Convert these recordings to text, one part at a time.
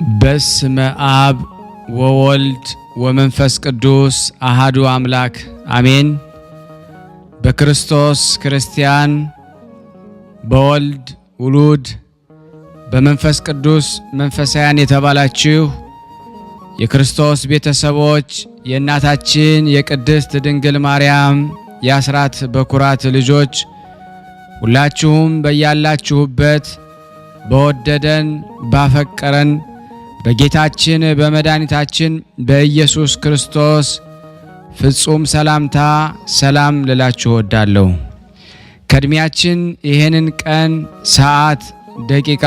በስመ አብ ወወልድ ወመንፈስ ቅዱስ አሐዱ አምላክ አሜን። በክርስቶስ ክርስቲያን በወልድ ውሉድ በመንፈስ ቅዱስ መንፈሳውያን የተባላችሁ የክርስቶስ ቤተሰቦች የእናታችን የቅድስት ድንግል ማርያም የአስራት በኩራት ልጆች ሁላችሁም በያላችሁበት በወደደን ባፈቀረን በጌታችን በመድኃኒታችን በኢየሱስ ክርስቶስ ፍጹም ሰላምታ ሰላም ልላችሁ እወዳለሁ። ከእድሜያችን ይህንን ቀን ሰዓት ደቂቃ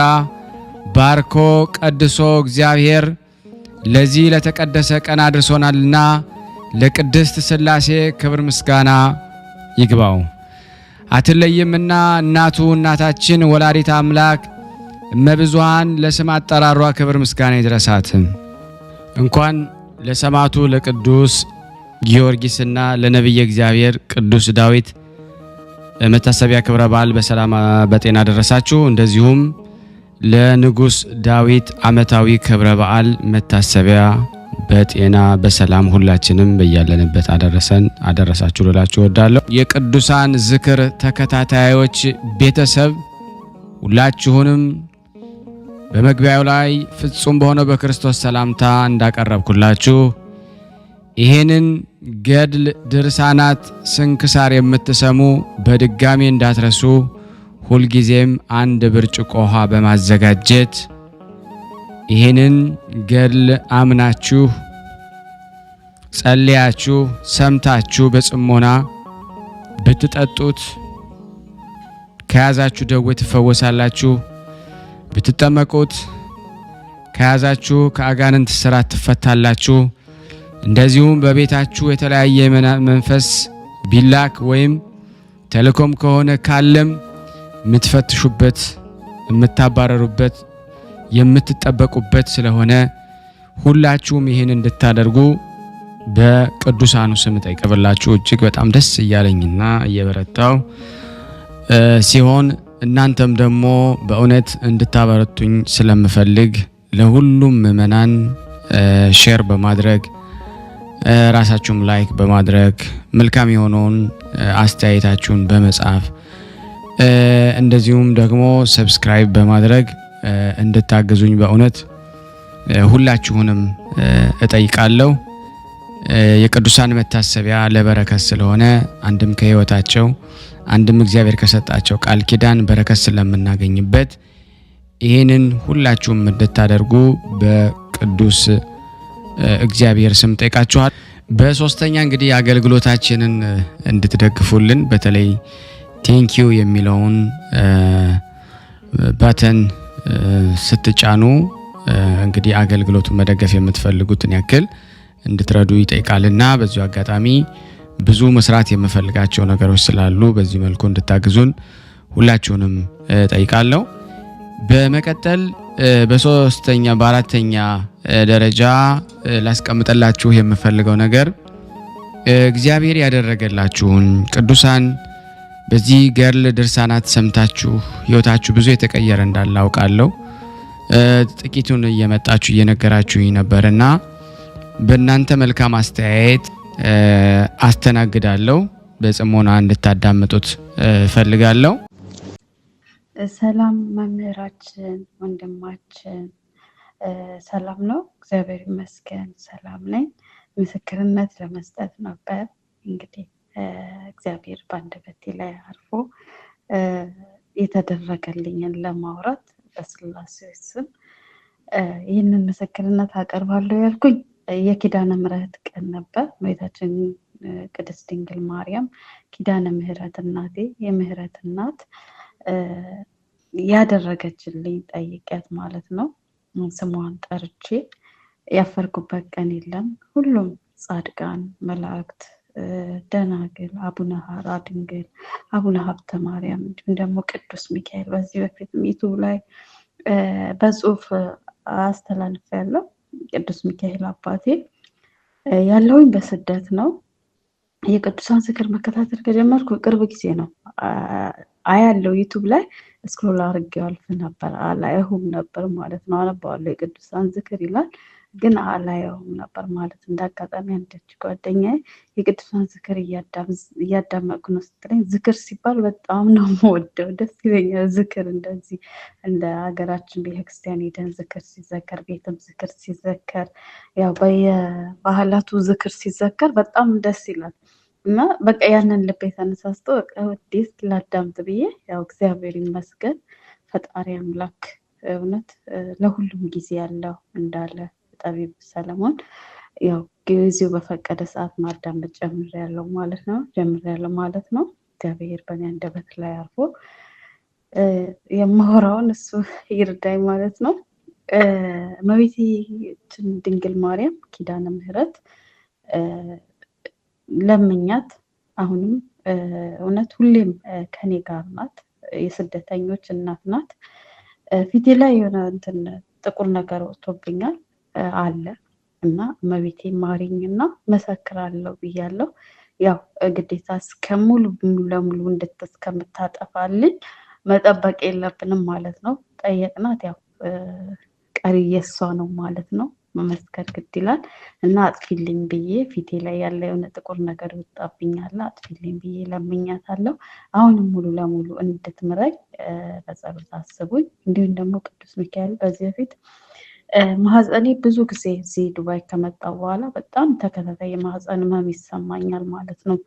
ባርኮ ቀድሶ እግዚአብሔር ለዚህ ለተቀደሰ ቀን አድርሶናልና ለቅድስት ሥላሴ ክብር ምስጋና ይግባው። አትለይምና እናቱ እናታችን ወላዲተ አምላክ እመብዙኃን ለስም አጠራሯ ክብር ምስጋና ይድረሳት። እንኳን ለሰማዕቱ ለቅዱስ ጊዮርጊስና ለነቢየ እግዚአብሔር ቅዱስ ዳዊት መታሰቢያ ክብረ በዓል በሰላም በጤና ደረሳችሁ። እንደዚሁም ለንጉስ ዳዊት ዓመታዊ ክብረ በዓል መታሰቢያ በጤና በሰላም ሁላችንም በያለንበት አደረሳችሁ ልላችሁ እወዳለሁ። የቅዱሳን ዝክር ተከታታዮች ቤተሰብ ሁላችሁንም በመግቢያው ላይ ፍጹም በሆነው በክርስቶስ ሰላምታ እንዳቀረብኩላችሁ ይሄንን ገድል ድርሳናት ስንክሳር የምትሰሙ በድጋሚ እንዳትረሱ ሁልጊዜም አንድ ብርጭቆ ውሃ በማዘጋጀት ይሄንን ገድል አምናችሁ ጸልያችሁ ሰምታችሁ በጽሞና ብትጠጡት ከያዛችሁ ደዌ ትፈወሳላችሁ። ብትጠመቁት ከያዛችሁ ከአጋንንት ስራት ትፈታላችሁ። እንደዚሁም በቤታችሁ የተለያየ መንፈስ ቢላክ ወይም ተልኮም ከሆነ ካለም የምትፈትሹበት የምታባረሩበት የምትጠበቁበት ስለሆነ ሁላችሁም ይህን እንድታደርጉ በቅዱሳኑ ስም ጠይቀብላችሁ እጅግ በጣም ደስ እያለኝና እየበረታው ሲሆን እናንተም ደግሞ በእውነት እንድታበረቱኝ ስለምፈልግ ለሁሉም ምእመናን ሼር በማድረግ ራሳችሁም ላይክ በማድረግ መልካም የሆነውን አስተያየታችሁን በመጻፍ እንደዚሁም ደግሞ ሰብስክራይብ በማድረግ እንድታግዙኝ በእውነት ሁላችሁንም እጠይቃለሁ። የቅዱሳን መታሰቢያ ለበረከት ስለሆነ አንድም ከህይወታቸው አንድም እግዚአብሔር ከሰጣቸው ቃል ኪዳን በረከት ስለምናገኝበት ይሄንን ሁላችሁም እንድታደርጉ በቅዱስ እግዚአብሔር ስም ጠይቃችኋል። በሶስተኛ እንግዲህ አገልግሎታችንን እንድትደግፉልን በተለይ ቴንኪዩ የሚለውን ባተን ስትጫኑ እንግዲህ አገልግሎቱን መደገፍ የምትፈልጉትን ያክል እንድትረዱ ይጠይቃልና በዚሁ አጋጣሚ ብዙ መስራት የምፈልጋቸው ነገሮች ስላሉ በዚህ መልኩ እንድታግዙን ሁላችሁንም ጠይቃለሁ። በመቀጠል በሶስተኛ በአራተኛ ደረጃ ላስቀምጠላችሁ የምፈልገው ነገር እግዚአብሔር ያደረገላችሁን ቅዱሳን በዚህ ገድል ድርሳናት ሰምታችሁ ህይወታችሁ ብዙ የተቀየረ እንዳለ አውቃለሁ። ጥቂቱን እየመጣችሁ እየነገራችሁኝ ነበርና በእናንተ መልካም አስተያየት አስተናግዳለሁ። በጽሞና እንድታዳምጡት ፈልጋለሁ። ሰላም መምህራችን ወንድማችን ሰላም ነው? እግዚአብሔር ይመስገን ሰላም ነኝ። ምስክርነት ለመስጠት ነበር እንግዲህ እግዚአብሔር በአንደበቴ ላይ አርፎ የተደረገልኝን ለማውራት በስላሴ ስም ይህንን ምስክርነት አቀርባለሁ ያልኩኝ የኪዳነ ምሕረት ቀን ነበር። እመቤታችን ቅድስት ድንግል ማርያም ኪዳነ ምሕረት እናቴ የምህረት እናት ያደረገችልኝ ጠይቂያት ማለት ነው። ስሟን ጠርቼ ያፈርኩበት ቀን የለም። ሁሉም ጻድቃን መላእክት ደናግል አቡነ ሐራ ድንግል አቡነ ሀብተ ማርያም እንዲሁም ደግሞ ቅዱስ ሚካኤል በዚህ በፊት ዩቲዩብ ላይ በጽሁፍ አስተላልፌያለሁ። ቅዱስ ሚካኤል አባቴ ያለውኝ በስደት ነው። የቅዱሳን ዝክር መከታተል ከጀመርኩ ቅርብ ጊዜ ነው። አያለው ዩቲዩብ ላይ ስክሮል አድርጌው አልፍ ነበር፣ አላየሁም ነበር ማለት ነው። አነባዋለሁ የቅዱሳን ዝክር ይላል ግን አላየውም ነበር ማለት። እንዳጋጣሚ አንደች ጓደኛዬ የቅዱሳን ዝክር እያዳመጥኩ ነው ስትለኝ፣ ዝክር ሲባል በጣም ነው የምወደው፣ ደስ ይለኛል። ዝክር እንደዚህ እንደ ሀገራችን ቤተክርስቲያን ሄደን ዝክር ሲዘከር፣ ቤትም ዝክር ሲዘከር፣ ያው በየባህላቱ ዝክር ሲዘከር በጣም ደስ ይላል። እና በቃ ያንን ልብ የተነሳስቶ በቃ ወዴት ላዳምጥ ብዬ ያው እግዚአብሔር ይመስገን ፈጣሪ አምላክ እውነት ለሁሉም ጊዜ ያለው እንዳለ ጠቢብ ሰለሞን ያው ጊዜው በፈቀደ ሰዓት ማዳመጥ ጀምሬያለሁ ማለት ነው። እግዚአብሔር በእኔ አንደበት ላይ አርፎ የማወራውን እሱ ይርዳኝ ማለት ነው። እመቤታችን ድንግል ማርያም ኪዳነ ምሕረት ለምኛት አሁንም እውነት ሁሌም ከኔ ጋር ናት። የስደተኞች እናት ናት። ፊቴ ላይ የሆነ እንትን ጥቁር ነገር ወጥቶብኛል አለ እና እመቤቴ ማሪኝና መሰክራለሁ ብያለሁ። ያው ግዴታ እስከሙሉ ለሙሉ እስከምታጠፋልኝ መጠበቅ የለብንም ማለት ነው። ጠየቅናት፣ ያው ቀሪ የሷ ነው ማለት ነው። መመስከር ግድ ይላል እና አጥፊልኝ ብዬ ፊቴ ላይ ያለ የሆነ ጥቁር ነገር ወጣብኛል፣ አጥፊልኝ ብዬ ለምኛታለሁ። አሁንም ሙሉ ለሙሉ እንድትምረኝ በጸሎት አስቡኝ። እንዲሁም ደግሞ ቅዱስ ሚካኤል በዚህ በፊት ማህፀኔ ብዙ ጊዜ እዚህ ዱባይ ከመጣሁ በኋላ በጣም ተከታታይ የማህፀን ህመም ይሰማኛል ማለት ነው።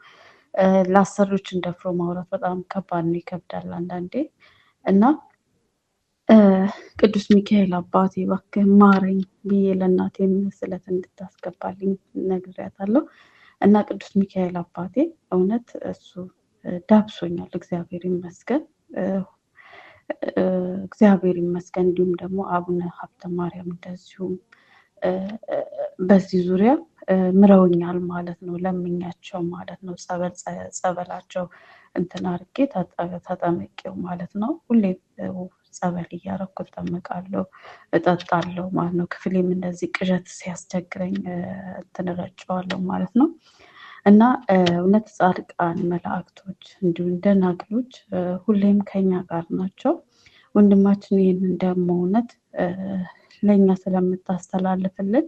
ለአሰሪዎች እንደፍሮ ማውራት በጣም ከባድ ነው፣ ይከብዳል አንዳንዴ እና ቅዱስ ሚካኤል አባቴ እባክህ ማረኝ ብዬ ለእናቴም ስለት እንድታስገባልኝ ነግሬያታለሁ። እና ቅዱስ ሚካኤል አባቴ እውነት እሱ ዳብሶኛል፣ እግዚአብሔር ይመስገን። እንዲሁም ደግሞ አቡነ ሀብተ ማርያም እንደዚሁም በዚህ ዙሪያ ምረውኛል ማለት ነው። ለምኛቸው ማለት ነው። ጸበላቸው እንትን አድርጌ ተጠምቄው ማለት ነው። ሁሌ ጸበል እያረኩ እጠመቃለሁ፣ እጠጣለሁ ማለት ነው። ክፍሌም እንደዚህ ቅዠት ሲያስቸግረኝ እንትን እረጨዋለሁ ማለት ነው። እና እውነት ጻድቃን መላእክቶች እንዲሁም ደናግሎች ሁሌም ከኛ ጋር ናቸው። ወንድማችን ይህንን ደግሞ እውነት ለእኛ ስለምታስተላልፍልን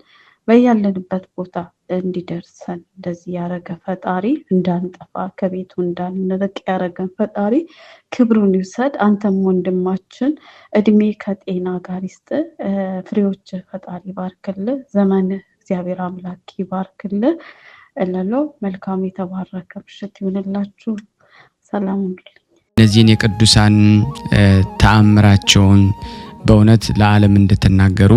በያለንበት ቦታ እንዲደርሰን እንደዚህ ያረገ ፈጣሪ እንዳንጠፋ ከቤቱ እንዳንርቅ ያረገን ፈጣሪ ክብሩን ይውሰድ። አንተም ወንድማችን እድሜ ከጤና ጋር ይስጥ። ፍሬዎች ፈጣሪ ይባርክልህ። ዘመን እግዚአብሔር አምላክ ይባርክልህ እላለሁ። መልካም የተባረከ ምሽት ይሁንላችሁ። ሰላም ሁኑልኝ። እነዚህን የቅዱሳን ተአምራቸውን በእውነት ለዓለም እንድትናገሩ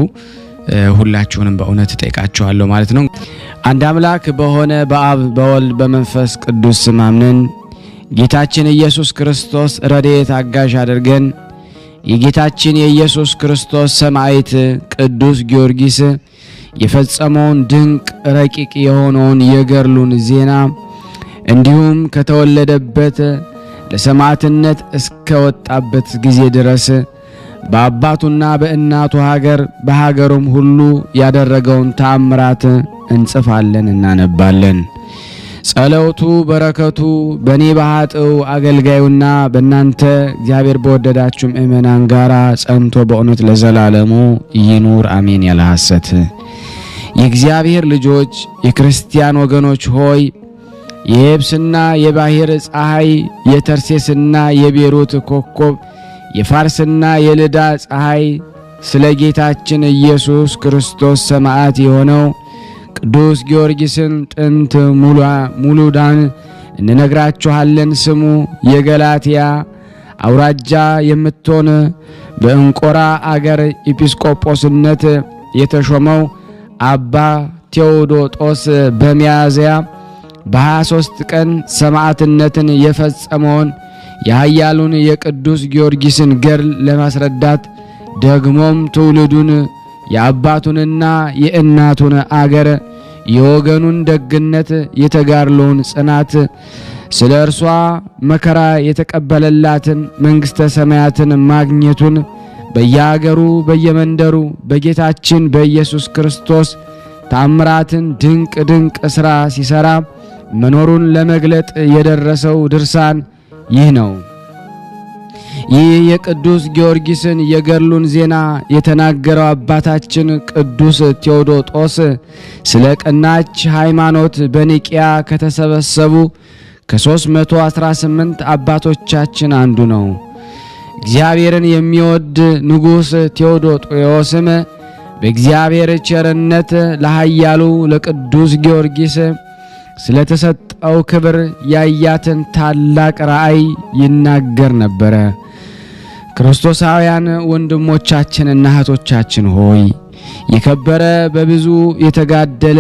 ሁላችሁንም በእውነት እጠይቃችኋለሁ ማለት ነው። አንድ አምላክ በሆነ በአብ በወልድ በመንፈስ ቅዱስ ስም አምነን ጌታችን ኢየሱስ ክርስቶስ ረድኤት አጋዥ አድርገን የጌታችን የኢየሱስ ክርስቶስ ሰማዕት ቅዱስ ጊዮርጊስ የፈጸመውን ድንቅ ረቂቅ የሆነውን የገድሉን ዜና እንዲሁም ከተወለደበት ለሰማዕትነት እስከወጣበት ጊዜ ድረስ በአባቱና በእናቱ ሀገር በሀገሩም ሁሉ ያደረገውን ተአምራት እንጽፋለን፣ እናነባለን። ጸሎቱ በረከቱ በኔ በኃጥኡ አገልጋዩና በእናንተ እግዚአብሔር በወደዳችሁ ምእመናን ጋራ ጸንቶ በእውነት ለዘላለሙ ይኑር አሜን። ያለ ሐሰት የእግዚአብሔር ልጆች የክርስቲያን ወገኖች ሆይ የየብስና የባህር ፀሐይ የተርሴስና የቤሩት ኮከብ የፋርስና የልዳ ፀሐይ ስለ ጌታችን ኢየሱስ ክርስቶስ ሰማዕት የሆነው ቅዱስ ጊዮርጊስን ጥንት ሙሉዳን እንነግራችኋለን። ስሙ የገላትያ አውራጃ የምትሆን በእንቆራ አገር ኤጲስቆጶስነት የተሾመው አባ ቴዎዶጦስ በሚያዝያ በ23 ቀን ሰማዕትነትን የፈጸመውን የኃያሉን የቅዱስ ጊዮርጊስን ገድል ለማስረዳት ደግሞም ትውልዱን የአባቱንና የእናቱን አገር የወገኑን ደግነት የተጋድሎውን ጽናት ስለ እርሷ መከራ የተቀበለላትን መንግሥተ ሰማያትን ማግኘቱን በየአገሩ በየመንደሩ በጌታችን በኢየሱስ ክርስቶስ ታምራትን ድንቅ ሥራ ሲሰራ መኖሩን ለመግለጥ የደረሰው ድርሳን ይህ ነው። ይህ የቅዱስ ጊዮርጊስን የገድሉን ዜና የተናገረው አባታችን ቅዱስ ቴዎዶጦስ ስለ ቀናች ሃይማኖት በኒቂያ ከተሰበሰቡ ከ318 አባቶቻችን አንዱ ነው። እግዚአብሔርን የሚወድ ንጉሥ ቴዎዶጦስም በእግዚአብሔር ቸርነት ለኃያሉ ለቅዱስ ጊዮርጊስ ስለተሰጠው ክብር ያያትን ታላቅ ራእይ ይናገር ነበረ። ክርስቶሳውያን ወንድሞቻችንና እህቶቻችን ሆይ የከበረ በብዙ የተጋደለ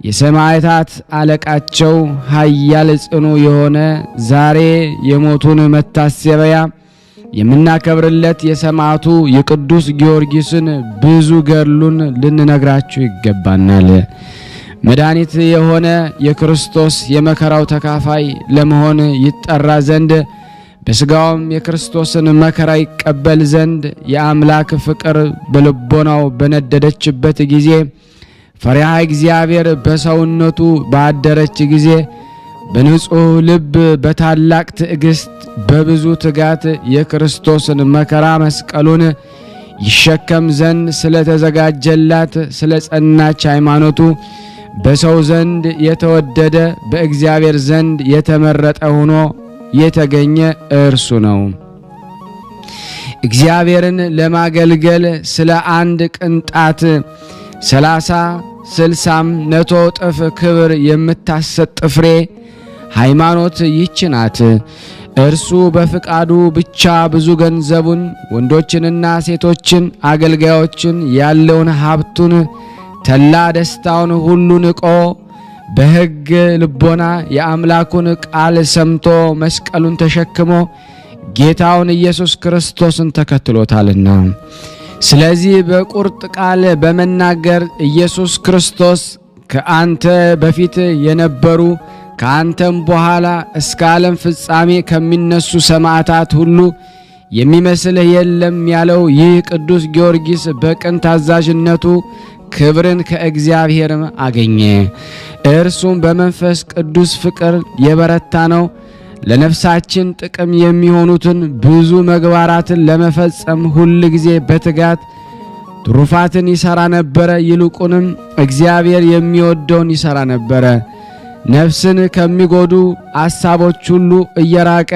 የሰማዕታት አለቃቸው ኃያል ጽኑ የሆነ ዛሬ የሞቱን መታሰቢያ የምናከብርለት የሰማዕቱ የቅዱስ ጊዮርጊስን ብዙ ገድሉን ልንነግራችሁ ይገባናል። መድኃኒት የሆነ የክርስቶስ የመከራው ተካፋይ ለመሆን ይጠራ ዘንድ በሥጋውም የክርስቶስን መከራ ይቀበል ዘንድ የአምላክ ፍቅር በልቦናው በነደደችበት ጊዜ ፈሪሃ እግዚአብሔር በሰውነቱ ባደረች ጊዜ በንጹሕ ልብ በታላቅ ትዕግስት በብዙ ትጋት የክርስቶስን መከራ መስቀሉን ይሸከም ዘንድ ስለተዘጋጀላት ስለ ጸናች ሃይማኖቱ በሰው ዘንድ የተወደደ በእግዚአብሔር ዘንድ የተመረጠ ሆኖ የተገኘ እርሱ ነው። እግዚአብሔርን ለማገልገል ስለ አንድ ቅንጣት 30 60 100 እጥፍ ክብር የምታሰጥ ፍሬ ሃይማኖት ይህች ናት። እርሱ በፍቃዱ ብቻ ብዙ ገንዘቡን፣ ወንዶችንና ሴቶችን፣ አገልጋዮችን፣ ያለውን ሀብቱን፣ ተላ ደስታውን ሁሉ ንቆ በሕግ ልቦና የአምላኩን ቃል ሰምቶ መስቀሉን ተሸክሞ ጌታውን ኢየሱስ ክርስቶስን ተከትሎታልና። ስለዚህ በቁርጥ ቃል በመናገር ኢየሱስ ክርስቶስ ከአንተ በፊት የነበሩ ከአንተም በኋላ እስከ ዓለም ፍጻሜ ከሚነሱ ሰማዕታት ሁሉ የሚመስልህ የለም ያለው ይህ ቅዱስ ጊዮርጊስ በቅን ታዛዥነቱ ክብርን ከእግዚአብሔር አገኘ። እርሱም በመንፈስ ቅዱስ ፍቅር የበረታ ነው። ለነፍሳችን ጥቅም የሚሆኑትን ብዙ ምግባራትን ለመፈጸም ሁል ጊዜ በትጋት ትሩፋትን ይሰራ ነበረ። ይልቁንም እግዚአብሔር የሚወደውን ይሰራ ነበረ። ነፍስን ከሚጎዱ አሳቦች ሁሉ እየራቀ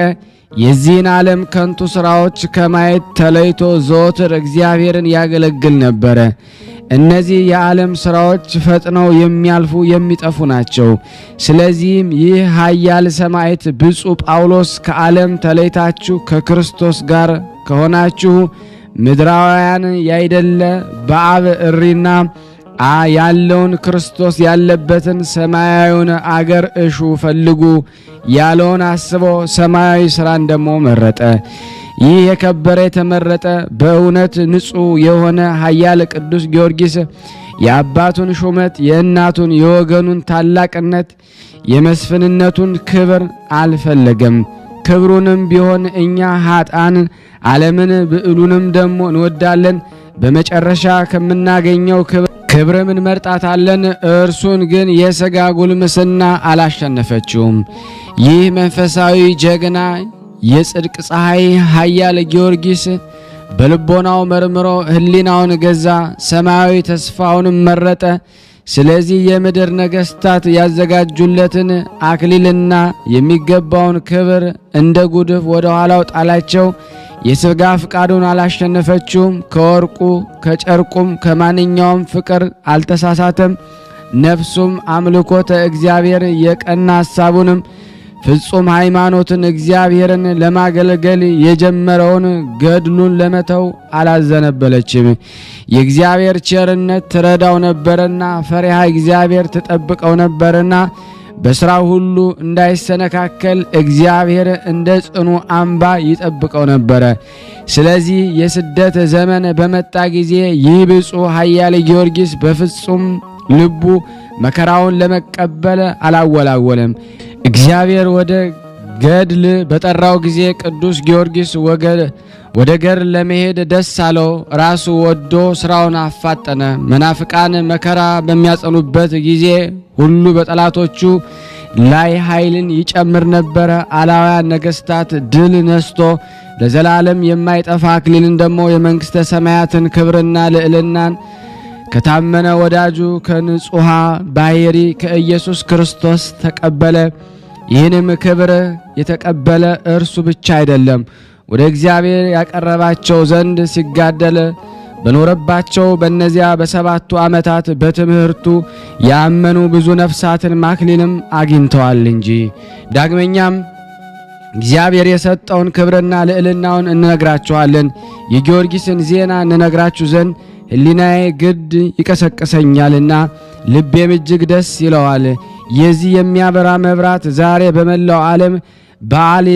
የዚህን ዓለም ከንቱ ሥራዎች ከማየት ተለይቶ ዘወትር እግዚአብሔርን ያገለግል ነበረ። እነዚህ የዓለም ሥራዎች ፈጥነው የሚያልፉ የሚጠፉ ናቸው። ስለዚህም ይህ ኃያል ሰማዕት ብፁዕ ጳውሎስ ከዓለም ተለይታችሁ ከክርስቶስ ጋር ከሆናችሁ ምድራውያን ያይደለ በአብ እሪና ያለውን ክርስቶስ ያለበትን ሰማያዊውን አገር እሹ ፈልጉ ያለውን አስቦ ሰማያዊ ሥራን ደሞ መረጠ። ይህ የከበረ የተመረጠ በእውነት ንጹሕ የሆነ ኃያል ቅዱስ ጊዮርጊስ የአባቱን ሹመት የእናቱን የወገኑን ታላቅነት የመስፍንነቱን ክብር አልፈለገም። ክብሩንም ቢሆን እኛ ኃጥአን ዓለምን ብዕሉንም ደሞ እንወዳለን። በመጨረሻ ከምናገኘው ክብርም እንመርጣታለን። እርሱን ግን የሥጋ ጉልምስና አላሸነፈችውም። ይህ መንፈሳዊ ጀግና የጽድቅ ፀሐይ ኃያል ጊዮርጊስ በልቦናው መርምሮ ሕሊናውን ገዛ፣ ሰማያዊ ተስፋውንም መረጠ። ስለዚህ የምድር ነገሥታት ያዘጋጁለትን አክሊልና የሚገባውን ክብር እንደ ጉድፍ ወደ ኋላው ጣላቸው። የሥጋ ፍቃዱን አላሸነፈችውም። ከወርቁ ከጨርቁም ከማንኛውም ፍቅር አልተሳሳተም። ነፍሱም አምልኮተ እግዚአብሔር የቀና ሐሳቡንም ፍጹም ሃይማኖትን እግዚአብሔርን ለማገልገል የጀመረውን ገድሉን ለመተው አላዘነበለችም። የእግዚአብሔር ቸርነት ትረዳው ነበርና ፈሪሃ እግዚአብሔር ትጠብቀው ነበርና በሥራው ሁሉ እንዳይሰነካከል እግዚአብሔር እንደ ጽኑ አምባ ይጠብቀው ነበረ። ስለዚህ የስደት ዘመን በመጣ ጊዜ ይህ ብፁዕ ኃያል ጊዮርጊስ በፍጹም ልቡ መከራውን ለመቀበል አላወላወለም። እግዚአብሔር ወደ ገድል በጠራው ጊዜ ቅዱስ ጊዮርጊስ ወደ ገድል ለመሄድ ደስ አለው። ራሱ ወዶ ሥራውን አፋጠነ። መናፍቃን መከራ በሚያጸኑበት ጊዜ ሁሉ በጠላቶቹ ላይ ኃይልን ይጨምር ነበረ። አላውያን ነገስታት ድል ነስቶ ለዘላለም የማይጠፋ አክሊልን ደግሞ የመንግስተ ሰማያትን ክብርና ልዕልናን ከታመነ ወዳጁ ከንጹሃ ባሕሪ ከኢየሱስ ክርስቶስ ተቀበለ። ይህንም ክብር የተቀበለ እርሱ ብቻ አይደለም፣ ወደ እግዚአብሔር ያቀረባቸው ዘንድ ሲጋደል በኖረባቸው በእነዚያ በሰባቱ ዓመታት በትምህርቱ ያመኑ ብዙ ነፍሳትን ማክሊልም አግኝተዋል እንጂ። ዳግመኛም እግዚአብሔር የሰጠውን ክብርና ልዕልናውን እንነግራችኋለን። የጊዮርጊስን ዜና እንነግራችሁ ዘንድ ሕሊናዬ ግድ ይቀሰቅሰኛልና ልቤም እጅግ ደስ ይለዋል። የዚህ የሚያበራ መብራት ዛሬ በመላው ዓለም በዓል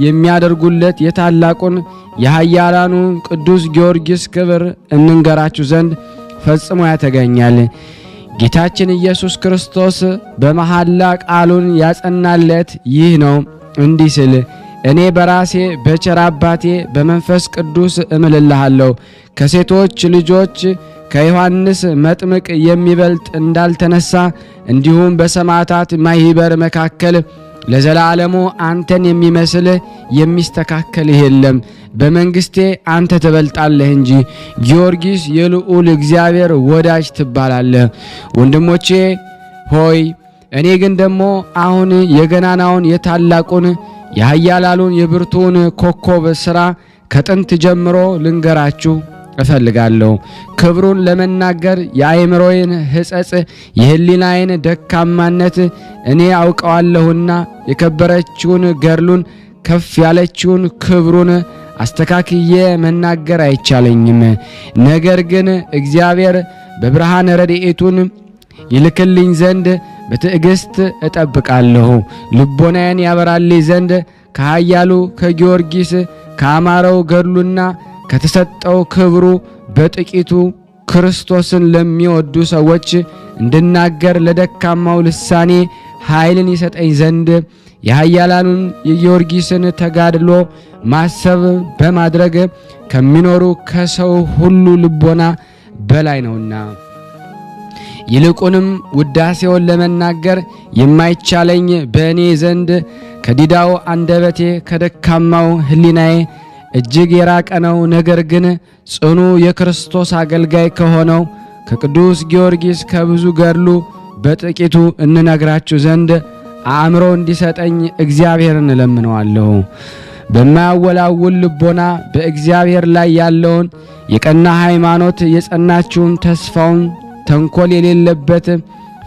የሚያደርጉለት የታላቁን የኃያላኑ ቅዱስ ጊዮርጊስ ክብር እንንገራችሁ ዘንድ ፈጽሞ ያተገኛል። ጌታችን ኢየሱስ ክርስቶስ በመሐላ ቃሉን ያጸናለት ይህ ነው። እንዲህ ሲል እኔ በራሴ በቸር አባቴ በመንፈስ ቅዱስ እምልልሃለሁ ከሴቶች ልጆች ከዮሐንስ መጥምቅ የሚበልጥ እንዳልተነሳ እንዲሁም በሰማዕታት ማኅበር መካከል ለዘላለሙ አንተን የሚመስል የሚስተካከል የለም። በመንግስቴ አንተ ትበልጣለህ እንጂ ጊዮርጊስ የልዑል እግዚአብሔር ወዳጅ ትባላለህ። ወንድሞቼ ሆይ እኔ ግን ደግሞ አሁን የገናናውን የታላቁን የኃያላሉን የብርቱውን ኮከብ ሥራ ከጥንት ጀምሮ ልንገራችሁ እፈልጋለሁ። ክብሩን ለመናገር የአእምሮዬን ሕጸጽ የሕሊናዬን ደካማነት እኔ አውቀዋለሁና የከበረችውን ገድሉን ከፍ ያለችውን ክብሩን አስተካክዬ መናገር አይቻለኝም። ነገር ግን እግዚአብሔር በብርሃን ረድኤቱን ይልክልኝ ዘንድ በትዕግስት እጠብቃለሁ። ልቦናዬን ያበራልኝ ዘንድ ከኃያሉ ከጊዮርጊስ ካማረው ገድሉና ከተሰጠው ክብሩ በጥቂቱ ክርስቶስን ለሚወዱ ሰዎች እንድናገር ለደካማው ልሳኔ ኃይልን ይሰጠኝ ዘንድ የኃያላኑን የጊዮርጊስን ተጋድሎ ማሰብ በማድረግ ከሚኖሩ ከሰው ሁሉ ልቦና በላይ ነውና። ይልቁንም ውዳሴውን ለመናገር የማይቻለኝ በእኔ ዘንድ ከዲዳው አንደበቴ ከደካማው ሕሊናዬ እጅግ የራቀ ነው። ነገር ግን ጽኑ የክርስቶስ አገልጋይ ከሆነው ከቅዱስ ጊዮርጊስ ከብዙ ገድሉ በጥቂቱ እንነግራችሁ ዘንድ አእምሮ እንዲሰጠኝ እግዚአብሔርን እለምነዋለሁ። በማያወላውል ልቦና በእግዚአብሔር ላይ ያለውን የቀና ሃይማኖት የጸናችውን ተስፋውን ተንኮል የሌለበት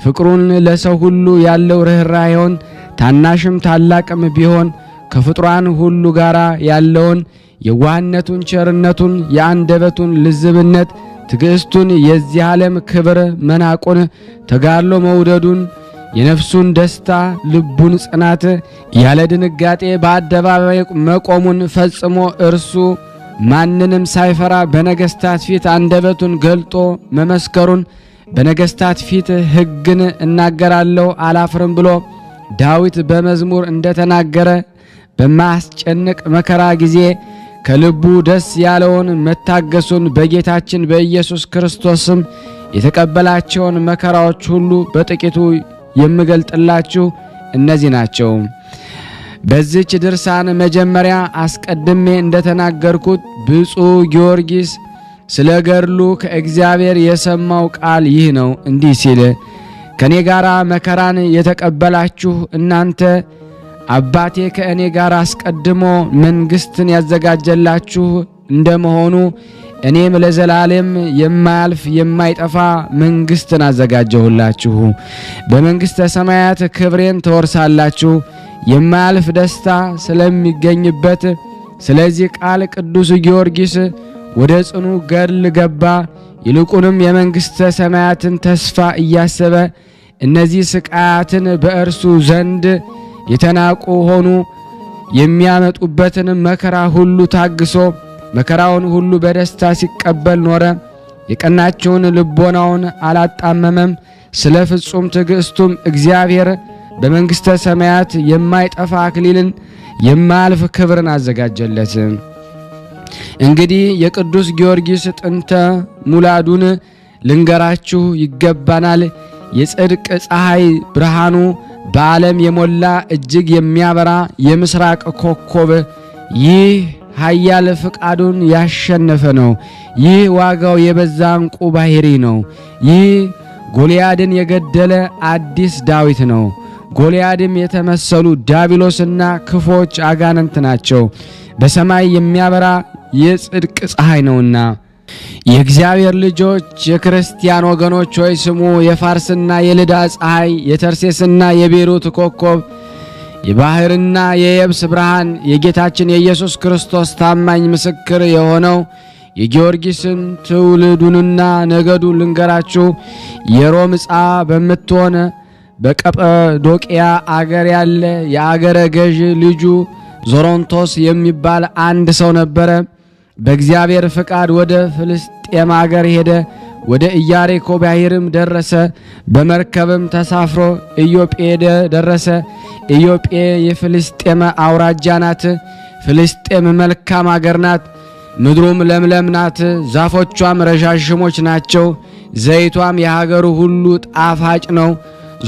ፍቅሩን ለሰው ሁሉ ያለው ርኅራኄውን ታናሽም ታላቅም ቢሆን ከፍጥሯን ሁሉ ጋር ያለውን የዋህነቱን ቸርነቱን የአንደበቱን ልዝብነት ትዕግስቱን የዚህ ዓለም ክብር መናቁን ተጋድሎ መውደዱን የነፍሱን ደስታ ልቡን ጽናት ያለ ድንጋጤ በአደባባይ መቆሙን ፈጽሞ እርሱ ማንንም ሳይፈራ በነገስታት ፊት አንደበቱን ገልጦ መመስከሩን በነገስታት ፊት ሕግን እናገራለሁ አላፍርም ብሎ ዳዊት በመዝሙር እንደተናገረ በማስጨንቅ መከራ ጊዜ ከልቡ ደስ ያለውን መታገሱን በጌታችን በኢየሱስ ክርስቶስም የተቀበላቸውን መከራዎች ሁሉ በጥቂቱ የምገልጥላችሁ እነዚህ ናቸው። በዚች ድርሳን መጀመሪያ አስቀድሜ እንደተናገርኩት ብፁዕ ጊዮርጊስ ስለ ገድሉ ከእግዚአብሔር የሰማው ቃል ይህ ነው። እንዲህ ሲል ከኔ ጋር መከራን የተቀበላችሁ እናንተ አባቴ ከእኔ ጋር አስቀድሞ መንግስትን ያዘጋጀላችሁ እንደመሆኑ እኔም ለዘላለም የማያልፍ የማይጠፋ መንግስትን አዘጋጀሁላችሁ። በመንግስተ ሰማያት ክብሬን ትወርሳላችሁ። የማያልፍ ደስታ ስለሚገኝበት ስለዚህ ቃል ቅዱስ ጊዮርጊስ ወደ ጽኑ ገድል ገባ። ይልቁንም የመንግስተ ሰማያትን ተስፋ እያሰበ እነዚህ ስቃያትን በእርሱ ዘንድ የተናቁ ሆኑ የሚያመጡበትን መከራ ሁሉ ታግሶ መከራውን ሁሉ በደስታ ሲቀበል ኖረ። የቀናቸውን ልቦናውን አላጣመመም። ስለ ፍጹም ትዕግስቱም እግዚአብሔር በመንግስተ ሰማያት የማይጠፋ አክሊልን የማያልፍ ክብርን አዘጋጀለት። እንግዲህ የቅዱስ ጊዮርጊስ ጥንተ ሙላዱን ልንገራችሁ ይገባናል። የጽድቅ ፀሐይ ብርሃኑ በዓለም የሞላ እጅግ የሚያበራ የምስራቅ ኮከብ ይህ ኃያል ፍቃዱን ያሸነፈ ነው። ይህ ዋጋው የበዛ ዕንቁ ባሕሪ ነው። ይህ ጎልያድን የገደለ አዲስ ዳዊት ነው። ጎልያድም የተመሰሉ ዲያብሎስና ክፎች አጋንንት ናቸው። በሰማይ የሚያበራ የጽድቅ ፀሐይ ነውና። የእግዚአብሔር ልጆች የክርስቲያን ወገኖች ሆይ ስሙ። የፋርስና የልዳ ፀሐይ፣ የተርሴስና የቤሩት ኮከብ፣ የባሕርና የየብስ ብርሃን፣ የጌታችን የኢየሱስ ክርስቶስ ታማኝ ምስክር የሆነው የጊዮርጊስን ትውልዱንና ነገዱን ልንገራችሁ። የሮም ዕፃ በምትሆን በቀጰዶቅያ አገር ያለ የአገረ ገዥ ልጁ ዞሮንቶስ የሚባል አንድ ሰው ነበረ። በእግዚአብሔር ፍቃድ ወደ ፍልስጤም አገር ሄደ። ወደ ኢያሪኮ ባሕርም ደረሰ። በመርከብም ተሳፍሮ ኢዮጴ ደረሰ። ኢዮጴ የፍልስጤም አውራጃ ናት። ፍልስጤም መልካም አገር ናት። ምድሩም ለምለም ናት። ዛፎቿም ረዣዥሞች ናቸው። ዘይቷም የሀገሩ ሁሉ ጣፋጭ ነው።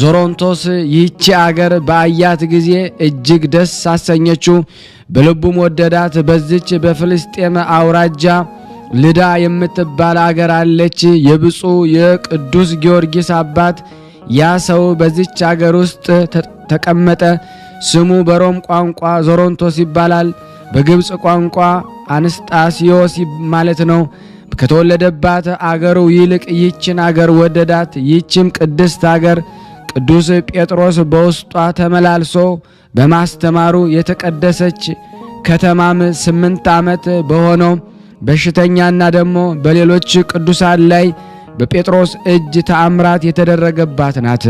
ዞሮንቶስ ይህች አገር በአያት ጊዜ እጅግ ደስ አሰኘችው፣ በልቡም ወደዳት። በዚች በፍልስጤም አውራጃ ልዳ የምትባል አገር አለች። የብፁዕ የቅዱስ ጊዮርጊስ አባት ያ ሰው በዚች አገር ውስጥ ተቀመጠ። ስሙ በሮም ቋንቋ ዞሮንቶስ ይባላል። በግብፅ ቋንቋ አንስጣስዮስ ማለት ነው። ከተወለደባት አገሩ ይልቅ ይህችን አገር ወደዳት። ይህችም ቅድስት አገር ቅዱስ ጴጥሮስ በውስጧ ተመላልሶ በማስተማሩ የተቀደሰች ከተማም 8 ዓመት በሆነው በሽተኛና ደግሞ በሌሎች ቅዱሳን ላይ በጴጥሮስ እጅ ተአምራት የተደረገባት ናት።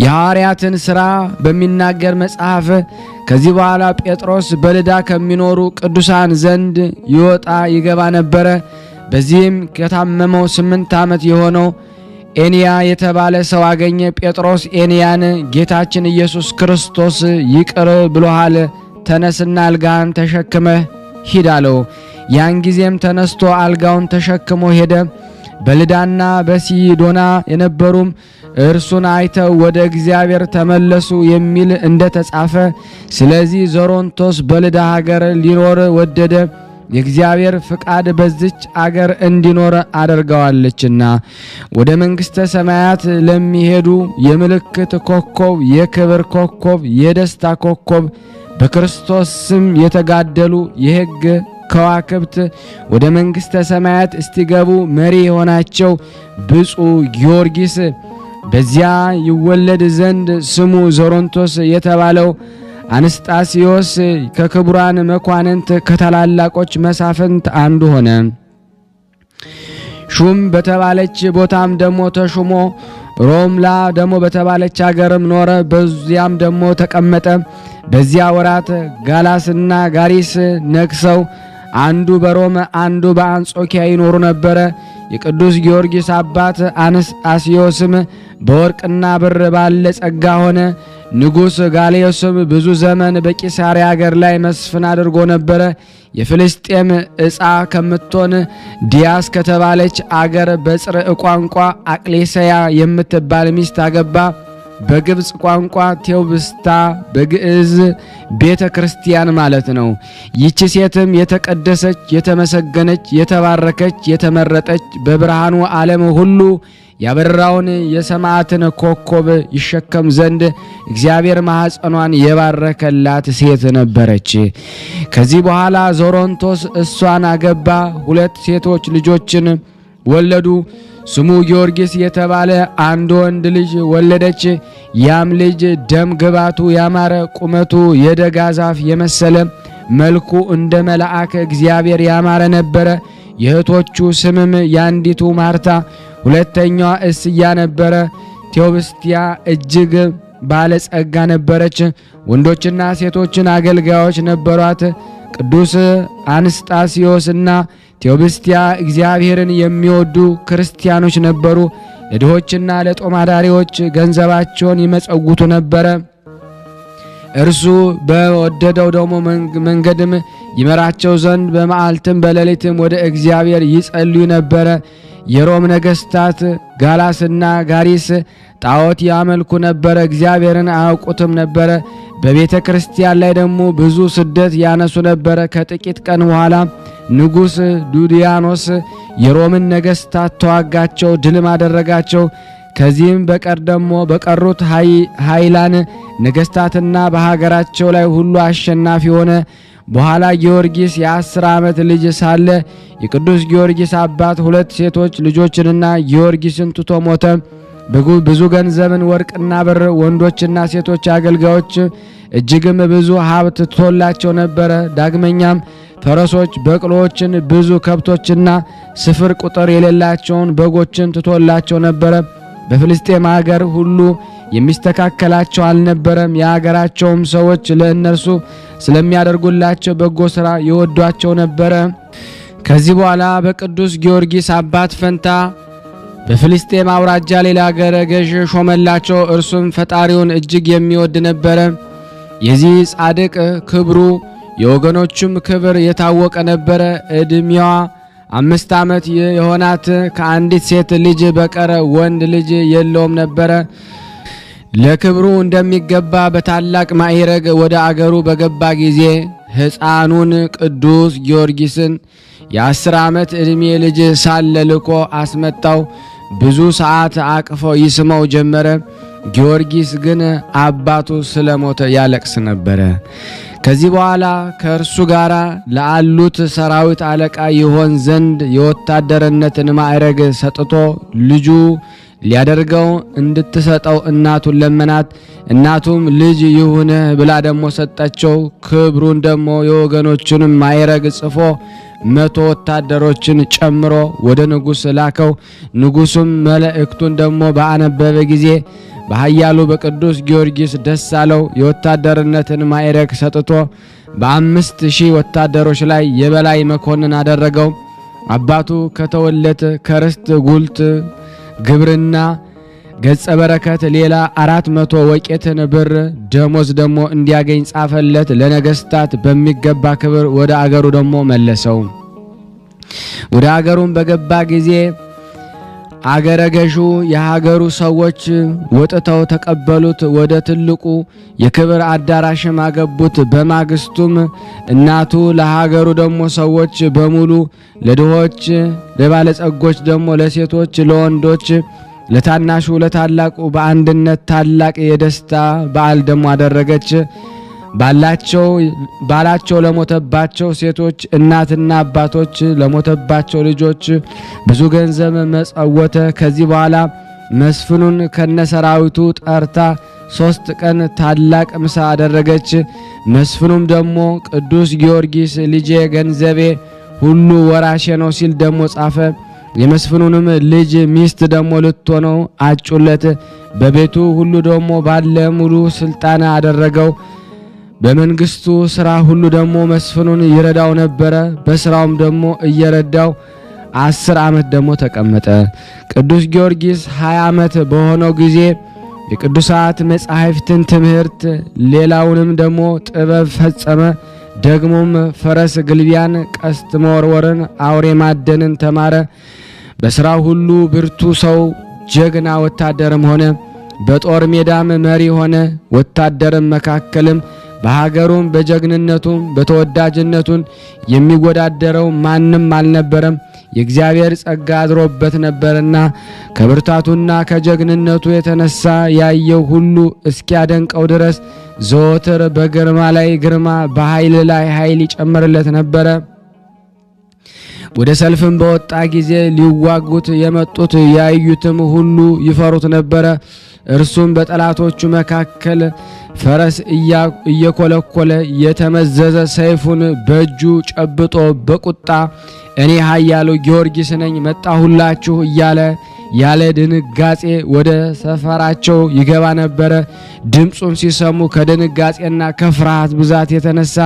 የሐዋርያትን ሥራ በሚናገር መጽሐፍ ከዚህ በኋላ ጴጥሮስ በልዳ ከሚኖሩ ቅዱሳን ዘንድ ይወጣ ይገባ ነበረ። በዚህም ከታመመው 8 ዓመት የሆነው ኤንያ የተባለ ሰው አገኘ። ጴጥሮስ ኤንያን ጌታችን ኢየሱስ ክርስቶስ ይቅር ብሎሃል፣ ተነስና አልጋህን ተሸክመህ ሂድ አለው። ያን ጊዜም ተነስቶ አልጋውን ተሸክሞ ሄደ። በልዳና በሲዶና የነበሩም እርሱን አይተው ወደ እግዚአብሔር ተመለሱ የሚል እንደተጻፈ፣ ስለዚህ ዞሮንቶስ በልዳ ሀገር ሊኖር ወደደ። የእግዚአብሔር ፍቃድ በዚች አገር እንዲኖር አደርገዋለችና። ወደ መንግሥተ ሰማያት ለሚሄዱ የምልክት ኮከብ፣ የክብር ኮከብ፣ የደስታ ኮከብ፣ በክርስቶስ ስም የተጋደሉ የሕግ ከዋክብት ወደ መንግሥተ ሰማያት እስቲገቡ መሪ የሆናቸው ብፁዕ ጊዮርጊስ በዚያ ይወለድ ዘንድ ስሙ ዞሮንቶስ የተባለው አንስጣስዮስ ከክቡራን መኳንንት ከታላላቆች መሳፍንት አንዱ ሆነ። ሹም በተባለች ቦታም ደሞ ተሹሞ ሮምላ ደሞ በተባለች አገርም ኖረ። በዚያም ደሞ ተቀመጠ። በዚያ ወራት ጋላስና ጋሪስ ነግሰው አንዱ በሮም አንዱ በአንጾኪያ ይኖሩ ነበረ። የቅዱስ ጊዮርጊስ አባት አንስጣስዮስም በወርቅና ብር ባለ ጸጋ ሆነ። ንጉሥ ጋልዮስም ብዙ ዘመን በቂሳርያ አገር ላይ መስፍን አድርጎ ነበረ። የፍልስጤም ዕፃ ከምትሆን ዲያስ ከተባለች አገር በጽርዕ ቋንቋ አቅሌሰያ የምትባል ሚስት አገባ። በግብፅ ቋንቋ ቴዎብስታ፣ በግዕዝ ቤተ ክርስቲያን ማለት ነው። ይህች ሴትም የተቀደሰች፣ የተመሰገነች፣ የተባረከች፣ የተመረጠች በብርሃኑ ዓለም ሁሉ ያበራውን የሰማዕትን ኮከብ ይሸከም ዘንድ እግዚአብሔር ማኅፀኗን የባረከላት ሴት ነበረች። ከዚህ በኋላ ዞሮንቶስ እሷን አገባ። 2 ሴቶች ልጆችን ወለዱ። ስሙ ጊዮርጊስ የተባለ አንድ ወንድ ልጅ ወለደች። ያም ልጅ ደም ግባቱ ያማረ፣ ቁመቱ የደጋ ዛፍ የመሰለ፣ መልኩ እንደ መልአክ እግዚአብሔር ያማረ ነበረ። የእህቶቹ ስምም ያንዲቱ ማርታ፣ ሁለተኛዋ እስያ ነበረ። ቴዎብስቲያ እጅግ ባለጸጋ ነበረች። ወንዶችና ሴቶችን አገልጋዮች ነበሯት። ቅዱስ አንስጣስዮስና ቴዎብስቲያ እግዚአብሔርን የሚወዱ ክርስቲያኖች ነበሩ። ለድሆችና ለጦማዳሪዎች ገንዘባቸውን ይመጸውቱ ነበረ። እርሱ በወደደው ደግሞ መንገድም ይመራቸው ዘንድ በመዓልትም በሌሊትም ወደ እግዚአብሔር ይጸልዩ ነበረ። የሮም ነገስታት ጋላስና ጋሪስ ጣዖት ያመልኩ ነበረ፣ እግዚአብሔርን አያውቁትም ነበረ። በቤተ ክርስቲያን ላይ ደግሞ ብዙ ስደት ያነሱ ነበረ። ከጥቂት ቀን በኋላ ንጉሥ ዱዲያኖስ የሮምን ነገስታት ተዋጋቸው፣ ድልም አደረጋቸው። ከዚህም በቀር ደግሞ በቀሩት ኃይላን ነገስታትና በሀገራቸው ላይ ሁሉ አሸናፊ ሆነ። በኋላ ጊዮርጊስ የ10 ዓመት ልጅ ሳለ የቅዱስ ጊዮርጊስ አባት 2 ሴቶች ልጆችንና ጊዮርጊስን ትቶ ሞተ። ብዙ ገንዘብን ወርቅና ብር፣ ወንዶችና ሴቶች አገልጋዮች እጅግም ብዙ ሀብት ትቶላቸው ነበረ። ዳግመኛም ፈረሶች፣ በቅሎዎችን፣ ብዙ ከብቶችና ስፍር ቁጥር የሌላቸውን በጎችን ትቶላቸው ነበረ። በፍልስጤም ሀገር ሁሉ የሚስተካከላቸው አልነበረም። የሀገራቸውም ሰዎች ለእነርሱ ስለሚያደርጉላቸው በጎ ሥራ ይወዷቸው ነበረ። ከዚህ በኋላ በቅዱስ ጊዮርጊስ አባት ፈንታ በፍልስጤም አውራጃ ሌላ አገረ ገዥ ሾመላቸው። እርሱም ፈጣሪውን እጅግ የሚወድ ነበረ። የዚህ ጻድቅ ክብሩ የወገኖቹም ክብር የታወቀ ነበረ። ዕድሜዋ 5 ዓመት የሆናት ከአንዲት ሴት ልጅ በቀር ወንድ ልጅ የለውም ነበረ። ለክብሩ እንደሚገባ በታላቅ ማዕረግ ወደ አገሩ በገባ ጊዜ ሕፃኑን ቅዱስ ጊዮርጊስን የ10 ዓመት ዕድሜ ልጅ ሳለ ልኮ አስመጣው። ብዙ ሰዓት አቅፎ ይስመው ጀመረ። ጊዮርጊስ ግን አባቱ ስለሞተ ያለቅስ ነበረ። ከዚህ በኋላ ከእርሱ ጋር ለአሉት ሰራዊት አለቃ ይሆን ዘንድ የወታደርነትን ማዕረግ ሰጥቶ ልጁ ሊያደርገው እንድትሰጠው እናቱን ለመናት። እናቱም ልጅ ይሁንህ ብላ ደግሞ ሰጠችው። ክብሩን ደግሞ የወገኖቹንም ማዕረግ ጽፎ 100 ወታደሮችን ጨምሮ ወደ ንጉሥ ላከው። ንጉሡም መልእክቱን ደግሞ ባነበበ ጊዜ በኃያሉ በቅዱስ ጊዮርጊስ ደስ አለው። የወታደርነትን ማዕረግ ሰጥቶ በ5000 ወታደሮች ላይ የበላይ መኮንን አደረገው። አባቱ ከተወለት ከርስት ጉልት ግብርና ገጸ በረከት ሌላ 400 ወቄትን ብር ደሞዝ ደግሞ እንዲያገኝ ጻፈለት። ለነገስታት በሚገባ ክብር ወደ አገሩ ደግሞ መለሰው። ወደ አገሩም በገባ ጊዜ አገረ ገዡ የሀገሩ ሰዎች ወጥተው ተቀበሉት። ወደ ትልቁ የክብር አዳራሽም አገቡት። በማግስቱም እናቱ ለሀገሩ ደግሞ ሰዎች በሙሉ ለድሆች፣ ለባለጸጎች ደግሞ ለሴቶች፣ ለወንዶች፣ ለታናሹ ለታላቁ በአንድነት ታላቅ የደስታ በዓል ደግሞ አደረገች። ባላቸው ለሞተባቸው ሴቶች እናትና አባቶች ለሞተባቸው ልጆች ብዙ ገንዘብ መጸወተ። ከዚህ በኋላ መስፍኑን ከነሰራዊቱ ጠርታ 3 ቀን ታላቅ ምሳ አደረገች። መስፍኑም ደግሞ ቅዱስ ጊዮርጊስ ልጄ ገንዘቤ ሁሉ ወራሼ ነው ሲል ደግሞ ጻፈ። የመስፍኑንም ልጅ ሚስት ደግሞ ልትሆነው አጩለት። በቤቱ ሁሉ ደግሞ ባለ ሙሉ ስልጣን አደረገው። በመንግስቱ ሥራ ሁሉ ደግሞ መስፍኑን ይረዳው ነበረ። በሥራውም ደግሞ እየረዳው 10 ዓመት ደግሞ ተቀመጠ። ቅዱስ ጊዮርጊስ 20 ዓመት በሆነው ጊዜ የቅዱሳት መጻሕፍትን ትምህርት ሌላውንም ደግሞ ጥበብ ፈጸመ። ደግሞም ፈረስ ግልቢያን፣ ቀስት መወርወርን፣ አውሬ ማደንን ተማረ። በሥራው ሁሉ ብርቱ ሰው ጀግና ወታደርም ሆነ። በጦር ሜዳም መሪ ሆነ። ወታደርም መካከልም በሀገሩም በጀግንነቱም በተወዳጅነቱን የሚወዳደረው ማንም አልነበረም። የእግዚአብሔር ጸጋ አድሮበት ነበርና ከብርታቱና ከጀግንነቱ የተነሳ ያየው ሁሉ እስኪያደንቀው ድረስ ዘወትር በግርማ ላይ ግርማ በኃይል ላይ ኃይል ይጨምርለት ነበረ። ወደ ሰልፍም በወጣ ጊዜ ሊዋጉት የመጡት ያዩትም ሁሉ ይፈሩት ነበረ። እርሱም በጠላቶቹ መካከል ፈረስ እየኮለኮለ የተመዘዘ ሰይፉን በእጁ ጨብጦ በቁጣ እኔ ኃያሉ ጊዮርጊስ ነኝ መጣሁላችሁ እያለ ያለ ድንጋጼ ወደ ሰፈራቸው ይገባ ነበረ። ድምፁን ሲሰሙ ከድንጋጼና ከፍርሃት ብዛት የተነሳ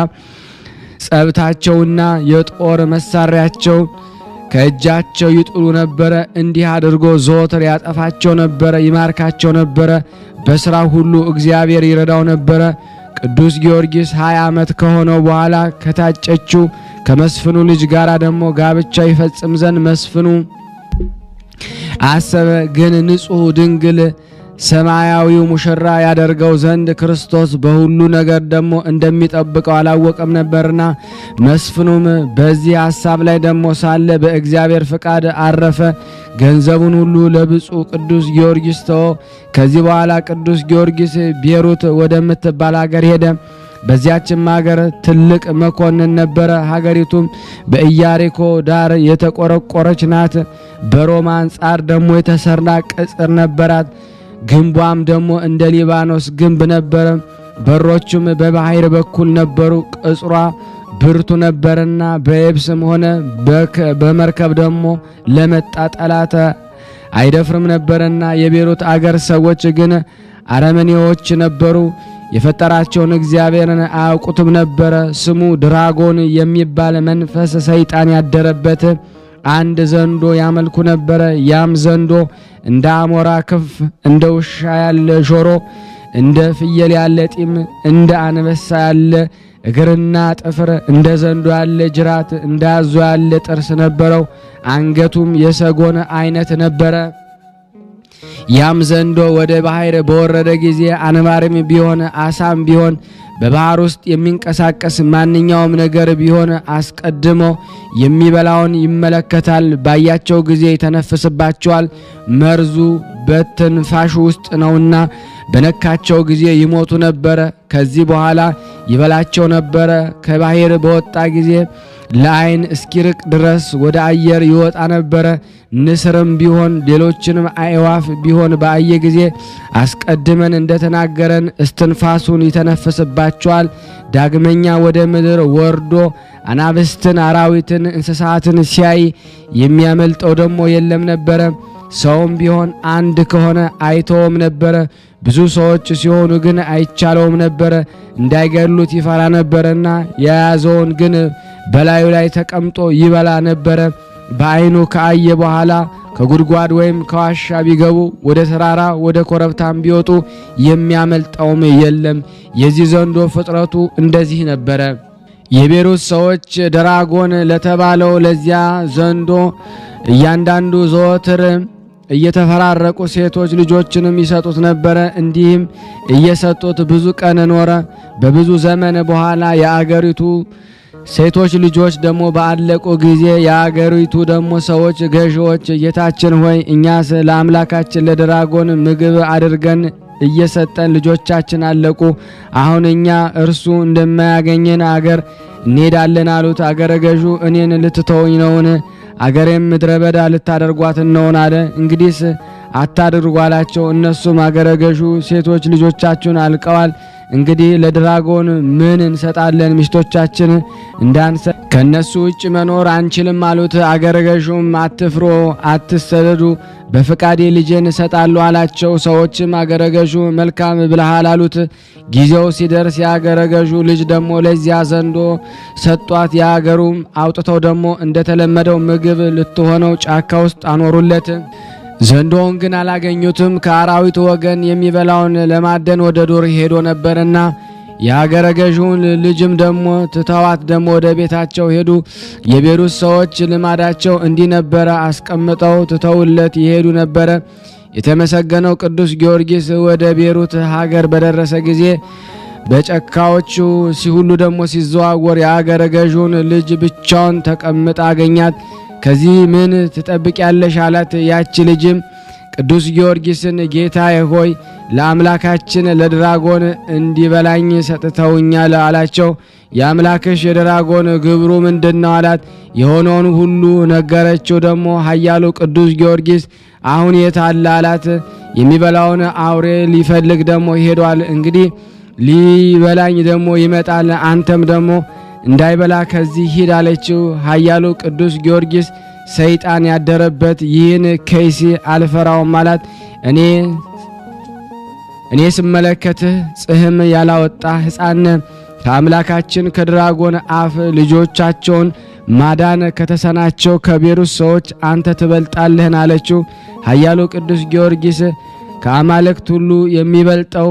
ጸብታቸውና የጦር መሳሪያቸው ከእጃቸው ይጥሉ ነበረ። እንዲህ አድርጎ ዘወትር ያጠፋቸው ነበረ፣ ይማርካቸው ነበረ። በሥራው ሁሉ እግዚአብሔር ይረዳው ነበረ። ቅዱስ ጊዮርጊስ 20 ዓመት ከሆነው በኋላ ከታጨችው ከመስፍኑ ልጅ ጋር ደግሞ ጋብቻ ይፈጽም ዘንድ መስፍኑ አሰበ። ግን ንጹሕ ድንግል ሰማያዊው ሙሽራ ያደርገው ዘንድ ክርስቶስ በሁሉ ነገር ደግሞ እንደሚጠብቀው አላወቀም ነበርና። መስፍኑም በዚህ ሐሳብ ላይ ደግሞ ሳለ በእግዚአብሔር ፍቃድ አረፈ። ገንዘቡን ሁሉ ለብፁዕ ቅዱስ ጊዮርጊስ ተወ። ከዚህ በኋላ ቅዱስ ጊዮርጊስ ቤሩት ወደምትባል ሀገር ሄደ። በዚያችም ሀገር ትልቅ መኮንን ነበረ። ሀገሪቱም በኢያሪኮ ዳር የተቆረቆረች ናት። በሮማ አንጻር ደግሞ የተሰራ ቅጽር ነበራት። ግንቧም ደግሞ እንደ ሊባኖስ ግንብ ነበረ። በሮቹም በባህር በኩል ነበሩ። ቅጽሯ ብርቱ ነበርና በየብስም ሆነ በመርከብ ደግሞ ለመጣ ጠላት አይደፍርም ነበርና። የቤሩት አገር ሰዎች ግን አረመኔዎች ነበሩ። የፈጠራቸውን እግዚአብሔርን አያውቁትም ነበረ። ስሙ ድራጎን የሚባል መንፈስ ሰይጣን ያደረበት አንድ ዘንዶ ያመልኩ ነበረ። ያም ዘንዶ እንደ አሞራ ክንፍ፣ እንደ ውሻ ያለ ጆሮ፣ እንደ ፍየል ያለ ጢም፣ እንደ አንበሳ ያለ እግርና ጥፍር፣ እንደ ዘንዶ ያለ ጅራት፣ እንደ አዞ ያለ ጥርስ ነበረው። አንገቱም የሰጎን አይነት ነበረ። ያም ዘንዶ ወደ ባህር በወረደ ጊዜ አንባርም ቢሆን አሳም ቢሆን በባህር ውስጥ የሚንቀሳቀስ ማንኛውም ነገር ቢሆን አስቀድሞ የሚበላውን ይመለከታል። ባያቸው ጊዜ ይተነፍስባቸዋል። መርዙ በትንፋሹ ውስጥ ነውና በነካቸው ጊዜ ይሞቱ ነበረ። ከዚህ በኋላ ይበላቸው ነበረ። ከባህር በወጣ ጊዜ ለዓይን እስኪርቅ ድረስ ወደ አየር ይወጣ ነበረ። ንስርም ቢሆን ሌሎችንም አዕዋፍ ቢሆን በአየ ጊዜ አስቀድመን እንደተናገረን እስትንፋሱን ይተነፍስባቸዋል። ዳግመኛ ወደ ምድር ወርዶ አናብስትን፣ አራዊትን፣ እንስሳትን ሲያይ የሚያመልጠው ደግሞ የለም ነበረ። ሰውም ቢሆን አንድ ከሆነ አይተውም ነበረ። ብዙ ሰዎች ሲሆኑ ግን አይቻለውም ነበረ። እንዳይገሉት ይፈራ ነበርና የያዘውን ግን በላዩ ላይ ተቀምጦ ይበላ ነበረ። በዓይኑ ከአየ በኋላ ከጉድጓድ ወይም ከዋሻ ቢገቡ ወደ ተራራ ወደ ኮረብታም ቢወጡ የሚያመልጠውም የለም። የዚህ ዘንዶ ፍጥረቱ እንደዚህ ነበረ። የቤሩት ሰዎች ድራጎን ለተባለው ለዚያ ዘንዶ እያንዳንዱ ዘወትር እየተፈራረቁ ሴቶች ልጆችንም ይሰጡት ነበረ። እንዲህም እየሰጡት ብዙ ቀን ኖረ። በብዙ ዘመን በኋላ የአገሪቱ ሴቶች ልጆች ደግሞ ባለቁ ጊዜ የአገሪቱ ደግሞ ሰዎች ገዢዎች፣ ጌታችን ሆይ እኛስ ለአምላካችን ለድራጎን ምግብ አድርገን እየሰጠን ልጆቻችን አለቁ። አሁን እኛ እርሱ እንደማያገኘን አገር እንሄዳለን አሉት። አገረ ገዡ እኔን ልትተውኝ ነውን? አገሬም ምድረ በዳ ልታደርጓት ነውን? አለ። እንግዲህስ አታድርጉ አላቸው። እነሱም አገረ ገዡ ሴቶች ልጆቻችሁን አልቀዋል፣ እንግዲህ ለድራጎን ምን እንሰጣለን? ሚስቶቻችን እንዳንሰ ከነሱ ውጭ መኖር አንችልም አሉት። አገረ ገዡም አትፍሩ፣ አትሰደዱ፣ በፍቃዴ ልጄን እሰጣለሁ አላቸው። ሰዎችም አገረ ገዡ መልካም ብለሃል አሉት። ጊዜው ሲደርስ የአገረ ገዡ ልጅ ደግሞ ለዚያ ዘንዶ ሰጧት። የአገሩም አውጥተው ደግሞ እንደተለመደው ምግብ ልትሆነው ጫካ ውስጥ አኖሩለት። ዘንዶውን ግን አላገኙትም። ከአራዊት ወገን የሚበላውን ለማደን ወደ ዱር ሄዶ ነበርና የአገረ ገዡን ልጅም ደግሞ ትተዋት ደግሞ ወደ ቤታቸው ሄዱ። የቤሩት ሰዎች ልማዳቸው እንዲህ ነበረ፣ አስቀምጠው ትተውለት ይሄዱ ነበረ። የተመሰገነው ቅዱስ ጊዮርጊስ ወደ ቤሩት ሀገር በደረሰ ጊዜ በጨካዎቹ ሁሉ ደግሞ ሲዘዋወር የአገረ ገዡን ልጅ ብቻውን ተቀምጣ አገኛት። ከዚህ ምን ትጠብቂያለሽ አላት። ያቺ ልጅም ቅዱስ ጊዮርጊስን ጌታዬ ሆይ ለአምላካችን ለድራጎን እንዲበላኝ ሰጥተውኛል አላቸው። የአምላክሽ የድራጎን ግብሩ ምንድነው አላት። የሆነውን ሁሉ ነገረችው። ደግሞ ኃያሉ ቅዱስ ጊዮርጊስ አሁን የት አለ አላት። የሚበላውን አውሬ ሊፈልግ ደግሞ ሄዷል። እንግዲህ ሊበላኝ ደግሞ ይመጣል፣ አንተም ደግሞ እንዳይበላ ከዚህ ሂድ አለችው። ኃያሉ ቅዱስ ጊዮርጊስ ሰይጣን ያደረበት ይህን ከይሲ አልፈራውም አላት። እኔ ስመለከትህ ጽሕም ያላወጣ ሕፃን ከአምላካችን ከድራጎን አፍ ልጆቻቸውን ማዳን ከተሰናቸው ከቤሩት ሰዎች አንተ ትበልጣለህን አለችው። ኃያሉ ቅዱስ ጊዮርጊስ ከአማልክት ሁሉ የሚበልጠው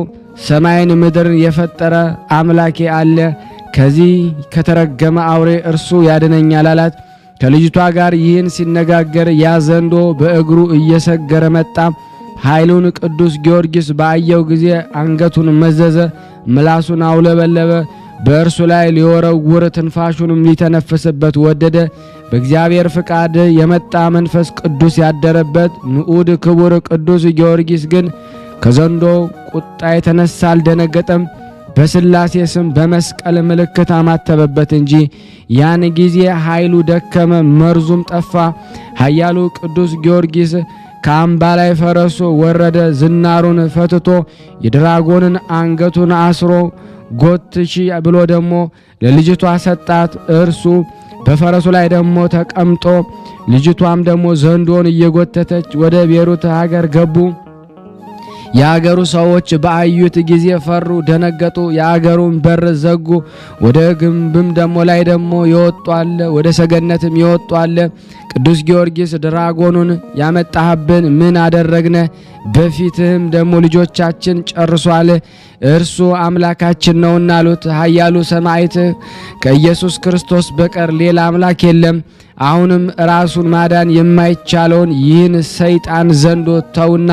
ሰማይን ምድርን የፈጠረ አምላኬ አለ፣ ከዚህ ከተረገመ አውሬ እርሱ ያድነኛል አላት። ከልጅቷ ጋር ይህን ሲነጋገር ያ ዘንዶ በእግሩ እየሰገረ መጣ። ኃይሉን ቅዱስ ጊዮርጊስ ባየው ጊዜ አንገቱን መዘዘ፣ ምላሱን አውለበለበ። በእርሱ ላይ ሊወረውር ትንፋሹንም ሊተነፍስበት ወደደ። በእግዚአብሔር ፍቃድ የመጣ መንፈስ ቅዱስ ያደረበት ንዑድ ክቡር ቅዱስ ጊዮርጊስ ግን ከዘንዶ ቁጣ የተነሳ አልደነገጠም። በሥላሴ ስም በመስቀል ምልክት አማተበበት እንጂ። ያን ጊዜ ኃይሉ ደከመ፣ መርዙም ጠፋ። ኃያሉ ቅዱስ ጊዮርጊስ ከአምባ ላይ ፈረሱ ወረደ። ዝናሩን ፈትቶ የድራጎንን አንገቱን አስሮ ጎትሺ ብሎ ደግሞ ለልጅቷ ሰጣት። እርሱ በፈረሱ ላይ ደግሞ ተቀምጦ ልጅቷም ደግሞ ዘንዶን እየጎተተች ወደ ቤሩት ሀገር ገቡ። የአገሩ ሰዎች በአዩት ጊዜ ፈሩ፣ ደነገጡ። የአገሩን በር ዘጉ። ወደ ግንብም ደግሞ ላይ ደግሞ ይወጣል፣ ወደ ሰገነትም ይወጣል። ቅዱስ ጊዮርጊስ ድራጎኑን ያመጣህብን ምን አደረግነ? በፊትህም ደግሞ ልጆቻችን ጨርሷል። እርሱ አምላካችን ነውና አሉት። ኃያሉ ሰማዕት ከኢየሱስ ክርስቶስ በቀር ሌላ አምላክ የለም። አሁንም ራሱን ማዳን የማይቻለውን ይህን ሰይጣን ዘንዶ ተውና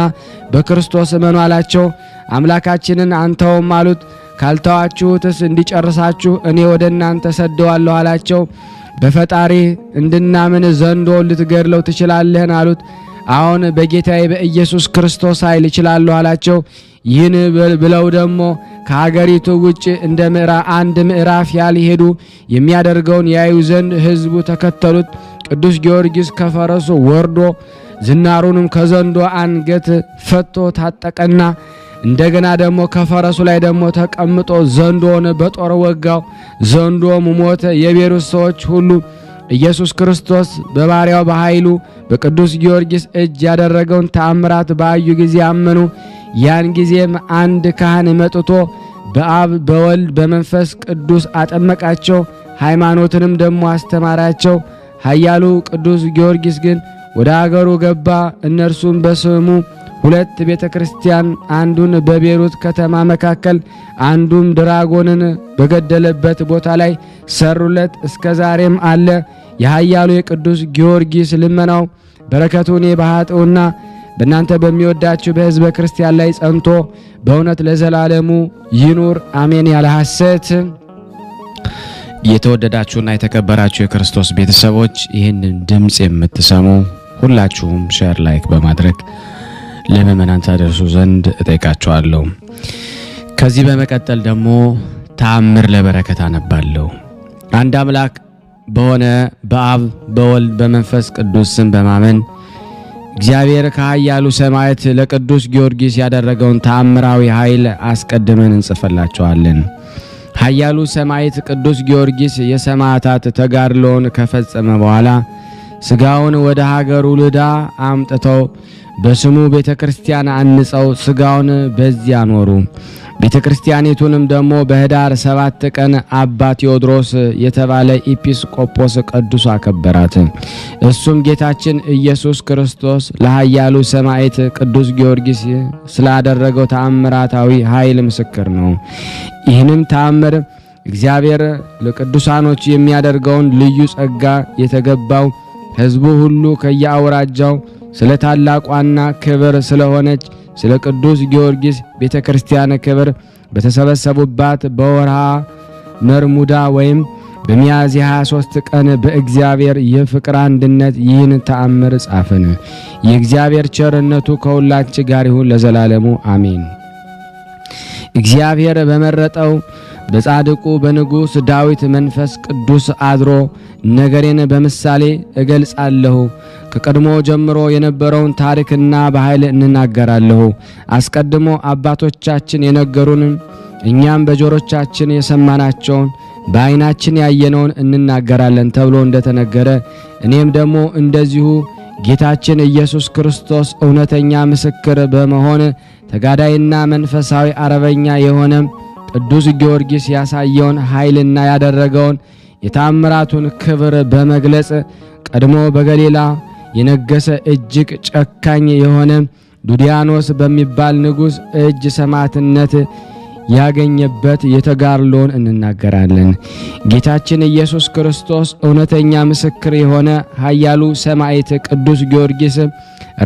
በክርስቶስ እመኑ አላቸው። አምላካችንን አንተውም አሉት። ካልተዋችሁትስ እንዲጨርሳችሁ እኔ ወደ እናንተ ሰደዋለሁ አላቸው። በፈጣሪ እንድናምን ዘንዶ ልትገድለው ትችላለህን አሉት። አሁን በጌታዬ በኢየሱስ ክርስቶስ ኃይል እችላለሁ አላቸው። ይህን ብለው ደግሞ ከሀገሪቱ ውጭ እንደ አንድ ምዕራፍ ያልሄዱ የሚያደርገውን ያዩ ዘንድ ሕዝቡ ተከተሉት። ቅዱስ ጊዮርጊስ ከፈረሱ ወርዶ ዝናሩንም ከዘንዶ አንገት ፈቶ ታጠቀና እንደገና ደግሞ ከፈረሱ ላይ ደግሞ ተቀምጦ ዘንዶን በጦር ወጋው። ዘንዶም ሞተ። የቤሩት ሰዎች ሁሉ ኢየሱስ ክርስቶስ በባሪያው በኃይሉ በቅዱስ ጊዮርጊስ እጅ ያደረገውን ተአምራት ባዩ ጊዜ አመኑ። ያን ጊዜም አንድ ካህን መጥቶ በአብ በወልድ በመንፈስ ቅዱስ አጠመቃቸው፣ ሃይማኖትንም ደግሞ አስተማራቸው። ኃያሉ ቅዱስ ጊዮርጊስ ግን ወደ አገሩ ገባ። እነርሱም በስሙ ሁለት ቤተ ክርስቲያን፣ አንዱን በቤሩት ከተማ መካከል፣ አንዱም ድራጎንን በገደለበት ቦታ ላይ ሰሩለት። እስከ ዛሬም አለ። የኃያሉ የቅዱስ ጊዮርጊስ ልመናው በረከቱ እኔ በኃጥኡና በእናንተ በሚወዳችሁ በሕዝበ ክርስቲያን ላይ ጸንቶ በእውነት ለዘላለሙ ይኑር አሜን። ያለ ሐሰት የተወደዳችሁና የተከበራችሁ የክርስቶስ ቤተሰቦች ይህንን ድምፅ የምትሰሙ ሁላችሁም ሼር፣ ላይክ በማድረግ ለምእመናን ታደርሱ ዘንድ እጠይቃችኋለሁ። ከዚህ በመቀጠል ደግሞ ተአምር ለበረከት አነባለሁ። አንድ አምላክ በሆነ በአብ በወልድ በመንፈስ ቅዱስ ስም በማመን እግዚአብሔር ከኃያሉ ሰማዕት ለቅዱስ ጊዮርጊስ ያደረገውን ተአምራዊ ኃይል አስቀድመን እንጽፈላችኋለን። ኃያሉ ሰማዕት ቅዱስ ጊዮርጊስ የሰማዕታት ተጋድሎውን ከፈጸመ በኋላ ሥጋውን ወደ ሀገሩ ልዳ አምጥተው በስሙ ቤተ ክርስቲያን አንጸው ሥጋውን በዚያ ኖሩ። ቤተ ክርስቲያኒቱንም ደግሞ በኅዳር 7 ቀን አባ ቴዎድሮስ የተባለ ኢጲስቆጶስ ቅዱስ አከበራት። እሱም ጌታችን ኢየሱስ ክርስቶስ ለኃያሉ ሰማዕት ቅዱስ ጊዮርጊስ ስላደረገው ተአምራታዊ ኃይል ምስክር ነው። ይህንም ተአምር እግዚአብሔር ለቅዱሳኖች የሚያደርገውን ልዩ ጸጋ የተገባው ሕዝቡ ሁሉ ከየአውራጃው ስለ ታላቋና ክብር ስለሆነች ስለ ቅዱስ ጊዮርጊስ ቤተ ክርስቲያን ክብር በተሰበሰቡባት በወርሃ መርሙዳ ወይም በሚያዝያ 23 ቀን በእግዚአብሔር የፍቅር አንድነት ይህን ተአምር ጻፍን። የእግዚአብሔር ቸርነቱ ከሁላችን ጋር ይሁን ለዘላለሙ አሜን። እግዚአብሔር በመረጠው በጻድቁ በንጉሥ ዳዊት መንፈስ ቅዱስ አድሮ ነገሬን በምሳሌ እገልጻለሁ። ከቀድሞ ጀምሮ የነበረውን ታሪክና በኃይል እንናገራለሁ። አስቀድሞ አባቶቻችን የነገሩንን እኛም በጆሮቻችን የሰማናቸውን በዓይናችን ያየነውን እንናገራለን ተብሎ እንደተነገረ እኔም ደግሞ እንደዚሁ ጌታችን ኢየሱስ ክርስቶስ እውነተኛ ምስክር በመሆን ተጋዳይና መንፈሳዊ አረበኛ የሆነ ቅዱስ ጊዮርጊስ ያሳየውን ኃይልና ያደረገውን የታምራቱን ክብር በመግለጽ ቀድሞ በገሊላ የነገሰ እጅግ ጨካኝ የሆነ ዱዲያኖስ በሚባል ንጉሥ እጅ ሰማዕትነት ያገኘበት የተጋድሎን እንናገራለን። ጌታችን ኢየሱስ ክርስቶስ እውነተኛ ምስክር የሆነ ኃያሉ ሰማዕት ቅዱስ ጊዮርጊስ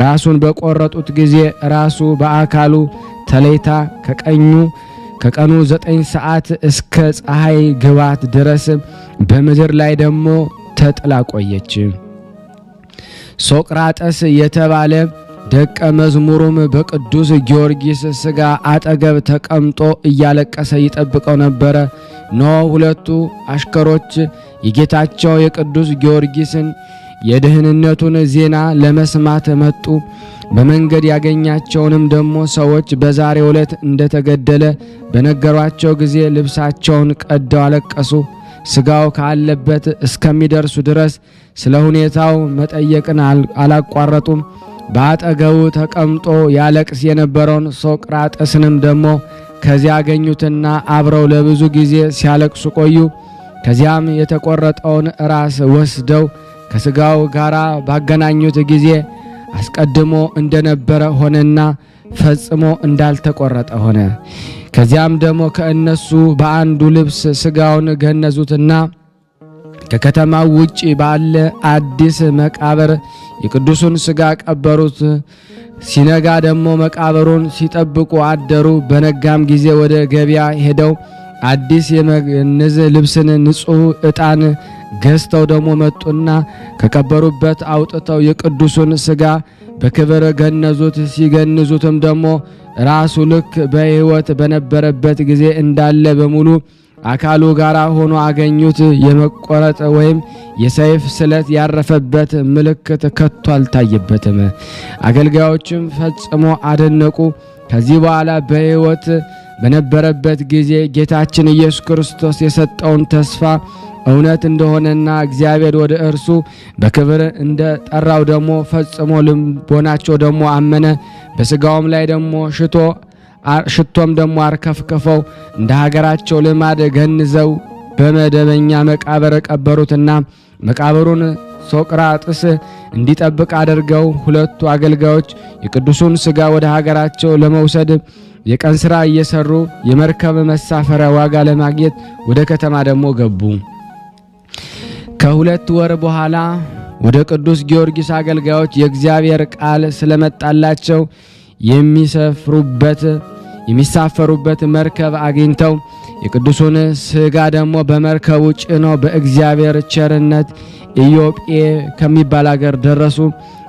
ራሱን በቆረጡት ጊዜ ራሱ በአካሉ ተለይታ ከቀኑ 9 ሰዓት እስከ ፀሐይ ግባት ድረስ በምድር ላይ ደግሞ ተጥላ ቆየች። ሶቅራጠስ የተባለ ደቀ መዝሙሩም በቅዱስ ጊዮርጊስ ሥጋ አጠገብ ተቀምጦ እያለቀሰ ይጠብቀው ነበረ። ሁለቱ አሽከሮች የጌታቸው የቅዱስ ጊዮርጊስን የደህንነቱን ዜና ለመስማት መጡ። በመንገድ ያገኛቸውንም ደግሞ ሰዎች በዛሬው ዕለት እንደተገደለ በነገሯቸው ጊዜ ልብሳቸውን ቀደው አለቀሱ። ሥጋው ካለበት እስከሚደርሱ ድረስ ስለ ሁኔታው መጠየቅን አላቋረጡም። በአጠገቡ ተቀምጦ ያለቅስ የነበረውን ሶቅራጠስንም ደግሞ ከዚያ አገኙትና አብረው ለብዙ ጊዜ ሲያለቅሱ ቆዩ። ከዚያም የተቆረጠውን ራስ ወስደው ከሥጋው ጋር ባገናኙት ጊዜ አስቀድሞ እንደነበረ ሆነና ፈጽሞ እንዳልተቆረጠ ሆነ። ከዚያም ደግሞ ከእነሱ በአንዱ ልብስ ሥጋውን ገነዙትና ከከተማው ውጪ ባለ አዲስ መቃብር የቅዱሱን ሥጋ ቀበሩት። ሲነጋ ደግሞ መቃብሩን ሲጠብቁ አደሩ። በነጋም ጊዜ ወደ ገበያ ሄደው አዲስ የመገነዝ ልብስን ንጹሕ ዕጣን ገዝተው ደግሞ መጡና ከቀበሩበት አውጥተው የቅዱሱን ሥጋ በክብር ገነዙት። ሲገንዙትም ደግሞ ራሱ ልክ በሕይወት በነበረበት ጊዜ እንዳለ በሙሉ አካሉ ጋር ሆኖ አገኙት። የመቆረጥ ወይም የሰይፍ ስለት ያረፈበት ምልክት ከቶ አልታየበትም። አገልጋዮችም ፈጽሞ አደነቁ። ከዚህ በኋላ በሕይወት በነበረበት ጊዜ ጌታችን ኢየሱስ ክርስቶስ የሰጠውን ተስፋ እውነት እንደሆነና እግዚአብሔር ወደ እርሱ በክብር እንደ ጠራው ደግሞ ፈጽሞ ልቦናቸው ደግሞ አመነ። በሥጋውም ላይ ደግሞ ሽቶም ደግሞ አርከፍክፈው እንደ ሀገራቸው ልማድ ገንዘው በመደበኛ መቃብር ቀበሩትና መቃብሩን ሶቅራጥስ እንዲጠብቅ አድርገው ሁለቱ አገልጋዮች የቅዱሱን ሥጋ ወደ ሀገራቸው ለመውሰድ የቀን ሥራ እየሰሩ የመርከብ መሳፈሪያ ዋጋ ለማግኘት ወደ ከተማ ደግሞ ገቡ። ከሁለት ወር በኋላ ወደ ቅዱስ ጊዮርጊስ አገልጋዮች የእግዚአብሔር ቃል ስለመጣላቸው የሚሳፈሩበት መርከብ አግኝተው የቅዱሱን ሥጋ ደግሞ በመርከቡ ጭነው በእግዚአብሔር ቸርነት ኢዮጴ ከሚባል አገር ደረሱ።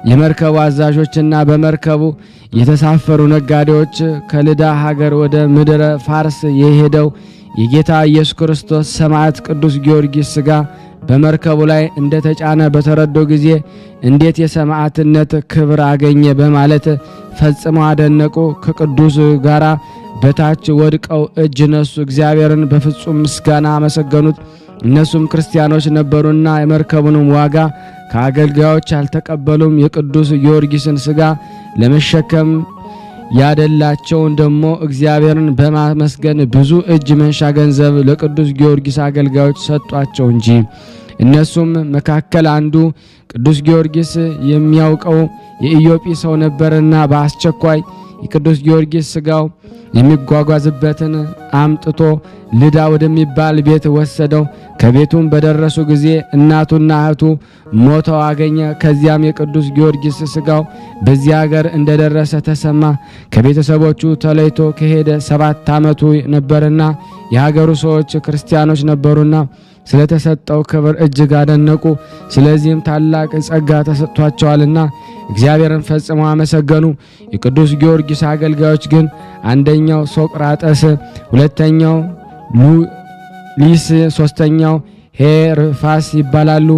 የመርከቡ አዛዦችና በመርከቡ የተሳፈሩ ነጋዴዎች ከልዳ ሀገር ወደ ምድረ ፋርስ የሄደው የጌታ ኢየሱስ ክርስቶስ ሰማዕት ቅዱስ ጊዮርጊስ ሥጋ በመርከቡ ላይ እንደተጫነ በተረዶ ጊዜ እንዴት የሰማዕትነት ክብር አገኘ በማለት ፈጽመው አደነቁ። ከቅዱስ ጋራ በታች ወድቀው እጅ ነሱ። እግዚአብሔርን በፍጹም ምስጋና አመሰገኑት። እነሱም ክርስቲያኖች ነበሩና የመርከቡንም ዋጋ ከአገልጋዮች አልተቀበሉም። የቅዱስ ጊዮርጊስን ሥጋ ለመሸከም ያደላቸውን ደግሞ እግዚአብሔርን በማመስገን ብዙ እጅ መንሻ ገንዘብ ለቅዱስ ጊዮርጊስ አገልጋዮች ሰጧቸው እንጂ። እነሱም መካከል አንዱ ቅዱስ ጊዮርጊስ የሚያውቀው የኢዮጴ ሰው ነበርና በአስቸኳይ የቅዱስ ጊዮርጊስ ሥጋው የሚጓጓዝበትን አምጥቶ ልዳ ወደሚባል ቤት ወሰደው። ከቤቱም በደረሱ ጊዜ እናቱና እህቱ ሞተው አገኘ። ከዚያም የቅዱስ ጊዮርጊስ ሥጋው በዚያ ሀገር እንደደረሰ ተሰማ። ከቤተሰቦቹ ተለይቶ ከሄደ 7 ዓመቱ ነበርና የሀገሩ ሰዎች ክርስቲያኖች ነበሩና ስለተሰጠው ክብር እጅግ አደነቁ። ስለዚህም ታላቅ ጸጋ ተሰጥቷቸዋልና እግዚአብሔርን ፈጽመው አመሰገኑ። የቅዱስ ጊዮርጊስ አገልጋዮች ግን አንደኛው ሶቅራጠስ፣ ሁለተኛው ሉሊስ፣ ሶስተኛው ሄርፋስ ይባላሉ።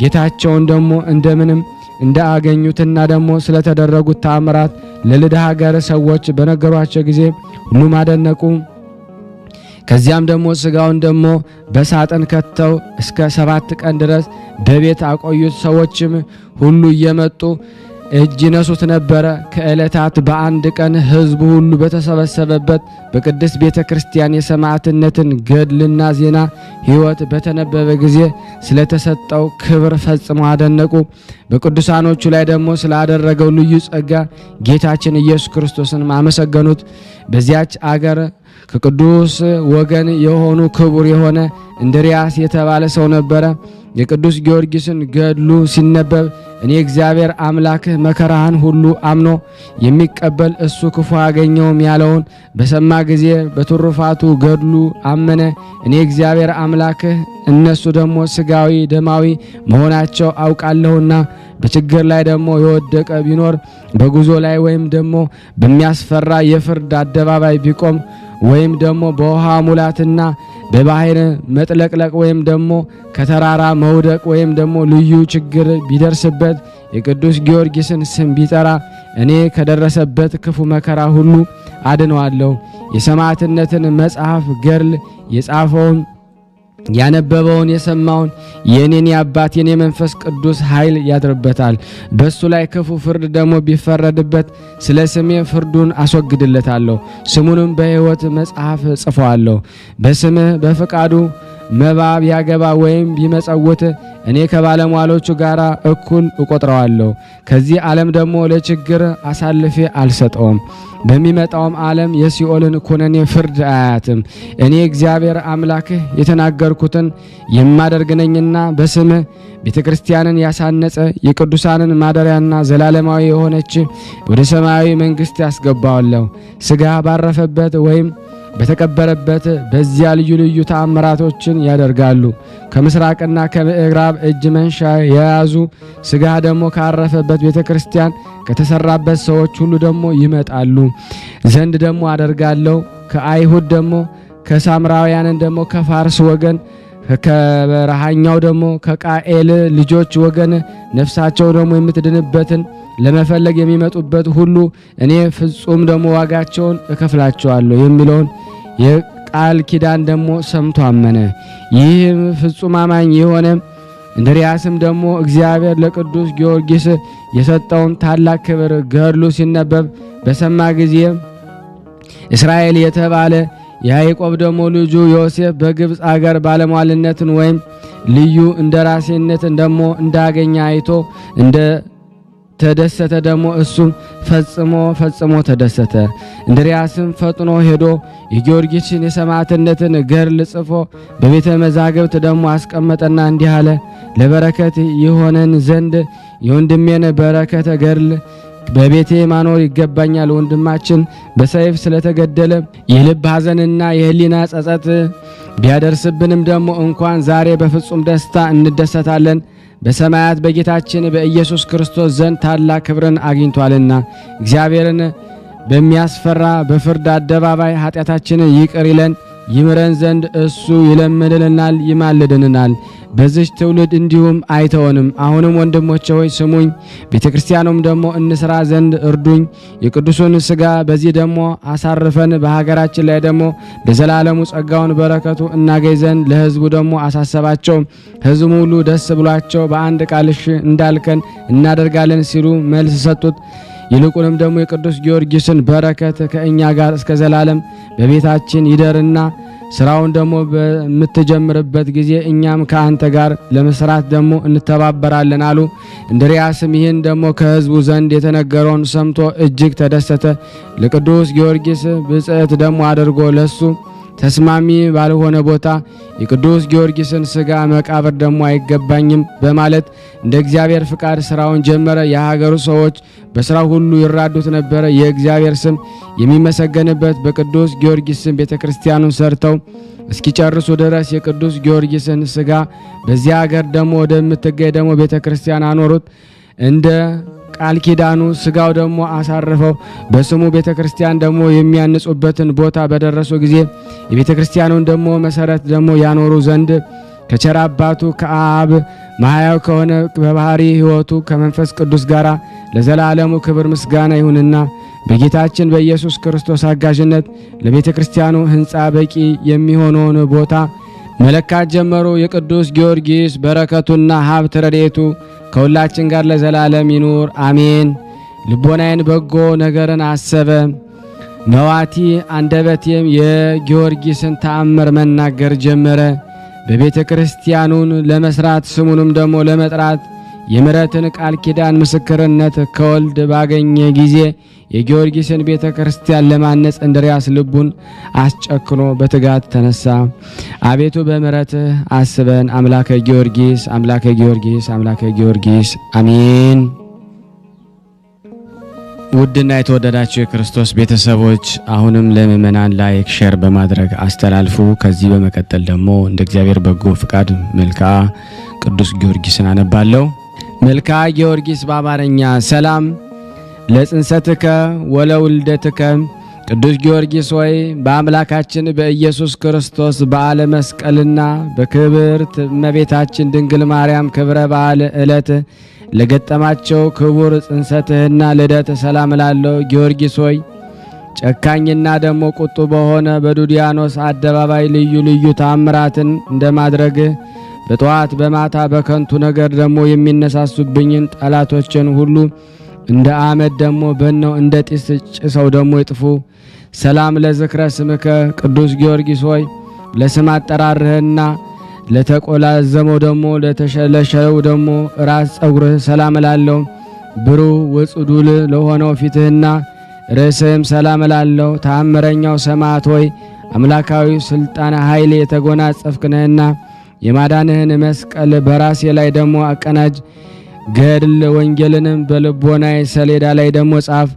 ጌታቸውን ደግሞ እንደምንም እንዳገኙትና ደግሞ ስለተደረጉት ተአምራት ለልዳ ሀገር ሰዎች በነገሯቸው ጊዜ ሁሉም አደነቁ። ከዚያም ደግሞ ሥጋውን ደግሞ በሳጥን ከተው እስከ 7 ቀን ድረስ በቤት አቆዩት። ሰዎችም ሁሉ እየመጡ እጅ ነሱት ነበረ። ከዕለታት በአንድ ቀን ሕዝቡ ሁሉ በተሰበሰበበት በቅድስት ቤተ ክርስቲያን የሰማዕትነትን ገድልና ዜና ሕይወት በተነበበ ጊዜ ስለተሰጠው ክብር ፈጽመው አደነቁ። በቅዱሳኖቹ ላይ ደግሞ ስላደረገው ልዩ ጸጋ ጌታችን ኢየሱስ ክርስቶስን አመሰገኑት። በዚያች አገር ከቅዱስ ወገን የሆኑ ክቡር የሆነ እንድርያስ የተባለ ሰው ነበረ። የቅዱስ ጊዮርጊስን ገድሉ ሲነበብ እኔ እግዚአብሔር አምላክህ መከራህን ሁሉ አምኖ የሚቀበል እሱ ክፉ አገኘውም ያለውን በሰማ ጊዜ በትሩፋቱ ገድሉ አመነ። እኔ እግዚአብሔር አምላክህ እነሱ ደግሞ ስጋዊ ደማዊ መሆናቸው አውቃለሁና በችግር ላይ ደግሞ የወደቀ ቢኖር በጉዞ ላይ ወይም ደግሞ በሚያስፈራ የፍርድ አደባባይ ቢቆም ወይም ደግሞ በውሃ ሙላትና በባህር መጥለቅለቅ ወይም ደግሞ ከተራራ መውደቅ ወይም ደግሞ ልዩ ችግር ቢደርስበት የቅዱስ ጊዮርጊስን ስም ቢጠራ እኔ ከደረሰበት ክፉ መከራ ሁሉ አድነዋለሁ። የሰማዕትነትን መጽሐፍ ገድል የጻፈውን ያነበበውን የሰማውን የኔን የአባቴን የመንፈስ ቅዱስ ኃይል ያድርበታል። በሱ ላይ ክፉ ፍርድ ደግሞ ቢፈረድበት ስለ ስሜ ፍርዱን አስወግድለታለሁ። ስሙንም በሕይወት መጽሐፍ ጽፈዋለሁ። በስምህ በፈቃዱ መባ ቢያገባ ወይም ቢመጸውት እኔ ከባለሟሎቹ ጋር እኩል እቆጥረዋለሁ። ከዚህ ዓለም ደግሞ ለችግር አሳልፌ አልሰጠውም። በሚመጣውም ዓለም የሲኦልን ኩነኔ ፍርድ አያትም። እኔ እግዚአብሔር አምላክህ የተናገርኩትን የማደርግ ነኝና በስምህ ቤተ ክርስቲያንን ያሳነጸ የቅዱሳንን ማደሪያና ዘላለማዊ የሆነች ወደ ሰማያዊ መንግሥት ያስገባዋለሁ። ሥጋ ባረፈበት ወይም በተቀበረበት በዚያ ልዩ ልዩ ተአምራቶችን ያደርጋሉ። ከምስራቅና ከምዕራብ እጅ መንሻ የያዙ ሥጋ ደግሞ ካረፈበት ቤተ ክርስቲያን ከተሰራበት ሰዎች ሁሉ ደግሞ ይመጣሉ ዘንድ ደግሞ አደርጋለሁ። ከአይሁድ ደግሞ ከሳምራውያንን ደግሞ ከፋርስ ወገን ከበረሃኛው ደግሞ ከቃኤል ልጆች ወገን ነፍሳቸው ደግሞ የምትድንበትን ለመፈለግ የሚመጡበት ሁሉ እኔ ፍጹም ደግሞ ዋጋቸውን እከፍላቸዋለሁ የሚለውን የቃል ኪዳን ደግሞ ሰምቶ አመነ። ይህም ፍጹም አማኝ የሆነ እንድርያስም ደግሞ እግዚአብሔር ለቅዱስ ጊዮርጊስ የሰጠውን ታላቅ ክብር ገድሉ ሲነበብ በሰማ ጊዜ እስራኤል የተባለ ያዕቆብ ደግሞ ልጁ ዮሴፍ በግብፅ አገር ባለሟልነትን ወይም ልዩ እንደራሴነትን ደግሞ እንዳገኘ አይቶ እንደ ተደሰተ ደግሞ እሱም ፈጽሞ ተደሰተ። እንድርያስም ፈጥኖ ሄዶ የጊዮርጊስን የሰማዕትነትን ገድል ጽፎ በቤተ መዛግብት ደግሞ አስቀመጠና እንዲህ አለ። ለበረከት የሆነን ዘንድ የወንድሜን በረከተ ገድል በቤቴ ማኖር ይገባኛል። ወንድማችን በሰይፍ ስለተገደለ የልብ ሐዘንና የህሊና ጸጸት ቢያደርስብንም ደግሞ እንኳን ዛሬ በፍጹም ደስታ እንደሰታለን። በሰማያት በጌታችን በኢየሱስ ክርስቶስ ዘንድ ታላቅ ክብርን አግኝቷልና እግዚአብሔርን በሚያስፈራ በፍርድ አደባባይ ኃጢአታችንን ይቅር ይለን ይምረን ዘንድ እሱ ይለምንልናል ይማልድልናል። በዚህ ትውልድ እንዲሁም አይተወንም። አሁንም ወንድሞቼ ሆይ ስሙኝ፣ ቤተክርስቲያኑም ደግሞ እንስራ ዘንድ እርዱኝ። የቅዱሱን ሥጋ በዚህ ደግሞ አሳርፈን በሀገራችን ላይ ደግሞ ለዘላለሙ ጸጋውን በረከቱ እናገኝ ዘንድ ለሕዝቡ ደግሞ አሳሰባቸው። ሕዝቡ ሁሉ ደስ ብሏቸው በአንድ ቃል እሺ እንዳልከን እናደርጋለን ሲሉ መልስ ሰጡት። ይልቁንም ደግሞ የቅዱስ ጊዮርጊስን በረከት ከእኛ ጋር እስከ ዘላለም በቤታችን ይደርና ስራውን ደግሞ በምትጀምርበት ጊዜ እኛም ከአንተ ጋር ለመስራት ደግሞ እንተባበራለን አሉ። እንድርያስም ይህን ደግሞ ከሕዝቡ ዘንድ የተነገረውን ሰምቶ እጅግ ተደሰተ። ለቅዱስ ጊዮርጊስ ብጽዕት ደግሞ አድርጎ ለሱ ተስማሚ ባልሆነ ቦታ የቅዱስ ጊዮርጊስን ሥጋ መቃብር ደግሞ አይገባኝም በማለት እንደ እግዚአብሔር ፍቃድ ስራውን ጀመረ። የሀገሩ ሰዎች በስራው ሁሉ ይራዱት ነበረ። የእግዚአብሔር ስም የሚመሰገንበት በቅዱስ ጊዮርጊስ ስም ቤተክርስቲያኑን ሰርተው እስኪጨርሱ ድረስ የቅዱስ ጊዮርጊስን ሥጋ በዚያ ሀገር ደግሞ ወደምትገኝ ደግሞ ቤተክርስቲያን አኖሩት። እንደ ቃል ኪዳኑ ሥጋው ደግሞ አሳርፈው በስሙ ቤተክርስቲያን ደግሞ የሚያንጹበትን ቦታ በደረሱ ጊዜ የቤተክርስቲያኑን ደግሞ መሰረት ደግሞ ያኖሩ ዘንድ ከቸር አባቱ ከአብ ማህያው ከሆነ በባህሪ ሕይወቱ ከመንፈስ ቅዱስ ጋር ለዘላለሙ ክብር ምስጋና ይሁንና በጌታችን በኢየሱስ ክርስቶስ አጋዥነት ለቤተክርስቲያኑ ሕንጻ በቂ የሚሆነውን ቦታ መለካት ጀመሩ። የቅዱስ ጊዮርጊስ በረከቱና ሀብት ረድኤቱ ከሁላችን ጋር ለዘላለም ይኑር አሜን። ልቦናዬን በጎ ነገርን አሰበ፣ ነዋቲ አንደበቴም የጊዮርጊስን ተአምር መናገር ጀመረ። በቤተ ክርስቲያኑን ለመስራት ስሙንም ደግሞ ለመጥራት የምሕረትን ቃል ኪዳን ምስክርነት ከወልድ ባገኘ ጊዜ የጊዮርጊስን ቤተ ክርስቲያን ለማነጽ እንድርያስ ልቡን አስጨክኖ በትጋት ተነሳ። አቤቱ በምሕረትህ አስበን። አምላከ ጊዮርጊስ አምላከ ጊዮርጊስ አምላከ ጊዮርጊስ አሜን። ውድና የተወደዳችሁ የክርስቶስ ቤተሰቦች አሁንም ለምእመናን ላይክ ሼር በማድረግ አስተላልፉ። ከዚህ በመቀጠል ደግሞ እንደ እግዚአብሔር በጎ ፍቃድ መልክዓ ቅዱስ ጊዮርጊስን አነባለሁ። መልክዓ ጊዮርጊስ በአማርኛ ሰላም ለጽንሰትከ ወለውልደትከ። ቅዱስ ጊዮርጊስ ሆይ በአምላካችን በኢየሱስ ክርስቶስ በዓለ መስቀልና በክብርት እመቤታችን ድንግል ማርያም ክብረ በዓል ዕለት ለገጠማቸው ክቡር ጽንሰትህና ልደት ሰላም ላለው ጊዮርጊስ ሆይ ጨካኝና ደግሞ ቁጡ በሆነ በዱዲያኖስ አደባባይ ልዩ ልዩ ታምራትን እንደማድረግህ በጠዋት በማታ በከንቱ ነገር ደግሞ የሚነሳሱብኝን ጠላቶችን ሁሉ እንደ አመድ ደግሞ በነው እንደ ጢስ ጭሰው ደግሞ ይጥፉ። ሰላም ለዝክረ ስምከ ቅዱስ ጊዮርጊስ ሆይ ለስም አጠራርህና ለተቆላዘመው ደግሞ ለተሸለሸለው ደግሞ ራስ ጸጉርህ ሰላም ላለው ብሩህ ወጽዱል ለሆነው ፊትህና ርዕስህም ሰላም ላለው ተአምረኛው ሰማዕት ሆይ አምላካዊ ስልጣን ኃይል የተጎናጸፍክ ነህና የማዳንህን መስቀል በራሴ ላይ ደግሞ አቀናጅ። ገድል ወንጌልንም በልቦናዬ ሰሌዳ ላይ ደግሞ ጻፍ።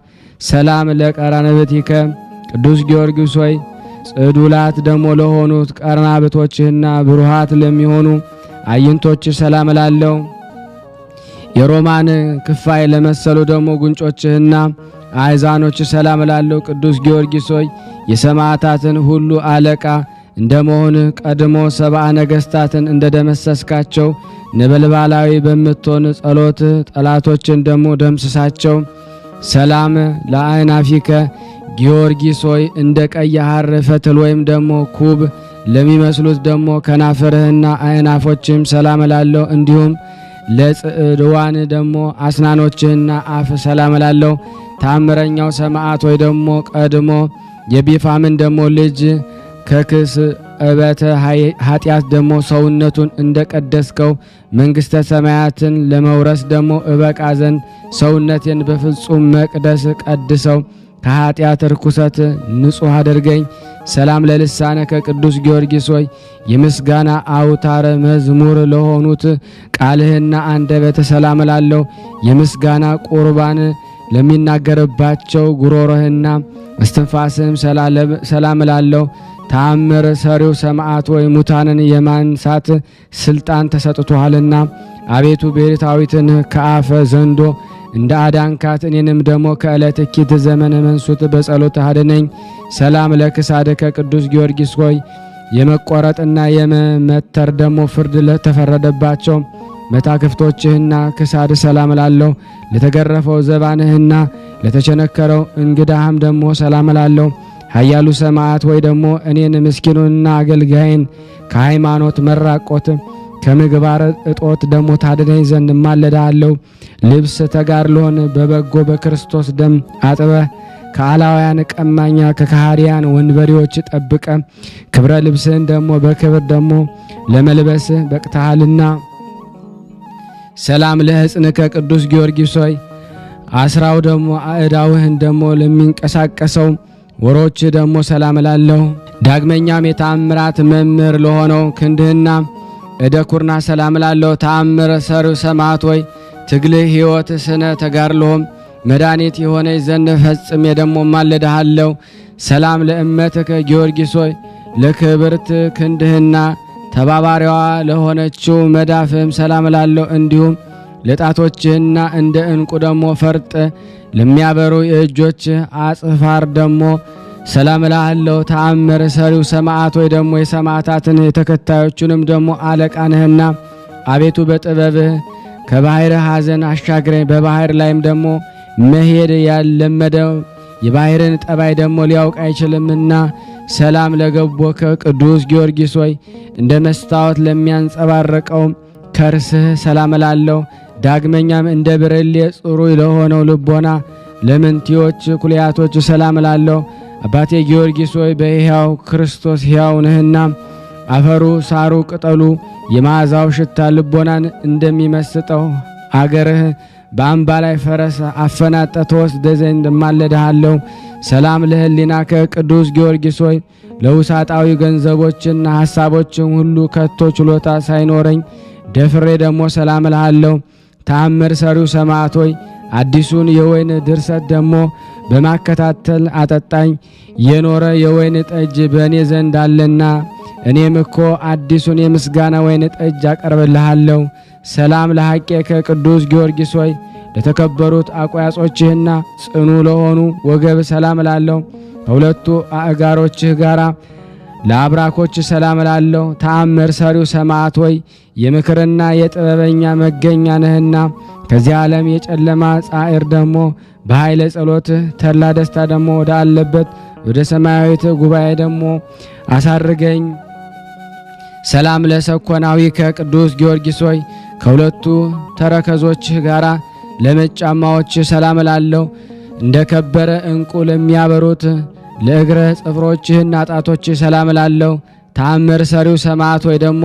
ሰላም ለቀራንብትከ ቅዱስ ጊዮርጊስ ሆይ ጽዱላት ደግሞ ለሆኑት ቀርናብቶችህና ብሩሃት ለሚሆኑ አይንቶች ሰላም ላለው የሮማን ክፋይ ለመሰሉ ደግሞ ጉንጮችህና አይዛኖች ሰላም ላለው ቅዱስ ጊዮርጊስ ሆይ የሰማዕታትን ሁሉ አለቃ እንደመሆን ቀድሞ 70 ነገሥታትን እንደደመሰስካቸው ነበልባላዊ በምትሆን ጸሎት ጠላቶችን ደግሞ ደምስሳቸው። ሰላም ለአይናፊከ ጊዮርጊስ ሆይ እንደ ቀይ ሐር ፈትል ወይም ደግሞ ኩብ ለሚመስሉት ደግሞ ከናፈርህና አይናፎችም ሰላም ላለው እንዲሁም ለጽድዋን ደግሞ አስናኖችህና አፍ ሰላም ላለው ታምረኛው ሰማዕት ሆይ ደግሞ ቀድሞ የቢፋምን ደግሞ ልጅ ከክስ እበተ ኃጢአት ደግሞ ሰውነቱን እንደቀደስከው መንግሥተ ሰማያትን ለመውረስ ደግሞ እበቃ ዘንድ ሰውነቴን በፍጹም መቅደስ ቀድሰው ከኃጢአት ርኩሰት ንጹሕ አድርገኝ። ሰላም ለልሳነከ ቅዱስ ጊዮርጊስ ሆይ የምስጋና አውታረ መዝሙር ለሆኑት ቃልህና አንደበተ ሰላም ላለው የምስጋና ቁርባን ለሚናገርባቸው ጉሮሮህና እስትንፋስህም ሰላም ላለው ተአምር ሰሪው ሰማዕት ወይ ሙታንን የማንሳት ስልጣን ተሰጥቶሃልና አቤቱ ቤሪታዊትን ከአፈ ዘንዶ እንደ አዳንካት እኔንም ደግሞ ከዕለት እኪት ዘመን መንሱት በጸሎት አድነኝ። ሰላም ለክሳድከ ቅዱስ ጊዮርጊስ ሆይ የመቆረጥና የመመተር ደግሞ ፍርድ ለተፈረደባቸው መታክፍቶችህና ክሳድ ሰላም ላለው ለተገረፈው ዘባንህና ለተቸነከረው እንግዳህም ደግሞ ሰላም ላለው ኃያሉ ሰማዕት ወይ ደግሞ እኔን ምስኪኑንና አገልጋይን ከሃይማኖት መራቆት ከምግባር እጦት ደግሞ ታድነኝ ዘንድ ማለዳለሁ። ልብስ ተጋድሎን በበጎ በክርስቶስ ደም አጥበ ከአላውያን ቀማኛ ከካህዲያን ወንበሪዎች ጠብቀ ክብረ ልብስን ደግሞ በክብር ደግሞ ለመልበስ በቅተሃልና። ሰላም ለሕፅንከ ቅዱስ ጊዮርጊስ ሆይ አስራው ደግሞ አእዳውህን ደግሞ ለሚንቀሳቀሰው ወሮች ደግሞ ሰላም ላለው ዳግመኛም የታምራት መምህር ለሆነው ክንድህና እደ ኩርና ሰላም ላለው ተአምር ሰሪው ሰማዕት ሆይ ትግልህ ሕይወት ስነ ተጋድሎም መድኃኒት የሆነ ዘንድ ፈጽሜ ደግሞ ማለድሃለሁ። ሰላም ለእመትከ ጊዮርጊስ ሆይ ለክብርት ክንድህና ተባባሪዋ ለሆነችው መዳፍም ሰላም ላለው እንዲሁም ለጣቶችህና እንደ ዕንቁ ደግሞ ፈርጥ ለሚያበሩ የእጆች አጽፋር ደግሞ ሰላም ላለው ተአምር ሰሪው ሰማዕት ወይ ደግሞ የሰማዕታትን የተከታዮቹንም ደግሞ አለቃ ነህና አቤቱ በጥበብህ ከባህር ሐዘን አሻግረኝ። በባህር ላይም ደግሞ መሄድ ያለመደው የባህርን ጠባይ ደግሞ ሊያውቅ አይችልምና ሰላም ለገቦከ ቅዱስ ጊዮርጊስ ሆይ እንደ መስታወት ለሚያንጸባረቀው ከርስህ ሰላም ላለው ዳግመኛም እንደ ብርሌ ጽሩይ ለሆነው ልቦና ለምንቲዎች ኩልያቶች ሰላም ላለው አባቴ ጊዮርጊስ ሆይ በሕያው ክርስቶስ ሕያው ነህና አፈሩ ሳሩ ቅጠሉ የመዓዛው ሽታ ልቦናን እንደሚመስጠው አገርህ በአምባ ላይ ፈረስ አፈናጠ ተወስደ ዘንድ እማልድሃለሁ። ሰላም ለሕሊናከ ቅዱስ ጊዮርጊስ ሆይ ለውሳጣዊ ገንዘቦችና ሐሳቦችን ሁሉ ከቶ ችሎታ ሳይኖረኝ ደፍሬ ደግሞ ሰላም እልሃለሁ። ተአምር ሰሪው ሰማዕት ሆይ አዲሱን የወይን ድርሰት ደግሞ በማከታተል አጠጣኝ። የኖረ የወይን ጠጅ በእኔ ዘንድ አለና እኔም እኮ አዲሱን የምስጋና ወይን ጠጅ አቀርብልሃለሁ። ሰላም ለሐቄከ ቅዱስ ጊዮርጊስ ሆይ ለተከበሩት አቋያጾችህና ጽኑ ለሆኑ ወገብ ሰላም እላለሁ። ከሁለቱ አእጋሮችህ ጋራ ለአብራኮች ሰላም እላለሁ። ተአምር ሰሪው ሰማዕት ሆይ የምክርና የጥበበኛ መገኛ ነህና ከዚህ ዓለም የጨለማ ጻዕር ደግሞ በኃይለ ጸሎትህ ተድላ ደስታ ደግሞ ወደ አለበት ወደ ሰማያዊት ጉባኤ ደግሞ አሳርገኝ። ሰላም ለሰኮናዊከ ቅዱስ ጊዮርጊስ ሆይ ከሁለቱ ተረከዞችህ ጋራ ለመጫማዎች ሰላም እላለሁ። እንደ ከበረ ዕንቁ ለሚያበሩት ለእግረ ጽፍሮችህና ጣቶችህ ሰላም እላለሁ። ተአምር ሰሪው ሰማዕት ሆይ ደግሞ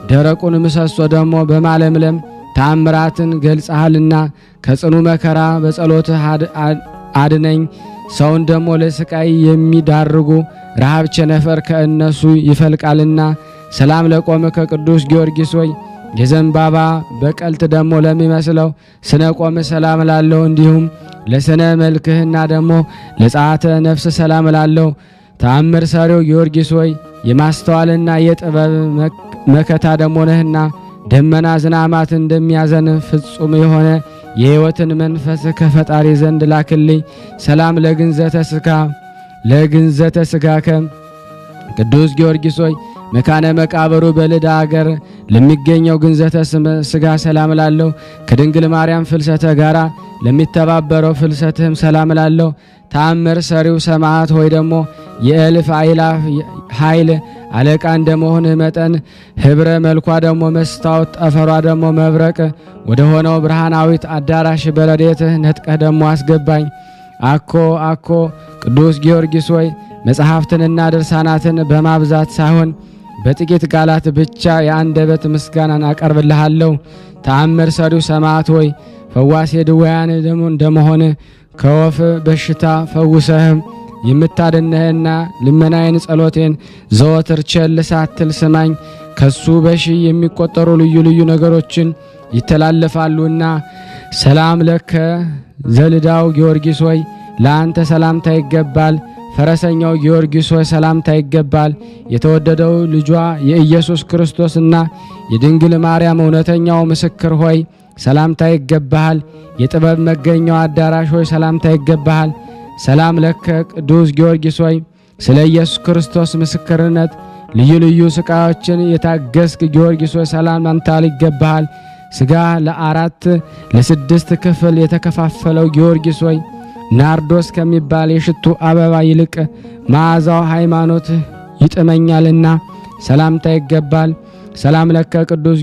ደረቁን ምሰሶ ደግሞ በማለምለም ተአምራትን ገልጸሃልና ከጽኑ መከራ በጸሎትህ አድነኝ። ሰውን ደግሞ ለስቃይ የሚዳርጉ ረሃብ ቸነፈር ከእነሱ ይፈልቃልና ሰላም ለቆምከ ቅዱስ ጊዮርጊስ ሆይ የዘንባባ በቀልት ደግሞ ለሚመስለው ስነ ቆም ሰላም እላለሁ። እንዲሁም ለስነ መልክህና ደግሞ ለጸአተ ነፍስ ሰላም እላለሁ። ተአምር ሰሪው ጊዮርጊስ ሆይ የማስተዋልና የጥበብ መከታ ደግሞ ነህና ደመና ዝናማት እንደሚያዘን ፍጹም የሆነ የሕይወትን መንፈስ ከፈጣሪ ዘንድ ላክልኝ። ሰላም ለግንዘተ ስጋከ ቅዱስ ጊዮርጊስ ሆይ መካነ መቃብሩ በልዳ አገር ለሚገኘው ግንዘተ ስጋ ሰላም እላለሁ። ከድንግል ማርያም ፍልሰተ ጋራ ለሚተባበረው ፍልሰትህም ሰላም እላለሁ። ተአምር ሰሪው ሰማዕት ሆይ ደግሞ የእልፍ አእላፍ ኃይል አለቃ እንደመሆንህ መጠን ህብረ መልኳ ደግሞ መስታወት ጠፈሯ ደግሞ መብረቅ ወደ ሆነው ብርሃናዊት አዳራሽ በረድኤትህ ነጥቀህ ደግሞ አስገባኝ። አኮ ቅዱስ ጊዮርጊስ ሆይ መጽሐፍትንና ድርሳናትን በማብዛት ሳይሆን በጥቂት ቃላት ብቻ የአንደበት ምስጋናን አቀርብልሃለሁ። ተአምር ሰሪው ሰማዕት ሆይ ፈዋሴ ድውያን ደግሞ እንደመሆን ከወፍ በሽታ ፈውሰህም የምታድነህና ልመናዬን ጸሎቴን ዘወትር ቸል ሳትል ስማኝ። ከሱ በሺ የሚቆጠሩ ልዩ ልዩ ነገሮችን ይተላለፋሉና ሰላም ለከ ዘልዳው ጊዮርጊስ ሆይ ለአንተ ሰላምታ ይገባል። ፈረሰኛው ጊዮርጊስ ሆይ ሰላምታ ይገባል። የተወደደው ልጇ የኢየሱስ ክርስቶስና የድንግል ማርያም እውነተኛው ምስክር ሆይ ሰላምታ ይገባሃል። የጥበብ መገኛው አዳራሽ ሆይ ሰላምታ ይገባሃል። ሰላም ለከ ቅዱስ ጊዮርጊስ ሆይ ስለ ኢየሱስ ክርስቶስ ምስክርነት ልዩ ልዩ ስቃዮችን የታገስክ ጊዮርጊስ ሆይ ሰላምታ ይገባሃል። ስጋ ለአራት ለስድስት ክፍል የተከፋፈለው ጊዮርጊስ ሆይ ናርዶስ ከሚባል የሽቱ አበባ ይልቅ መዓዛው ሃይማኖት ይጥመኛልና ሰላምታ ይገባል። ሰላም ለከ ቅዱስ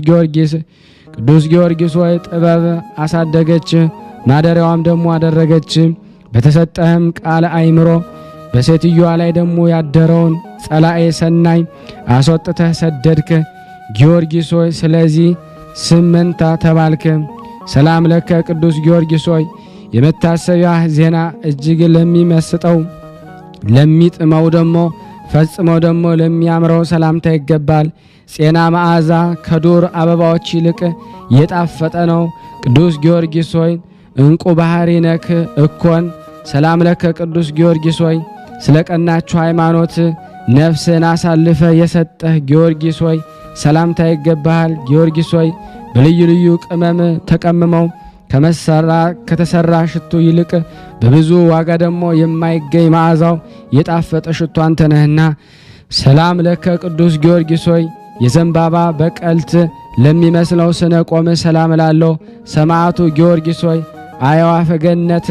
ጊዮርጊስ ሆይ ጥበብ አሳደገች፣ ማደሪያዋም ደግሞ አደረገች። በተሰጠህም ቃለ አእምሮ በሴትዮዋ ላይ ደግሞ ያደረውን ጸላኤ ሰናይ አስወጥተህ ሰደድክ። ጊዮርጊስ ሆይ ስለዚህ ስም መንታ ተባልክ። ሰላም ለከ ቅዱስ ጊዮርጊስ ሆይ የመታሰቢያ ዜና እጅግ ለሚመስጠው ለሚጥመው ደግሞ ፈጽመው ደግሞ ለሚያምረው ሰላምታ ይገባል። ጼና መዓዛ ከዱር አበባዎች ይልቅ የጣፈጠ ነው። ቅዱስ ጊዮርጊስ ሆይ እንቁ ባህሪ ነክ እኮን። ሰላም ለከ ቅዱስ ጊዮርጊስ ሆይ ስለ ቀናችሁ ሃይማኖት ነፍስን አሳልፈ የሰጠህ ጊዮርጊስ ሆይ ሰላምታ ይገባሃል። ጊዮርጊስ ሆይ በልዩ ልዩ ቅመም ተቀምመው ከተሰራ ሽቱ ይልቅ በብዙ ዋጋ ደግሞ የማይገኝ መዓዛው የጣፈጠ ሽቱ አንተ ነህና ሰላም ለከ ቅዱስ ጊዮርጊስ ሆይ የዘንባባ በቀልት ለሚመስለው ስነ ቆም ሰላም እላለሁ። ሰማዕቱ ጊዮርጊስ ሆይ አዕዋፈ ገነት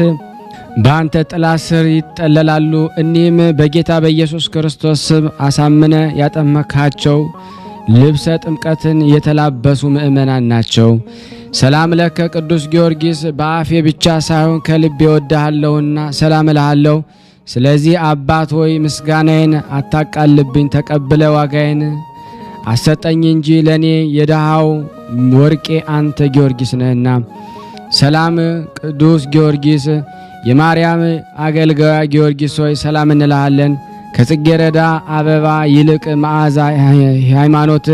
በአንተ ጥላ ስር ይጠለላሉ። እኒህም በጌታ በኢየሱስ ክርስቶስ ስም አሳምነ ያጠመካቸው ልብሰ ጥምቀትን የተላበሱ ምእመናን ናቸው። ሰላም ለከ ቅዱስ ጊዮርጊስ በአፌ ብቻ ሳይሆን ከልቤ እወድሃለሁና ሰላም እልሃለሁ። ስለዚህ አባት ሆይ ምስጋናዬን አታቃልብኝ፣ ተቀብለ ዋጋዬን አሰጠኝ እንጂ ለኔ የደሃው ወርቄ አንተ ጊዮርጊስ ነህና። ሰላም ቅዱስ ጊዮርጊስ የማርያም አገልጋይ ጊዮርጊስ ሆይ ሰላም እንልሃለን። ከጽጌረዳ አበባ ይልቅ መዓዛ ሃይማኖት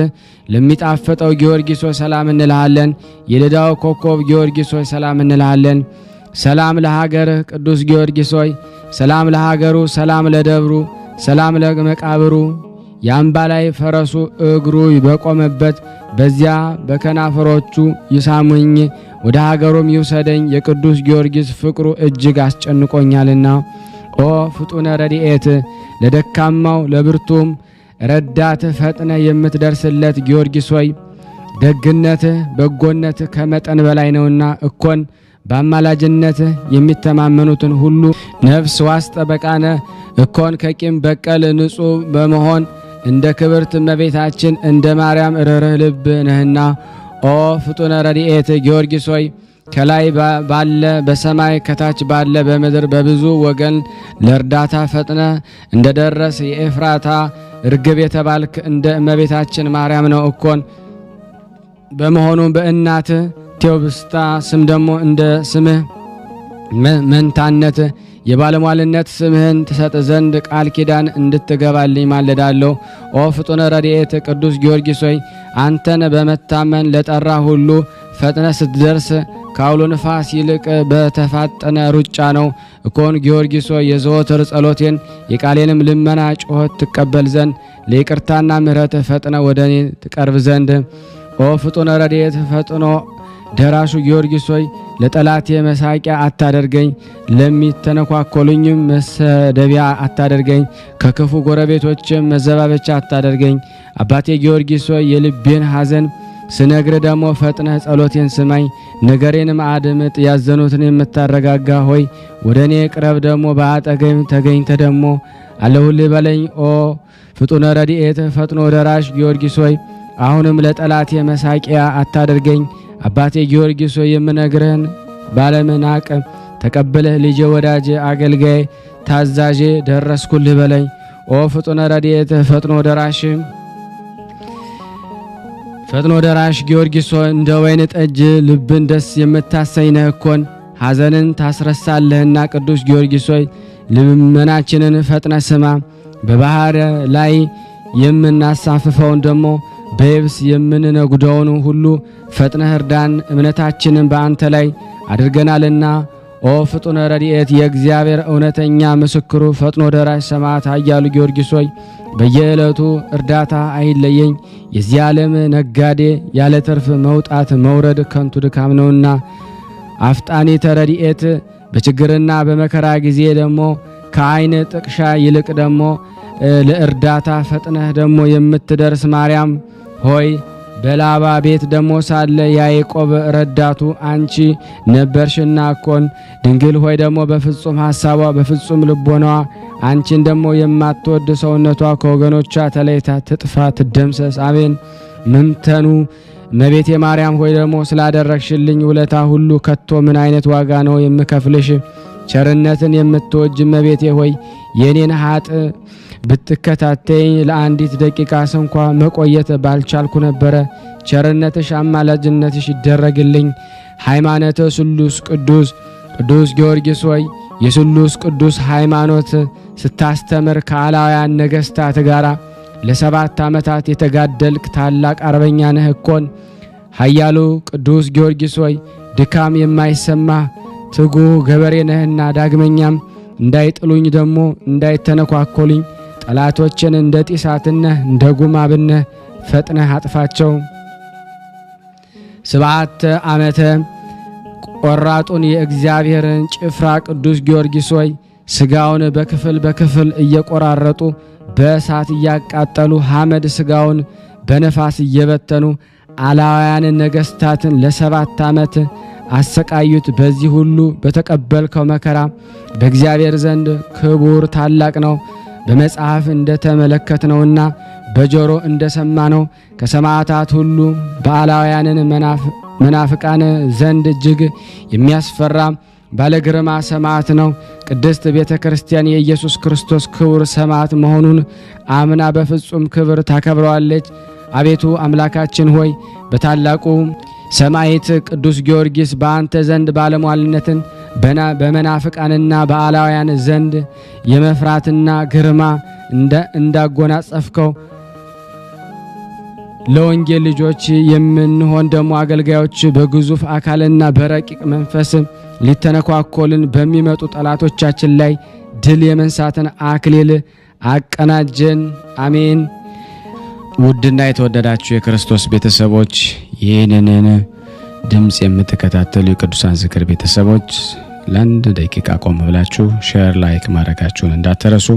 ለሚጣፈጠው ጊዮርጊስ ሆይ ሰላም እንልሃለን። የልዳው ኮከብ ጊዮርጊስ ሆይ ሰላም እንልሃለን። ሰላም ለሀገር ቅዱስ ጊዮርጊስ ሆይ ሰላም ለሀገሩ፣ ሰላም ለደብሩ፣ ሰላም ለመቃብሩ። የአምባ ላይ ፈረሱ እግሩ በቆመበት በዚያ በከናፈሮቹ ይሳሙኝ፣ ወደ ሀገሩም ይውሰደኝ። የቅዱስ ጊዮርጊስ ፍቅሩ እጅግ አስጨንቆኛልና። ኦ ፍጡነ ረድኤት ለደካማው ለብርቱም ረዳት ፈጥነ የምትደርስለት ጊዮርጊስ ሆይ ደግነት በጎነት ከመጠን በላይ ነውና እኮን በአማላጅነት የሚተማመኑትን ሁሉ ነፍስ ዋስ ጠበቃነ እኮን ከቂም በቀል ንጹሕ በመሆን እንደ ክብርት እመቤታችን እንደ ማርያም ርኅሩህ ልብ ነህና። ኦ ፍጡነ ረድኤት ጊዮርጊስ ሆይ ከላይ ባለ በሰማይ ከታች ባለ በምድር በብዙ ወገን ለእርዳታ ፈጥነ እንደ ደረስ የኤፍራታ ርግብ የተባልክ እንደ እመቤታችን ማርያም ነው እኮን። በመሆኑ በእናት ቴዎብስታ ስም ደግሞ እንደ ስምህ መንታነት የባለሟልነት ስምህን ትሰጥ ዘንድ ቃል ኪዳን እንድትገባልኝ ማለዳለሁ። ኦ ፍጡነ ረድኤት ቅዱስ ጊዮርጊስ ሆይ አንተን በመታመን ለጠራ ሁሉ ፈጥነ ስትደርስ ከአውሎ ንፋስ ይልቅ በተፋጠነ ሩጫ ነው እኮን። ጊዮርጊስ ሆይ የዘወትር ጸሎቴን የቃሌንም ልመና ጮኸት ትቀበል ዘንድ ለይቅርታና ምሕረት ፈጥነ ወደ እኔ ትቀርብ ዘንድ። ኦ ፍጡነ ረድኤት ፈጥኖ ደራሹ ጊዮርጊስ ሆይ ለጠላቴ መሳቂያ አታደርገኝ፣ ለሚተነኳኮሉኝም መሰደቢያ አታደርገኝ፣ ከክፉ ጎረቤቶችም መዘባበቻ አታደርገኝ። አባቴ ጊዮርጊስ ሆይ የልቤን ሐዘን ስነግር ደግሞ ፈጥነህ ጸሎቴን ስማኝ፣ ነገሬንም አድምጥ። ያዘኑትን የምታረጋጋ ሆይ ወደ እኔ ቅረብ፣ ደግሞ በአጠገም ተገኝተ ደግሞ አለሁልህ በለኝ። ኦ ፍጡነ ረድኤት ፈጥኖ ደራሽ ጊዮርጊስ ሆይ አሁንም ለጠላቴ መሳቂያ አታደርገኝ። አባቴ ጊዮርጊስ ሆይ የምነግርህን ባለመናቅ ተቀብለህ ልጄ ወዳጄ አገልጋይ ታዛዤ ደረስኩልህ በለኝ። ኦ ፍጡነ ረድኤት ፈጥኖ ደራሽ ጊዮርጊስ ሆይ እንደ ወይን ጠጅ ልብን ደስ የምታሰኝ ነህ እኮን። ሐዘንን ታስረሳለህና ቅዱስ ጊዮርጊስ ሆይ ልመናችንን ፈጥነ ስማ። በባህር ላይ የምናሳፍፈውን ደግሞ በየብስ የምንነጉደውን ሁሉ ፈጥነህ እርዳን፣ እምነታችንን በአንተ ላይ አድርገናልና። ኦ ፍጡነ ረድኤት የእግዚአብሔር እውነተኛ ምስክሩ ፈጥኖ ደራሽ ሰማዕት ኃያሉ ጊዮርጊስ ሆይ በየዕለቱ እርዳታ አይለየኝ። የዚህ ዓለም ነጋዴ ያለ ትርፍ መውጣት መውረድ ከንቱ ድካም ነውና። አፍጣኒተ ረድኤት በችግርና በመከራ ጊዜ ደግሞ ከዓይን ጥቅሻ ይልቅ ደግሞ ለእርዳታ ፈጥነህ ደግሞ የምትደርስ ማርያም ሆይ በላባ ቤት ደግሞ ሳለ ያዕቆብ ረዳቱ አንቺ ነበርሽና እኮን። ድንግል ሆይ ደግሞ በፍጹም ሐሳቧ በፍጹም ልቦናዋ አንቺን ደግሞ የማትወድ ሰውነቷ ከወገኖቿ ተለይታ ትጥፋ ትደምሰስ፣ አሜን። ምምተኑ እመቤቴ ማርያም ሆይ ደግሞ ስላደረግሽልኝ ውለታ ሁሉ ከቶ ምን አይነት ዋጋ ነው የምከፍልሽ? ቸርነትን የምትወጅ እመቤቴ ሆይ የኔን ሀጥ ብትከታተኝ ለአንዲት ደቂቃ እንኳ መቆየት ባልቻልኩ ነበረ። ቸርነትሽ አማላጅነትሽ ይደረግልኝ። ሃይማኖተ ስሉስ ቅዱስ ጊዮርጊስ ሆይ የስሉስ ቅዱስ ሃይማኖት ስታስተምር ከአላውያን ነገሥታት ጋር ለ7 ዓመታት የተጋደልክ ታላቅ አርበኛ ነህ እኮን። ኃያሉ ቅዱስ ጊዮርጊስ ሆይ ድካም የማይሰማ ትጉህ ገበሬ ነህና ዳግመኛም እንዳይጥሉኝ ደግሞ እንዳይተነኳኮሉኝ ጠላቶችን እንደ ጢሳትነህ እንደ ጉማብነህ ፈጥነህ አጥፋቸው። 7 ዓመተ ቆራጡን የእግዚአብሔርን ጭፍራ ቅዱስ ጊዮርጊስ ሆይ ስጋውን በክፍል በክፍል እየቆራረጡ በእሳት እያቃጠሉ ሐመድ ስጋውን በነፋስ እየበተኑ አላውያን ነገሥታትን ለ7 ዓመት አሰቃዩት። በዚህ ሁሉ በተቀበልከው መከራ በእግዚአብሔር ዘንድ ክቡር ታላቅ ነው። በመጽሐፍ እንደተመለከትነውና በጆሮ እንደሰማነው ከሰማዕታት ሁሉ በአላውያንን መናፍቃን ዘንድ እጅግ የሚያስፈራ ባለግርማ ሰማዕት ነው። ቅድስት ቤተ ክርስቲያን የኢየሱስ ክርስቶስ ክቡር ሰማዕት መሆኑን አምና በፍጹም ክብር ታከብረዋለች። አቤቱ አምላካችን ሆይ በታላቁ ሰማዕት ቅዱስ ጊዮርጊስ በአንተ ዘንድ ባለሟልነትን በመናፍቃንና በአላውያን ዘንድ የመፍራትና ግርማ እንዳጎናጸፍከው ለወንጌል ልጆች የምንሆን ደሞ አገልጋዮች በግዙፍ አካልና በረቂቅ መንፈስ ሊተነኳኮልን በሚመጡ ጠላቶቻችን ላይ ድል የመንሳትን አክሊል አቀናጀን። አሜን። ውድና የተወደዳችሁ የክርስቶስ ቤተሰቦች ይህንን ድምጽ የምትከታተሉ የቅዱሳን ዝክር ቤተሰቦች ለአንድ ደቂቃ ቆም ብላችሁ ሼር ላይክ ማድረጋችሁን እንዳትረሱ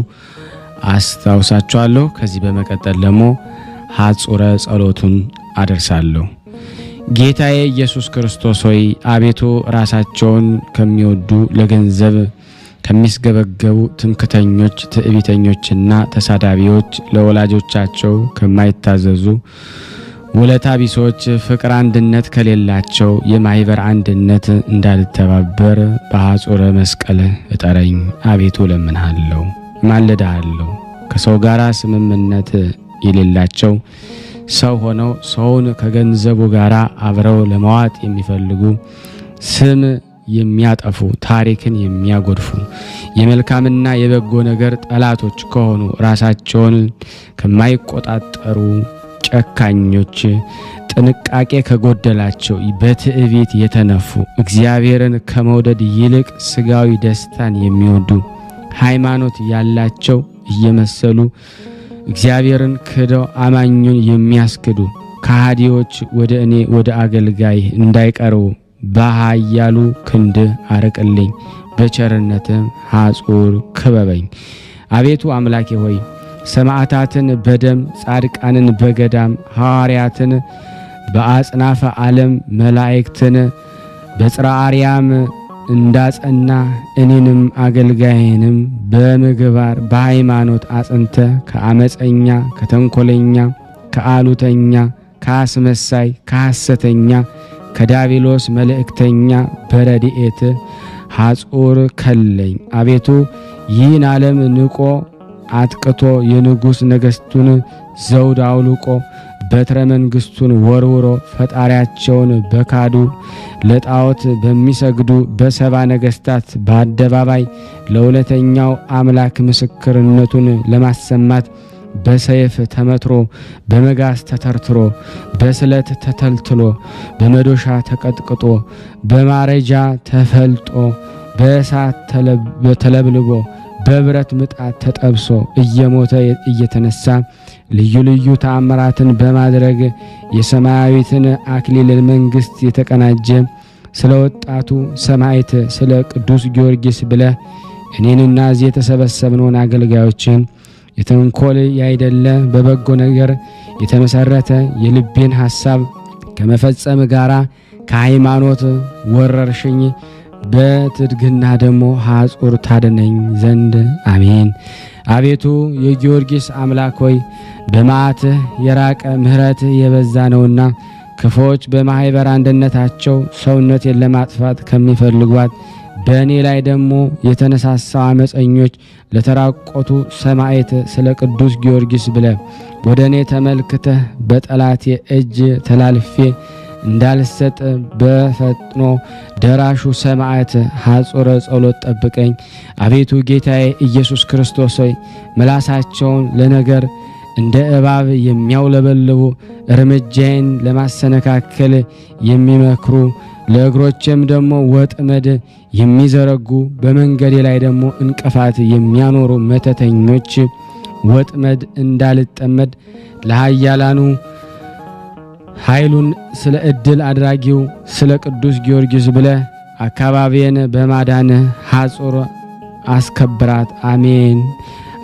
አስታውሳችኋለሁ። ከዚህ በመቀጠል ደግሞ ሐጹረ ጸሎቱን አደርሳለሁ። ጌታዬ ኢየሱስ ክርስቶስ ሆይ አቤቱ ራሳቸውን ከሚወዱ ለገንዘብ ከሚስገበገቡ ትምክተኞች ትዕቢተኞችና ተሳዳቢዎች ለወላጆቻቸው ከማይታዘዙ ውለታ ቢሶች ፍቅር አንድነት ከሌላቸው የማይበር አንድነት እንዳልተባበር በሐጹረ መስቀል እጠረኝ። አቤቱ ለምንሃለሁ ማለዳለሁ። ከሰው ጋር ስምምነት የሌላቸው ሰው ሆነው ሰውን ከገንዘቡ ጋር አብረው ለማዋጥ የሚፈልጉ ስም የሚያጠፉ ታሪክን የሚያጎድፉ የመልካምና የበጎ ነገር ጠላቶች ከሆኑ ራሳቸውን ከማይቆጣጠሩ ጨካኞች ጥንቃቄ ከጎደላቸው በትዕቢት የተነፉ እግዚአብሔርን ከመውደድ ይልቅ ስጋዊ ደስታን የሚወዱ ሃይማኖት ያላቸው እየመሰሉ እግዚአብሔርን ክደው አማኙን የሚያስክዱ ከሃዲዎች ወደ እኔ ወደ አገልጋይ እንዳይቀርቡ በኃያሉ ክንድ አርቅልኝ፣ በቸርነትም ሐጹር ክበበኝ። አቤቱ አምላኬ ሆይ ሰማዕታትን በደም ጻድቃንን በገዳም ሐዋርያትን በአጽናፈ ዓለም መላእክትን በጽርሐ አርያም እንዳጸና እኔንም አገልጋይንም በምግባር በሃይማኖት አጽንተ ከአመፀኛ ከተንኮለኛ ከአሉተኛ ከአስመሳይ ከሐሰተኛ ከዳቢሎስ መልእክተኛ በረድኤት ሐጹር ከለኝ። አቤቱ ይህን ዓለም ንቆ አጥቅቶ የንጉሥ ነገሥቱን ዘውድ አውልቆ በትረ መንግሥቱን ወርውሮ ፈጣሪያቸውን በካዱ ለጣዖት በሚሰግዱ በሰባ ነገሥታት በአደባባይ ለሁለተኛው አምላክ ምስክርነቱን ለማሰማት በሰይፍ ተመትሮ በመጋዝ ተተርትሮ በስለት ተተልትሎ በመዶሻ ተቀጥቅጦ በማረጃ ተፈልጦ በእሳት ተለብልቦ በብረት ምጣድ ተጠብሶ እየሞተ እየተነሳ ልዩ ልዩ ተአምራትን በማድረግ የሰማያዊትን አክሊል መንግሥት የተቀናጀ ስለ ወጣቱ ሰማዕት ስለ ቅዱስ ጊዮርጊስ ብለህ እኔንና እዚህ የተሰበሰብነውን አገልጋዮችን የተንኮል ያይደለ በበጎ ነገር የተመሰረተ የልቤን ሐሳብ ከመፈጸም ጋራ ከሃይማኖት ወረርሽኝ በትድግና ደግሞ ሐጹር ታድነኝ ዘንድ አሜን። አቤቱ የጊዮርጊስ አምላክ ሆይ በመዓትህ የራቀ ምሕረትህ የበዛ ነውና ክፎች በማህበር አንድነታቸው ሰውነቴን ለማጥፋት ከሚፈልጓት በእኔ ላይ ደግሞ የተነሳሳው አመፀኞች ለተራቆቱ ሰማዕት ስለ ቅዱስ ጊዮርጊስ ብለህ ወደ እኔ ተመልክተህ በጠላቴ እጅ ተላልፌ እንዳልሰጥ በፈጥኖ ደራሹ ሰማዕት ሐጹረ ጸሎት ጠብቀኝ። አቤቱ ጌታዬ ኢየሱስ ክርስቶስ ሆይ ምላሳቸውን ለነገር እንደ እባብ የሚያውለበልቡ እርምጃዬን ለማሰነካከል የሚመክሩ ለእግሮቼም ደግሞ ወጥመድ የሚዘረጉ በመንገዴ ላይ ደግሞ እንቅፋት የሚያኖሩ መተተኞች ወጥመድ እንዳልጠመድ ለኃያላኑ ኃይሉን ስለ ዕድል አድራጊው ስለ ቅዱስ ጊዮርጊስ ብለህ አካባቢን በማዳን ሐጹር አስከብራት። አሜን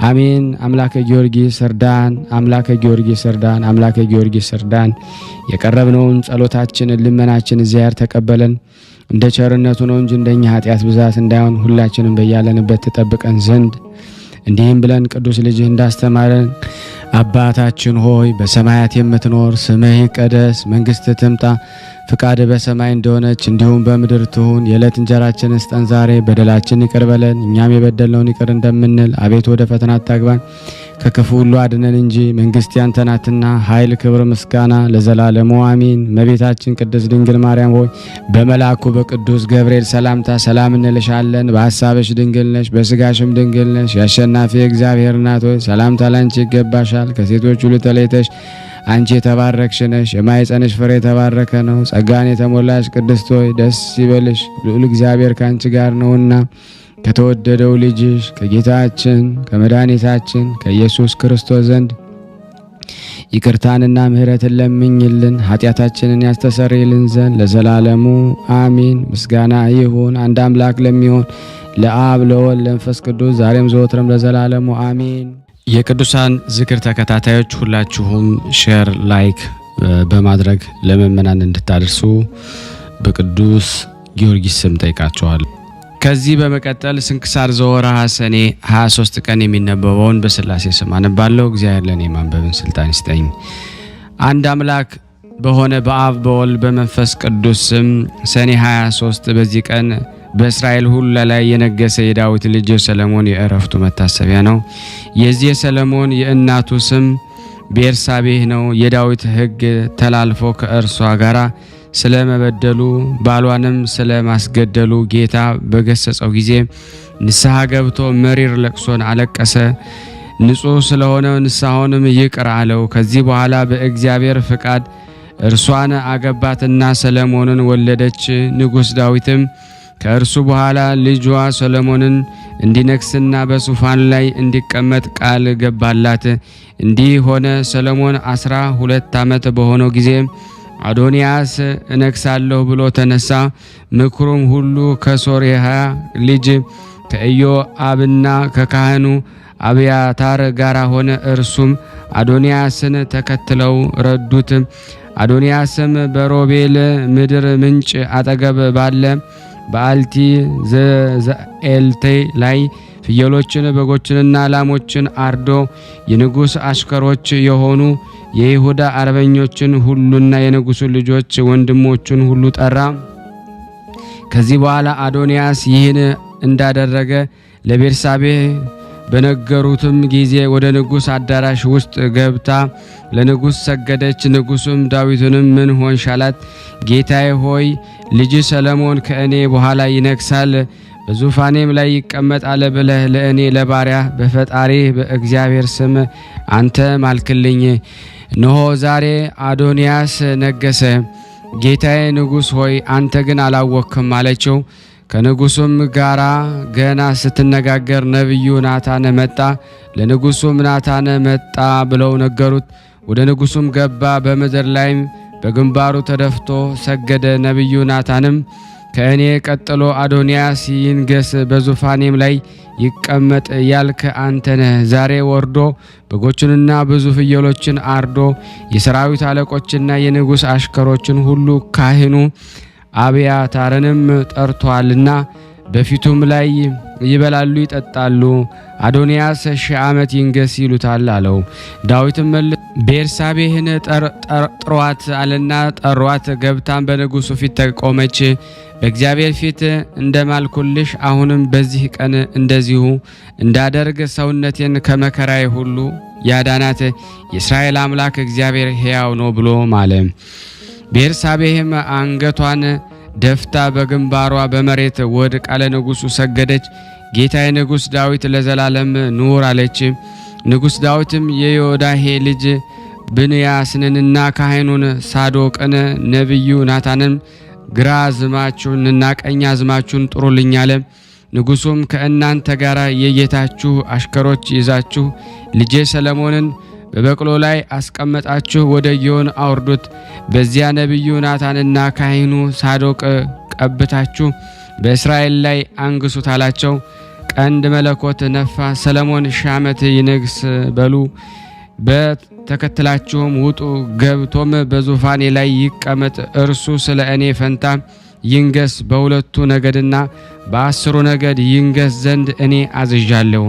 አሜን። አምላከ ጊዮርጊስ እርዳን፣ አምላከ ጊዮርጊስ እርዳን፣ አምላከ ጊዮርጊስ እርዳን። የቀረብነውን ጸሎታችንን ልመናችን እግዚአብሔር ተቀበለን። እንደ ቸርነቱ ነው እንጂ እንደኛ ኃጢአት ብዛት እንዳይሆን ሁላችንም በያለንበት ተጠብቀን ዘንድ እንዲህም ብለን ቅዱስ ልጅህ እንዳስተማረን አባታችን ሆይ በሰማያት የምትኖር ስምህ ይቀደስ፣ መንግሥትህ ትምጣ፣ ፍቃድህ በሰማይ እንደሆነች እንዲሁም በምድር ትሁን። የዕለት እንጀራችንን ስጠን ዛሬ፣ በደላችንን ይቅር በለን እኛም የበደልነውን ይቅር እንደምንል፣ አቤቱ ወደ ፈተና አታግባን ከክፉ ሁሉ አድነን እንጂ መንግስት ያንተ ናትና ኃይል፣ ክብር፣ ምስጋና ለዘላለሙ አሜን። እመቤታችን ቅድስት ድንግል ማርያም ሆይ በመልአኩ በቅዱስ ገብርኤል ሰላምታ ሰላም እንልሻለን። በሐሳብሽ ድንግል ነሽ፣ በስጋሽም ድንግል ነሽ። የአሸናፊ እግዚአብሔር እናት ሆይ ሰላምታ ላንቺ ይገባሻል። ከሴቶች ሁሉ ተለይተሽ አንቺ የተባረክሽ ነሽ፣ የማኅፀንሽ ፍሬ የተባረከ ነው። ጸጋን የተሞላሽ ቅድስት ሆይ ደስ ይበልሽ፣ ልዑል እግዚአብሔር ካንቺ ጋር ነውና ከተወደደው ልጅሽ ከጌታችን ከመድኃኒታችን ከኢየሱስ ክርስቶስ ዘንድ ይቅርታንና ምሕረትን ለምኝልን ኃጢአታችንን ያስተሰርይልን ዘንድ ለዘላለሙ አሜን። ምስጋና ይሁን አንድ አምላክ ለሚሆን ለአብ ለወልድ ለመንፈስ ቅዱስ ዛሬም ዘወትርም ለዘላለሙ አሜን። የቅዱሳን ዝክር ተከታታዮች ሁላችሁም ሼር፣ ላይክ በማድረግ ለምእመናን እንድታደርሱ በቅዱስ ጊዮርጊስ ስም ጠይቃቸዋል። ከዚህ በመቀጠል ስንክሳር ዘወርኀ ሰኔ 23 ቀን የሚነበበውን በሥላሴ ስም አነባለሁ። እግዚአብሔር ለእኔ ማንበብን ስልጣን ይስጠኝ። አንድ አምላክ በሆነ በአብ በወልድ በመንፈስ ቅዱስ ስም ሰኔ 23 በዚህ ቀን በእስራኤል ሁሉ ላይ የነገሰ የዳዊት ልጅ ሰለሞን የዕረፍቱ መታሰቢያ ነው። የዚህ ሰለሞን የእናቱ ስም ቤርሳቤህ ነው። የዳዊት ሕግ ተላልፎ ከእርሷ ጋር ስለመበደሉ ባሏንም ስለማስገደሉ ጌታ በገሰጸው ጊዜ ንስሐ ገብቶ መሪር ለቅሶን አለቀሰ። ንጹሕ ስለሆነ ንስሐውንም ይቅር አለው። ከዚህ በኋላ በእግዚአብሔር ፍቃድ እርሷን አገባትና ሰለሞንን ወለደች። ንጉሥ ዳዊትም ከእርሱ በኋላ ልጇ ሰሎሞንን እንዲነግስና በዙፋን ላይ እንዲቀመጥ ቃል ገባላት። እንዲህ ሆነ። ሰሎሞን 12 ዓመት በሆነው ጊዜ አዶንያስ እነግሳለሁ ብሎ ተነሳ። ምክሩም ሁሉ ከሶርያ ልጅ ከኢዮአብና ከካህኑ አብያታር ጋር ሆነ። እርሱም አዶንያስን ተከትለው ረዱት። አዶንያስም በሮቤል ምድር ምንጭ አጠገብ ባለ በአልቲ ዘኤልቴ ላይ ፍየሎችን በጎችንና ላሞችን አርዶ የንጉሥ አሽከሮች የሆኑ የይሁዳ አርበኞችን ሁሉና የንጉሡ ልጆች ወንድሞቹን ሁሉ ጠራ። ከዚህ በኋላ አዶንያስ ይህን እንዳደረገ ለቤርሳቤህ በነገሩትም ጊዜ ወደ ንጉሥ አዳራሽ ውስጥ ገብታ ለንጉሥ ሰገደች። ንጉሡም ዳዊትንም ምን ሆንሽ አላት። ጌታዬ ሆይ ልጅ ሰለሞን ከእኔ በኋላ ይነግሳል፣ በዙፋኔም ላይ ይቀመጣል ብለህ ለእኔ ለባሪያ በፈጣሪ በእግዚአብሔር ስም አንተ ማልክልኝ። እነሆ ዛሬ አዶንያስ ነገሰ። ጌታዬ ንጉሥ ሆይ አንተ ግን አላወክም አለችው። ከንጉሡም ጋራ ገና ስትነጋገር ነቢዩ ናታን መጣ። ለንጉሡም ናታን መጣ ብለው ነገሩት። ወደ ንጉሡም ገባ። በምድር ላይም በግንባሩ ተደፍቶ ሰገደ። ነቢዩ ናታንም ከእኔ ቀጥሎ አዶንያስ ይንገስ፣ በዙፋኔም ላይ ይቀመጥ ያልክ አንተ ነህ። ዛሬ ወርዶ በጎችንና ብዙ ፍየሎችን አርዶ የሰራዊት አለቆችና የንጉሥ አሽከሮችን ሁሉ ካህኑ አብያታርንም ጠርቷልና በፊቱም ላይ ይበላሉ ይጠጣሉ። አዶንያስ 1000 ዓመት ይንገስ ይሉታል አለው። ዳዊትም ቤርሳቤህን ጥሯት አለና ጠሯት። ገብታም በንጉሡ ፊት ተቆመች። በእግዚአብሔር ፊት እንደማልኩልሽ አሁንም በዚህ ቀን እንደዚሁ እንዳደርግ ሰውነቴን ከመከራዬ ሁሉ ያዳናት የእስራኤል አምላክ እግዚአብሔር ሕያው ነው ብሎ ማለ። ቤርሳቤህም አንገቷን ደፍታ በግንባሯ በመሬት ወድቃ ለንጉሡ ሰገደች። ጌታዬ ንጉሥ ዳዊት ለዘላለም ኑር አለች። ንጉሥ ዳዊትም የዮዳሄ ልጅ ብንያስንና ካህኑን ሳዶቅን ነቢዩ ናታንን ግራ አዝማችሁንና ቀኝ አዝማችሁን ጥሩልኝ አለ። ንጉሡም ከእናንተ ጋር የጌታችሁ አሽከሮች ይዛችሁ ልጄ ሰለሞንን በበቅሎ ላይ አስቀመጣችሁ ወደ ጊዮን አውርዱት። በዚያ ነቢዩ ናታንና ካህኑ ሳዶቅ ቀብታችሁ በእስራኤል ላይ አንግሱት አላቸው። ቀንድ መለኮት ነፋ። ሰለሞን 1000 ዓመት ይነግስ በሉ። በተከትላችሁም ውጡ። ገብቶም በዙፋኔ ላይ ይቀመጥ። እርሱ ስለ እኔ ፈንታ ይንገስ። በሁለቱ ነገድና በ10 ነገድ ይንገስ ዘንድ እኔ አዝዣለሁ።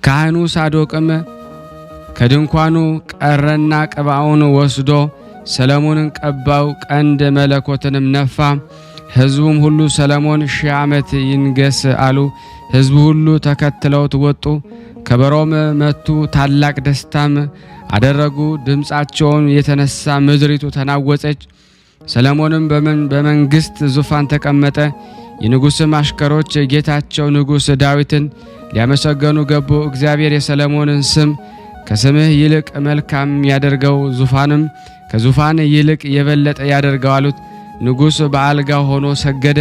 ካህኑ ሳዶቅም ከድንኳኑ ቀረና ቅባውን ወስዶ ሰለሞንን ቀባው። ቀንድ መለኮትንም ነፋ። ሕዝቡም ሁሉ ሰለሞን 1000 ዓመት ይንገስ አሉ። ሕዝቡ ሁሉ ተከትለውት ወጡ። ከበሮም መቱ፣ ታላቅ ደስታም አደረጉ። ድምፃቸውን የተነሳ ምድሪቱ ተናወጸች። ሰለሞንም በመንግስት ዙፋን ተቀመጠ። የንጉሥም አሽከሮች ጌታቸው ንጉሥ ዳዊትን ሊያመሰገኑ ገቡ። እግዚአብሔር የሰለሞንን ስም ከስምህ ይልቅ መልካም ያደርገው፣ ዙፋንም ከዙፋን ይልቅ የበለጠ ያደርገው አሉት። ንጉሥ በአልጋው ሆኖ ሰገደ፣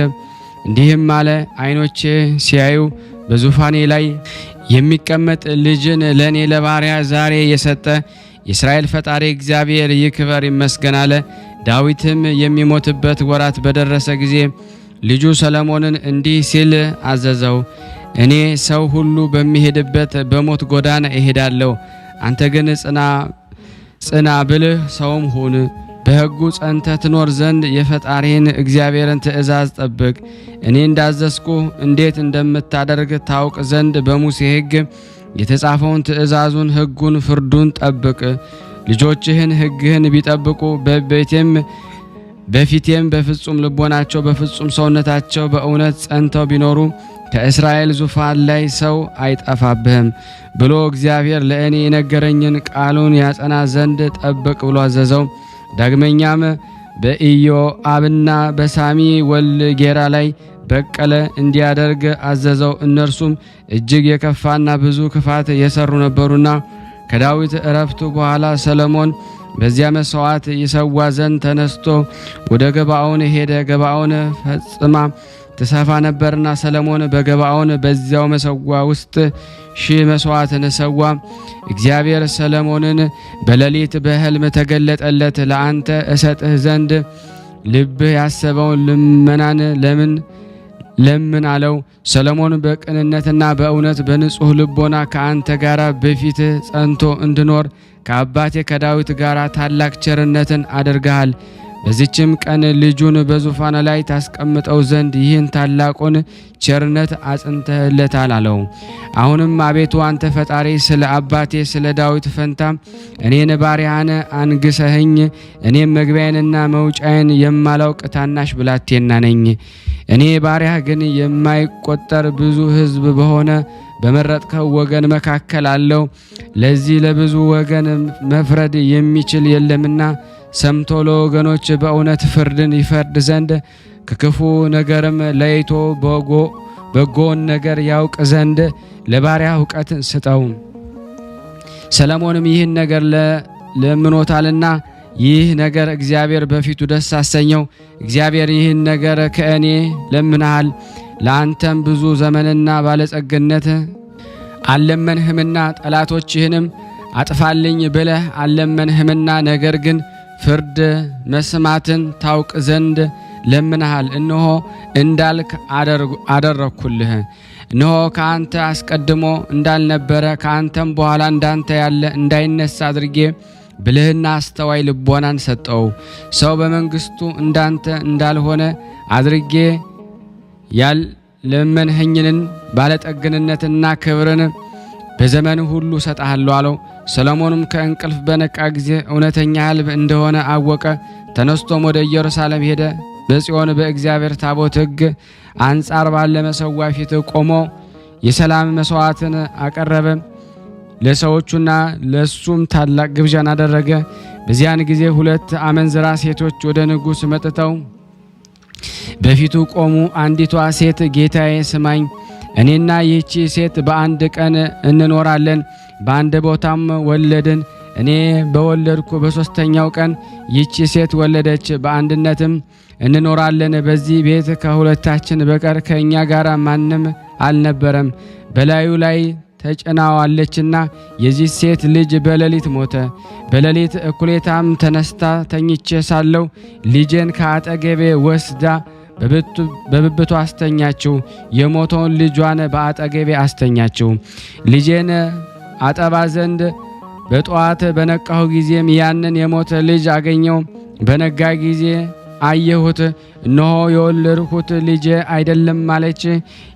እንዲህም አለ። ዓይኖቼ ሲያዩ በዙፋኔ ላይ የሚቀመጥ ልጅን ለእኔ ለባሪያ ዛሬ የሰጠ የእስራኤል ፈጣሪ እግዚአብሔር ይክበር ይመስገን አለ። ዳዊትም የሚሞትበት ወራት በደረሰ ጊዜ ልጁ ሰለሞንን እንዲህ ሲል አዘዘው፣ እኔ ሰው ሁሉ በሚሄድበት በሞት ጎዳና እሄዳለሁ። አንተ ግን ጽና፣ ብልህ ሰውም ሁን። በሕጉ ጸንተ ትኖር ዘንድ የፈጣሪን እግዚአብሔርን ትእዛዝ ጠብቅ። እኔ እንዳዘዝኩ እንዴት እንደምታደርግ ታውቅ ዘንድ በሙሴ ሕግ የተጻፈውን ትእዛዙን፣ ሕጉን፣ ፍርዱን ጠብቅ። ልጆችህን ሕግህን ቢጠብቁ በፊቴም በፍጹም ልቦናቸው በፍጹም ሰውነታቸው በእውነት ጸንተው ቢኖሩ ከእስራኤል ዙፋን ላይ ሰው አይጠፋብህም ብሎ እግዚአብሔር ለእኔ የነገረኝን ቃሉን ያጸና ዘንድ ጠብቅ ብሎ አዘዘው። ዳግመኛም በኢዮአብና በሳሚ ወልደ ጌራ ላይ በቀለ እንዲያደርግ አዘዘው። እነርሱም እጅግ የከፋና ብዙ ክፋት የሰሩ ነበሩና ከዳዊት ዕረፍቱ በኋላ ሰለሞን በዚያ መስዋዕት ይሰዋ ዘንድ ተነስቶ ወደ ገባዖን ሄደ። ገባዖን ፈጽማ ትሰፋ ነበርና ሰለሞን በገባዖን በዚያው መሰዋ ውስጥ 1000 መስዋዕትን ሰዋ። እግዚአብሔር ሰለሞንን በሌሊት በሕልም ተገለጠለት። ለአንተ እሰጥህ ዘንድ ልብህ ያሰበውን ልመናን ለምን አለው። ሰለሞን በቅንነትና በእውነት በንጹሕ ልቦና ከአንተ ጋር በፊትህ ጸንቶ እንድኖር ከአባቴ ከዳዊት ጋር ታላቅ ቸርነትን አድርገሃል። በዚችም ቀን ልጁን በዙፋን ላይ ታስቀምጠው ዘንድ ይህን ታላቁን ቸርነት አጽንተህለታል አለው። አሁንም አቤቱ አንተ ፈጣሪ ስለ አባቴ ስለ ዳዊት ፈንታ እኔን ባሪያህን አንግሰኸኝ፣ እኔም መግቢያዬንና መውጫዬን የማላውቅ ታናሽ ብላቴና ነኝ። እኔ ባሪያህ ግን የማይቆጠር ብዙ ሕዝብ በሆነ በመረጥከው ወገን መካከል አለው። ለዚህ ለብዙ ወገን መፍረድ የሚችል የለምና ሰምቶ ለወገኖች በእውነት ፍርድን ይፈርድ ዘንድ ከክፉ ነገርም ለይቶ በጎን ነገር ያውቅ ዘንድ ለባሪያ እውቀት ስጠው። ሰለሞንም ይህን ነገር ለምኖታልና ይህ ነገር እግዚአብሔር በፊቱ ደስ አሰኘው። እግዚአብሔር ይህን ነገር ከእኔ ለምንሃል፣ ለአንተም ብዙ ዘመንና ባለጸግነት አልለመንህምና ጠላቶችህንም አጥፋልኝ ብለህ አልለመንህምና፣ ነገር ግን ፍርድ መስማትን ታውቅ ዘንድ ለምንሃል። እነሆ እንዳልክ አደረኩልህ። እነሆ ከአንተ አስቀድሞ እንዳልነበረ ከአንተም በኋላ እንዳንተ ያለ እንዳይነሳ አድርጌ ብልህና አስተዋይ ልቦናን ሰጠው። ሰው በመንግስቱ እንዳንተ እንዳልሆነ አድርጌ ያልለመንኸኝን ባለጠግንነትና ክብርን በዘመን ሁሉ ሰጣለሁ አለው። ሰሎሞንም ከእንቅልፍ በነቃ ጊዜ እውነተኛ ሕልም እንደሆነ አወቀ። ተነስቶም ወደ ኢየሩሳሌም ሄደ። በጽዮን በእግዚአብሔር ታቦት ሕግ አንጻር ባለ መሠዊያ ፊት ቆሞ የሰላም መስዋዕትን አቀረበ። ለሰዎቹና ለሱም ታላቅ ግብዣን አደረገ። በዚያን ጊዜ 2 አመንዝራ ሴቶች ወደ ንጉሥ መጥተው በፊቱ ቆሙ። አንዲቷ ሴት ጌታዬ ስማኝ፣ እኔና ይህቺ ሴት በአንድ ቀን እንኖራለን፣ በአንድ ቦታም ወለድን። እኔ በወለድኩ በ3ኛው ቀን ይህቺ ሴት ወለደች፣ በአንድነትም እንኖራለን። በዚህ ቤት ከሁለታችን በቀር ከእኛ ጋር ማንም አልነበረም። በላዩ ላይ ተጭናዋለችና የዚህ ሴት ልጅ በሌሊት ሞተ። በሌሊት እኩሌታም ተነስታ ተኝቼ ሳለው ልጄን ከአጠገቤ ወስዳ በብብቷ አስተኛችው። የሞተውን ልጇን በአጠገቤ አስተኛችው። ልጄን አጠባ ዘንድ በጠዋት በነቃሁ ጊዜም ያንን የሞተ ልጅ አገኘው። በነጋ ጊዜ አየሁት፣ እነሆ የወለድሁት ልጄ አይደለም አለች።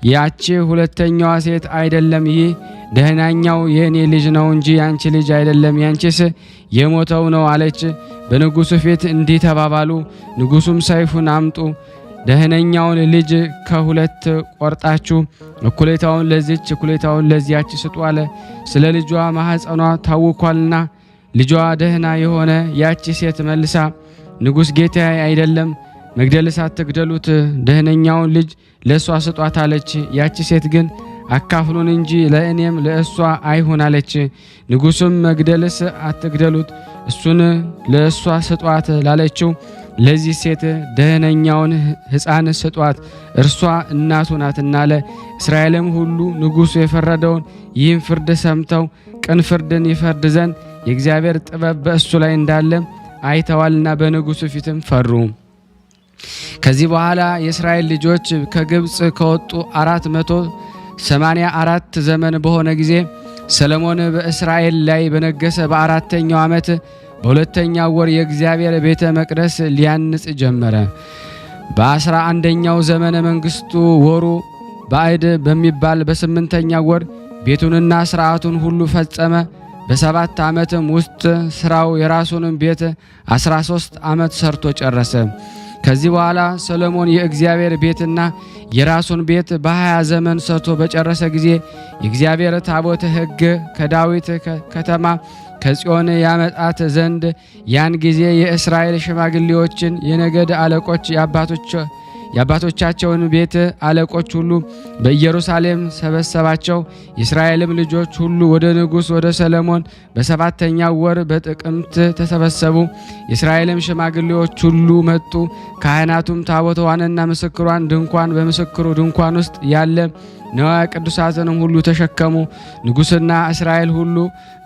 ያቺ ሁለተኛዋ ሴት አይደለም፣ ይህ ደህናኛው የእኔ ልጅ ነው እንጂ ያንቺ ልጅ አይደለም፣ ያንቺስ የሞተው ነው አለች። በንጉሡ ፊት እንዲህ ተባባሉ። ንጉሡም ሰይፉን አምጡ ደህነኛውን ልጅ ከሁለት ቆርጣችሁ እኩሌታውን ለዚች እኩሌታውን ለዚያች ስጡ አለ። ስለ ልጇ ማኅፀኗ ታውኳልና። ልጇ ደህና የሆነ ያቺ ሴት መልሳ ንጉሥ ጌታዬ አይደለም፣ መግደልስ አትግደሉት፣ ደህነኛውን ልጅ ለእሷ ስጧት አለች። ያቺ ሴት ግን አካፍሉን እንጂ ለእኔም ለእሷ አይሁን አለች። ንጉሡም መግደልስ አትግደሉት፣ እሱን ለእሷ ስጧት ላለችው ለዚህ ሴት ደህነኛውን ሕፃን ስጧት፣ እርሷ እናቱ ናትና አለ። እስራኤልም ሁሉ ንጉሡ የፈረደውን ይህን ፍርድ ሰምተው ቅን ፍርድን ይፈርድ ዘንድ የእግዚአብሔር ጥበብ በእሱ ላይ እንዳለ አይተዋልና በንጉሡ ፊትም ፈሩ። ከዚህ በኋላ የእስራኤል ልጆች ከግብፅ ከወጡ 484 ዘመን በሆነ ጊዜ ሰሎሞን በእስራኤል ላይ በነገሰ በአራተኛው ዓመት በሁለተኛው ወር የእግዚአብሔር ቤተ መቅደስ ሊያንጽ ጀመረ። በ11ኛው ዘመነ መንግስቱ ወሩ ባዕድ በሚባል በ8ኛው ወር ቤቱንና ሥርዓቱን ሁሉ ፈጸመ። በ7 ዓመትም ውስጥ ሥራው የራሱንም ቤት 13 ዓመት ሰርቶ ጨረሰ። ከዚህ በኋላ ሰሎሞን የእግዚአብሔር ቤትና የራሱን ቤት በ20 ዘመን ሰርቶ በጨረሰ ጊዜ የእግዚአብሔር ታቦት ሕግ ከዳዊት ከተማ ከጽዮን ያመጣት ዘንድ ያን ጊዜ የእስራኤል ሽማግሌዎችን የነገድ አለቆች የአባቶቻቸውን ቤት አለቆች ሁሉ በኢየሩሳሌም ሰበሰባቸው። የእስራኤልም ልጆች ሁሉ ወደ ንጉሥ ወደ ሰሎሞን በ7ኛው ወር በጥቅምት ተሰበሰቡ። የእስራኤልም ሽማግሌዎች ሁሉ መጡ። ካህናቱም ታቦቷንና ምስክሯን ድንኳን በምስክሩ ድንኳን ውስጥ ያለ ነዋያ ቅዱሳትንም ሁሉ ተሸከሙ። ንጉሥና እስራኤል ሁሉ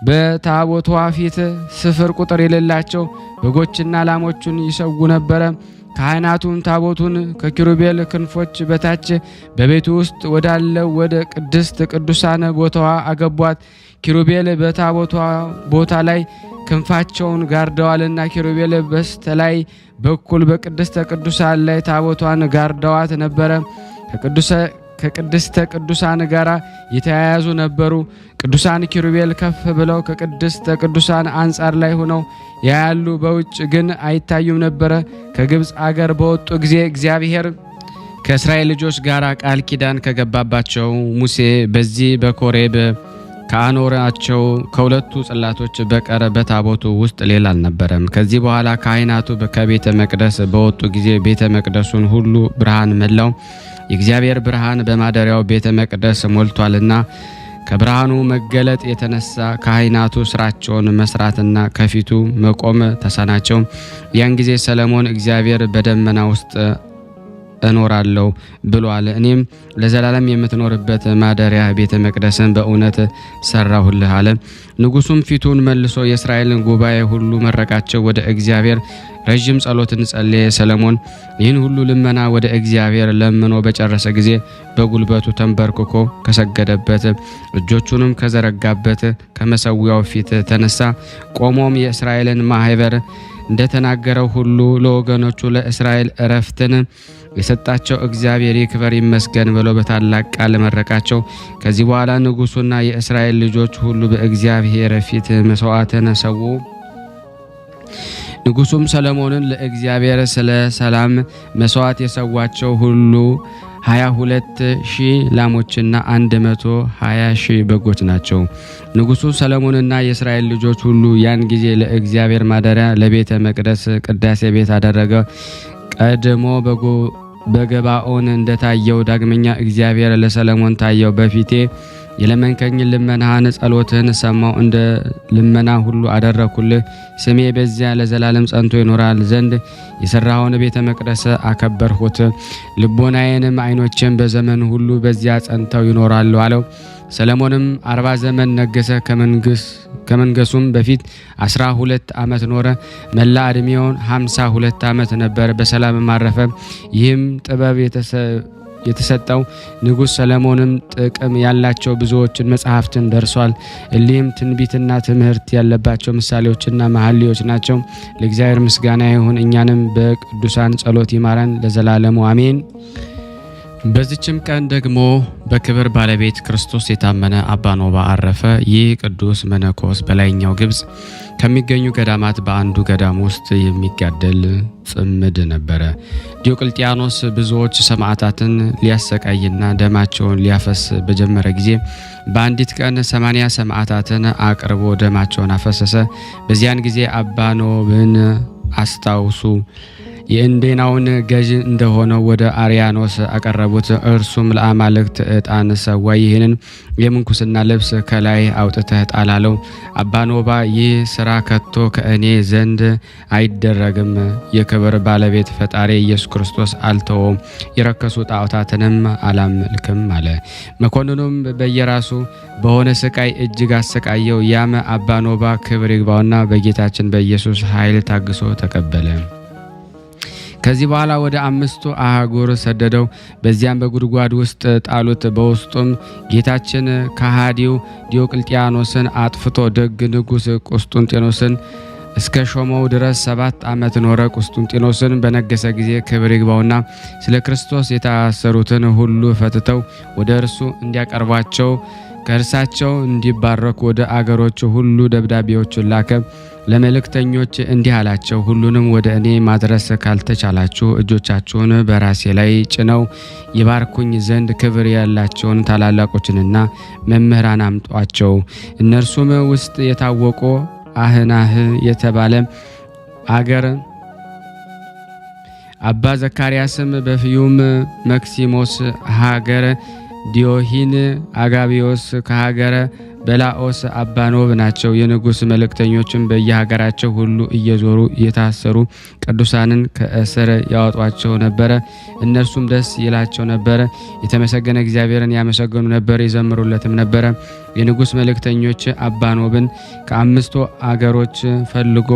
በታቦቷ ፊት ስፍር ቁጥር የሌላቸው በጎችና ላሞቹን ይሰዉ ነበረ። ካህናቱም ታቦቱን ከኪሩቤል ክንፎች በታች በቤቱ ውስጥ ወዳለው ወደ ቅድስት ቅዱሳን ቦታዋ አገቧት። ኪሩቤል በታቦቷ ቦታ ላይ ክንፋቸውን ጋርደዋልና ኪሩቤል በስተላይ በኩል በቅድስተ ቅዱሳን ላይ ታቦቷን ጋርደዋት ነበረ። ከቅድስተ ቅዱሳን ጋር የተያያዙ ነበሩ። ቅዱሳን ኪሩቤል ከፍ ብለው ከቅድስተ ቅዱሳን አንጻር ላይ ሆነው ያያሉ፣ በውጭ ግን አይታዩም ነበረ። ከግብፅ አገር በወጡ ጊዜ እግዚአብሔር ከእስራኤል ልጆች ጋር ቃል ኪዳን ከገባባቸው ሙሴ በዚህ በኮሬብ ከአኖራቸው ከሁለቱ ጽላቶች በቀር በታቦቱ ውስጥ ሌላ አልነበረም። ከዚህ በኋላ ካህናቱ ከቤተ መቅደስ በወጡ ጊዜ ቤተ መቅደሱን ሁሉ ብርሃን መላው። የእግዚአብሔር ብርሃን በማደሪያው ቤተ መቅደስ ሞልቷልና ከብርሃኑ መገለጥ የተነሳ ካህናቱ ስራቸውን መስራትና ከፊቱ መቆም ተሳናቸው። ያን ጊዜ ሰሎሞን እግዚአብሔር በደመና ውስጥ እኖራለሁ ብሏል፣ እኔም ለዘላለም የምትኖርበት ማደሪያ ቤተ መቅደስን በእውነት ሰራሁልህ አለ። ንጉሡም ፊቱን መልሶ የእስራኤልን ጉባኤ ሁሉ መረቃቸው። ወደ እግዚአብሔር ረጅም ጸሎትን ጸለየ። ሰሎሞን ይህን ሁሉ ልመና ወደ እግዚአብሔር ለምኖ በጨረሰ ጊዜ በጉልበቱ ተንበርክኮ ከሰገደበት እጆቹንም ከዘረጋበት ከመሰዊያው ፊት ተነሳ። ቆሞም የእስራኤልን ማህበር እንደተናገረው ሁሉ ለወገኖቹ ለእስራኤል እረፍትን የሰጣቸው እግዚአብሔር ይክበር ይመስገን ብሎ በታላቅ ቃል መረቃቸው። ከዚህ በኋላ ንጉሡና የእስራኤል ልጆች ሁሉ በእግዚአብሔር ፊት መስዋዕትን ሰዉ። ንጉሡም ሰሎሞንን ለእግዚአብሔር ስለ ሰላም መስዋዕት የሰዋቸው ሁሉ 22,000 ላሞችና 120,000 በጎች ናቸው። ንጉሡ ሰሎሞንና የእስራኤል ልጆች ሁሉ ያን ጊዜ ለእግዚአብሔር ማደሪያ ለቤተ መቅደስ ቅዳሴ ቤት አደረገ። ቀድሞ በገባኦን እንደታየው ዳግመኛ እግዚአብሔር ለሰሎሞን ታየው። በፊቴ የለመንከኝ ልመናህን ጸሎትህን ሰማው፣ እንደ ልመና ሁሉ አደረኩልህ። ስሜ በዚያ ለዘላለም ጸንቶ ይኖራል ዘንድ የሰራኸውን ቤተ መቅደስ አከበርሁት። ልቦናዬንም ዓይኖቼም በዘመን ሁሉ በዚያ ጸንተው ይኖራሉ አለው። ሰሎሞንም 40 ዘመን ነገሰ። ከመንገሱም በፊት 12 ዓመት ኖረ። መላ ዕድሜውን 52 ዓመት ነበር። በሰላም አረፈ። ይህም ጥበብ የተሰጠው ንጉሥ ሰሎሞንም ጥቅም ያላቸው ብዙዎችን መጽሐፍትን ደርሷል። እሊህም ትንቢትና ትምህርት ያለባቸው ምሳሌዎችና መሐሌዎች ናቸው። ለእግዚአብሔር ምስጋና ይሁን፣ እኛንም በቅዱሳን ጸሎት ይማረን ለዘላለሙ አሜን። በዚችም ቀን ደግሞ በክብር ባለቤት ክርስቶስ የታመነ አባ ኖባ አረፈ። ይህ ቅዱስ መነኮስ በላይኛው ግብጽ ከሚገኙ ገዳማት በአንዱ ገዳም ውስጥ የሚጋደል ጽምድ ነበረ። ዲዮቅልጥያኖስ ብዙዎች ሰማዕታትን ሊያሰቃይና ደማቸውን ሊያፈስ በጀመረ ጊዜ በአንዲት ቀን 80 ሰማዕታትን አቅርቦ ደማቸውን አፈሰሰ። በዚያን ጊዜ አባ ኖብን አስታውሱ የእንዴናውን ገዥ እንደሆነው ወደ አርያኖስ አቀረቡት። እርሱም ለአማልክት ዕጣን ሰዋ፣ ይህንን የምንኩስና ልብስ ከላይ አውጥተህ ጣላለው። አባ ኖባ ይህ ስራ ከቶ ከእኔ ዘንድ አይደረግም፣ የክብር ባለቤት ፈጣሪ ኢየሱስ ክርስቶስ አልተወውም፣ የረከሱ ጣዖታትንም አላመልክም አለ። መኮንኑም በየራሱ በሆነ ስቃይ እጅግ አሰቃየው። ያም አባ ኖባ ክብር ይግባውና በጌታችን በኢየሱስ ኃይል ታግሶ ተቀበለ። ከዚህ በኋላ ወደ 5 አህጉር ሰደደው። በዚያም በጉድጓድ ውስጥ ጣሉት። በውስጡም ጌታችን ከሃዲው ዲዮቅልጥያኖስን አጥፍቶ ደግ ንጉሥ ቁስጥንጥኖስን እስከ ሾመው ድረስ 7 ዓመት ኖረ። ቁስጥንጥኖስን በነገሰ ጊዜ ክብር ይግባውና ስለ ክርስቶስ የታሰሩትን ሁሉ ፈትተው ወደ እርሱ እንዲያቀርቧቸው ከእርሳቸው እንዲባረኩ ወደ አገሮች ሁሉ ደብዳቤዎችን ላከ። ለመልእክተኞች እንዲህ አላቸው፣ ሁሉንም ወደ እኔ ማድረስ ካልተቻላችሁ እጆቻችሁን በራሴ ላይ ጭነው ይባርኩኝ ዘንድ ክብር ያላቸውን ታላላቆችንና መምህራን አምጧቸው። እነርሱም ውስጥ የታወቁ አህናህ የተባለ አገር አባ ዘካርያስም፣ በፍዩም መክሲሞስ ሀገር ዲዮሂን፣ አጋቢዮስ ከሀገረ በላኦስ አባ ኖብ ናቸው። የንጉሥ መልእክተኞችም በየሀገራቸው ሁሉ እየዞሩ የታሰሩ ቅዱሳንን ከእስር ያወጧቸው ነበረ። እነርሱም ደስ ይላቸው ነበረ፣ የተመሰገነ እግዚአብሔርን ያመሰገኑ ነበር፣ ይዘምሩለትም ነበረ። የንጉሥ መልእክተኞች አባ ኖብን ከ5 አገሮች ፈልጎ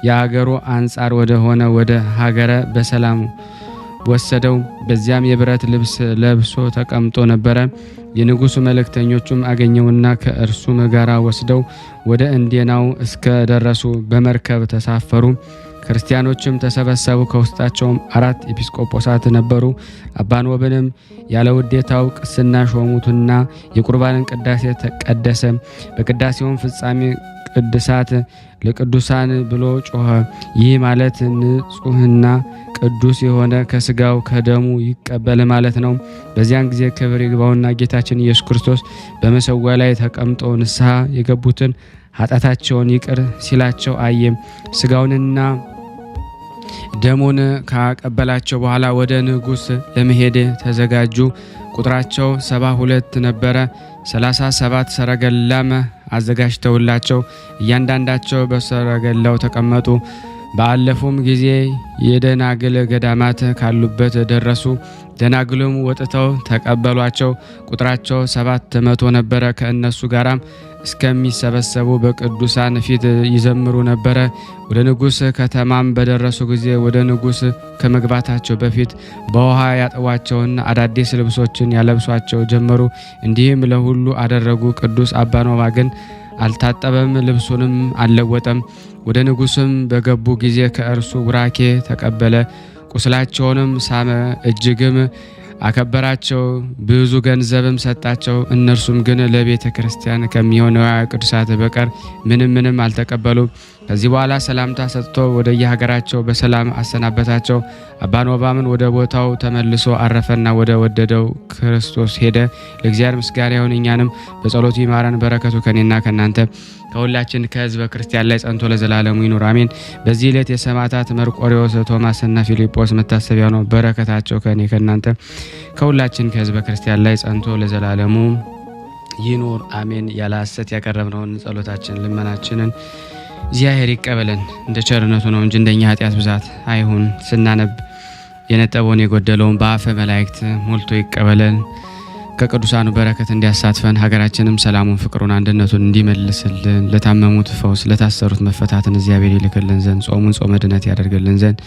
የአገሩ አንጻር ወደ ሆነ ወደ ሀገረ በሰላም ወሰደው። በዚያም የብረት ልብስ ለብሶ ተቀምጦ ነበረ። የንጉሡ መልእክተኞቹም አገኘውና ከእርሱም ጋራ ወስደው ወደ እንዴናው እስከ ደረሱ በመርከብ ተሳፈሩ። ክርስቲያኖችም ተሰበሰቡ። ከውስጣቸውም 4 ኤጲስቆጶሳት ነበሩ። አባ ኖብንም ያለ ውዴታው ቅስና ሾሙትና የቁርባንን ቅዳሴ ተቀደሰ። በቅዳሴውም ፍጻሜ ቅድሳት ለቅዱሳን ብሎ ጮኸ። ይህ ማለት ንጹሕና ቅዱስ የሆነ ከስጋው ከደሙ ይቀበል ማለት ነው። በዚያን ጊዜ ክብር ይግባውና ጌታችን ኢየሱስ ክርስቶስ በመሰዊያ ላይ ተቀምጦ ንስሐ የገቡትን ኃጢአታቸውን ይቅር ሲላቸው አየ። ስጋውንና ደሙን ካቀበላቸው በኋላ ወደ ንጉሥ ለመሄድ ተዘጋጁ። ቁጥራቸው 72 ነበረ። 37 ሰረገላም አዘጋጅተውላቸው እያንዳንዳቸው በሰረገላው ተቀመጡ። ባለፉም ጊዜ የደናግል ገዳማት ካሉበት ደረሱ። ደናግሉም ወጥተው ተቀበሏቸው። ቁጥራቸው 700 ነበረ። ከእነሱ ጋራም እስከሚሰበሰቡ በቅዱሳን ፊት ይዘምሩ ነበረ። ወደ ንጉሥ ከተማም በደረሱ ጊዜ ወደ ንጉሥ ከመግባታቸው በፊት በውሃ ያጠቧቸውና አዳዲስ ልብሶችን ያለብሷቸው ጀመሩ። እንዲህም ለሁሉ አደረጉ። ቅዱስ አባ ኖባ ግን አልታጠበም፣ ልብሱንም አልለወጠም። ወደ ንጉሥም በገቡ ጊዜ ከእርሱ ቡራኬ ተቀበለ። ቁስላቸውንም ሳመ፣ እጅግም አከበራቸው፣ ብዙ ገንዘብም ሰጣቸው። እነርሱም ግን ለቤተ ክርስቲያን ከሚሆነው ቅዱሳት በቀር ምንም አልተቀበሉ። ከዚህ በኋላ ሰላምታ ሰጥቶ ወደ የሀገራቸው በሰላም አሰናበታቸው። አባ ኖባምን ወደ ቦታው ተመልሶ አረፈና ወደ ወደደው ክርስቶስ ሄደ። ለእግዚአብሔር ምስጋና ይሁን፣ እኛንም በጸሎቱ ይማረን። በረከቱ ከኔና ከናንተ ከሁላችን ከሕዝበ ክርስቲያን ላይ ጸንቶ ለዘላለሙ ይኑር አሜን። በዚህ ዕለት የሰማዕታት መርቆሬዎስ፣ ቶማስና ፊልጶስ መታሰቢያ ነው። በረከታቸው ከኔ ከናንተ ከሁላችን ከሕዝበ ክርስቲያን ላይ ጸንቶ ለዘላለሙ ይኑር አሜን። ያለ ሐሰት ያቀረብነውን ጸሎታችን ልመናችንን እግዚአብሔር ይቀበለን። እንደ ቸርነቱ ነው እንጂ እንደኛ ኃጢአት ብዛት አይሁን። ስናነብ የነጠበውን የጎደለውን በአፈ መላእክት ሞልቶ ይቀበለን። ከቅዱሳኑ በረከት እንዲያሳትፈን፣ ሀገራችንም ሰላሙን፣ ፍቅሩን፣ አንድነቱን እንዲመልስልን፣ ለታመሙት ፈውስ፣ ለታሰሩት መፈታትን እግዚአብሔር ይልክልን ዘንድ፣ ጾሙን ጾመ ድነት ያደርግልን ዘንድ፣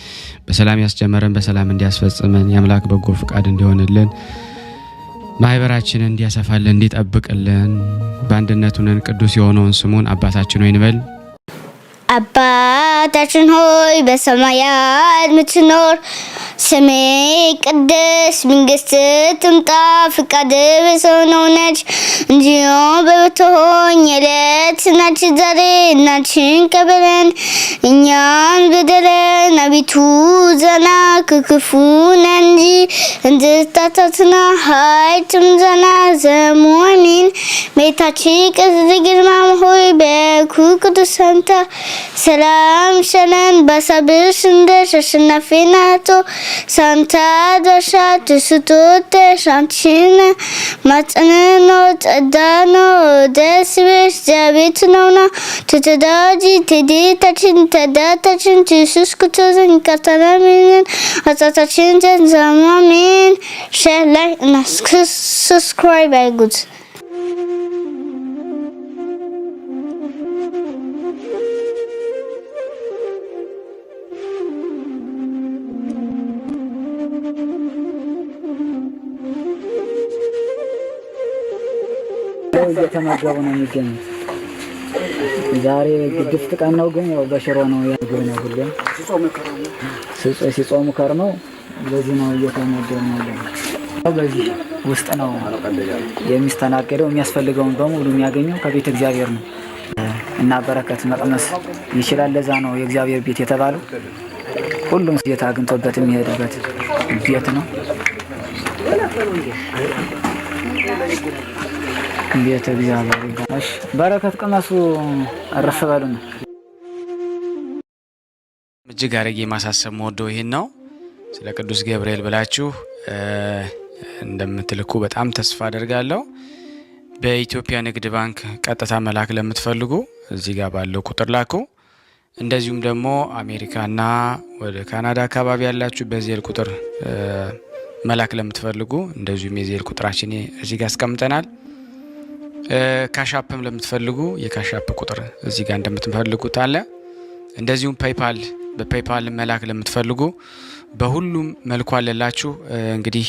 በሰላም ያስጀመረን በሰላም እንዲያስፈጽመን፣ የአምላክ በጎ ፍቃድ እንዲሆንልን፣ ማህበራችንን እንዲያሰፋልን፣ እንዲጠብቅልን፣ በአንድነቱንን ቅዱስ የሆነውን ስሙን አባታችን ሆይ እንበል። አባታችን ሆይ በሰማያት የምትኖር ስሜ ቅድስ መንግስት ትምጣ ፍቃድ በሰው ነች እንዲሁም በብትሆን የዕለት ናች ዛሬ እናችን ቀበለን እኛን በደለን አቤቱ ዘና ከክፉ ነን እንጂ እንድታታትና ኃይልም ዘና ዘሙአሚን ቤታችን ቅድስት ድንግል ማርያም ሆይ በኩ ቅዱስ አንተ ሰላም ሸለን በሰብሽ እንደሽ አሸናፊ ናቶ ሳንታ ደሻ ትስቶተ ሻንቺን ማጸነኖ ጸዳኖ ደስ ብሽ ዛቤት ነውና ትተዳጂ ትዴታችን ተዳታችን ኢየሱስ ክርስቶስን ከተናሚን አጻታችን ዘንዛማሚን ሼር ላይክ እና ሰብስክራይብ አድርጉት። እየተመገቡ ነው የሚገኙት። ዛሬ ግድፍት ቀን ነው፣ ግን ያው በሽሮ ነው ያገኘው። ሁሌም ሲጾሙ ከርመው በዚህ ነው እየተመገቡ ነው። በዚህ ውስጥ ነው የሚስተናገደው። የሚያስፈልገውን በሙሉ የሚያገኘው ከቤተ እግዚአብሔር ነው እና በረከት መቅመስ ይችላል። ለዛ ነው የእግዚአብሔር ቤት የተባለው። ሁሉም ጌታ አግኝቶበት የሚሄድበት ቤት ነው። ቤተ እግዚአብሔር ይባላል። በረከት ቅመሱ፣ አረፍ በሉ ነው። እጅግ አድርጌ ማሳሰብ መወደው ይሄን ነው። ስለ ቅዱስ ገብርኤል ብላችሁ እንደምትልኩ በጣም ተስፋ አደርጋለሁ። በኢትዮጵያ ንግድ ባንክ ቀጥታ መላክ ለምትፈልጉ እዚህ ጋር ባለው ቁጥር ላኩ። እንደዚሁም ደግሞ አሜሪካና ወደ ካናዳ አካባቢ ያላችሁ በዜል ቁጥር መላክ ለምትፈልጉ እንደዚሁም የዜል ቁጥራችን እዚህ ጋር አስቀምጠናል። ካሻፕም ለምትፈልጉ የካሻፕ ቁጥር እዚህ ጋር እንደምትፈልጉት አለ። እንደዚሁም ፔይፓል በፔይፓል መላክ ለምትፈልጉ በሁሉም መልኩ አለላችሁ። እንግዲህ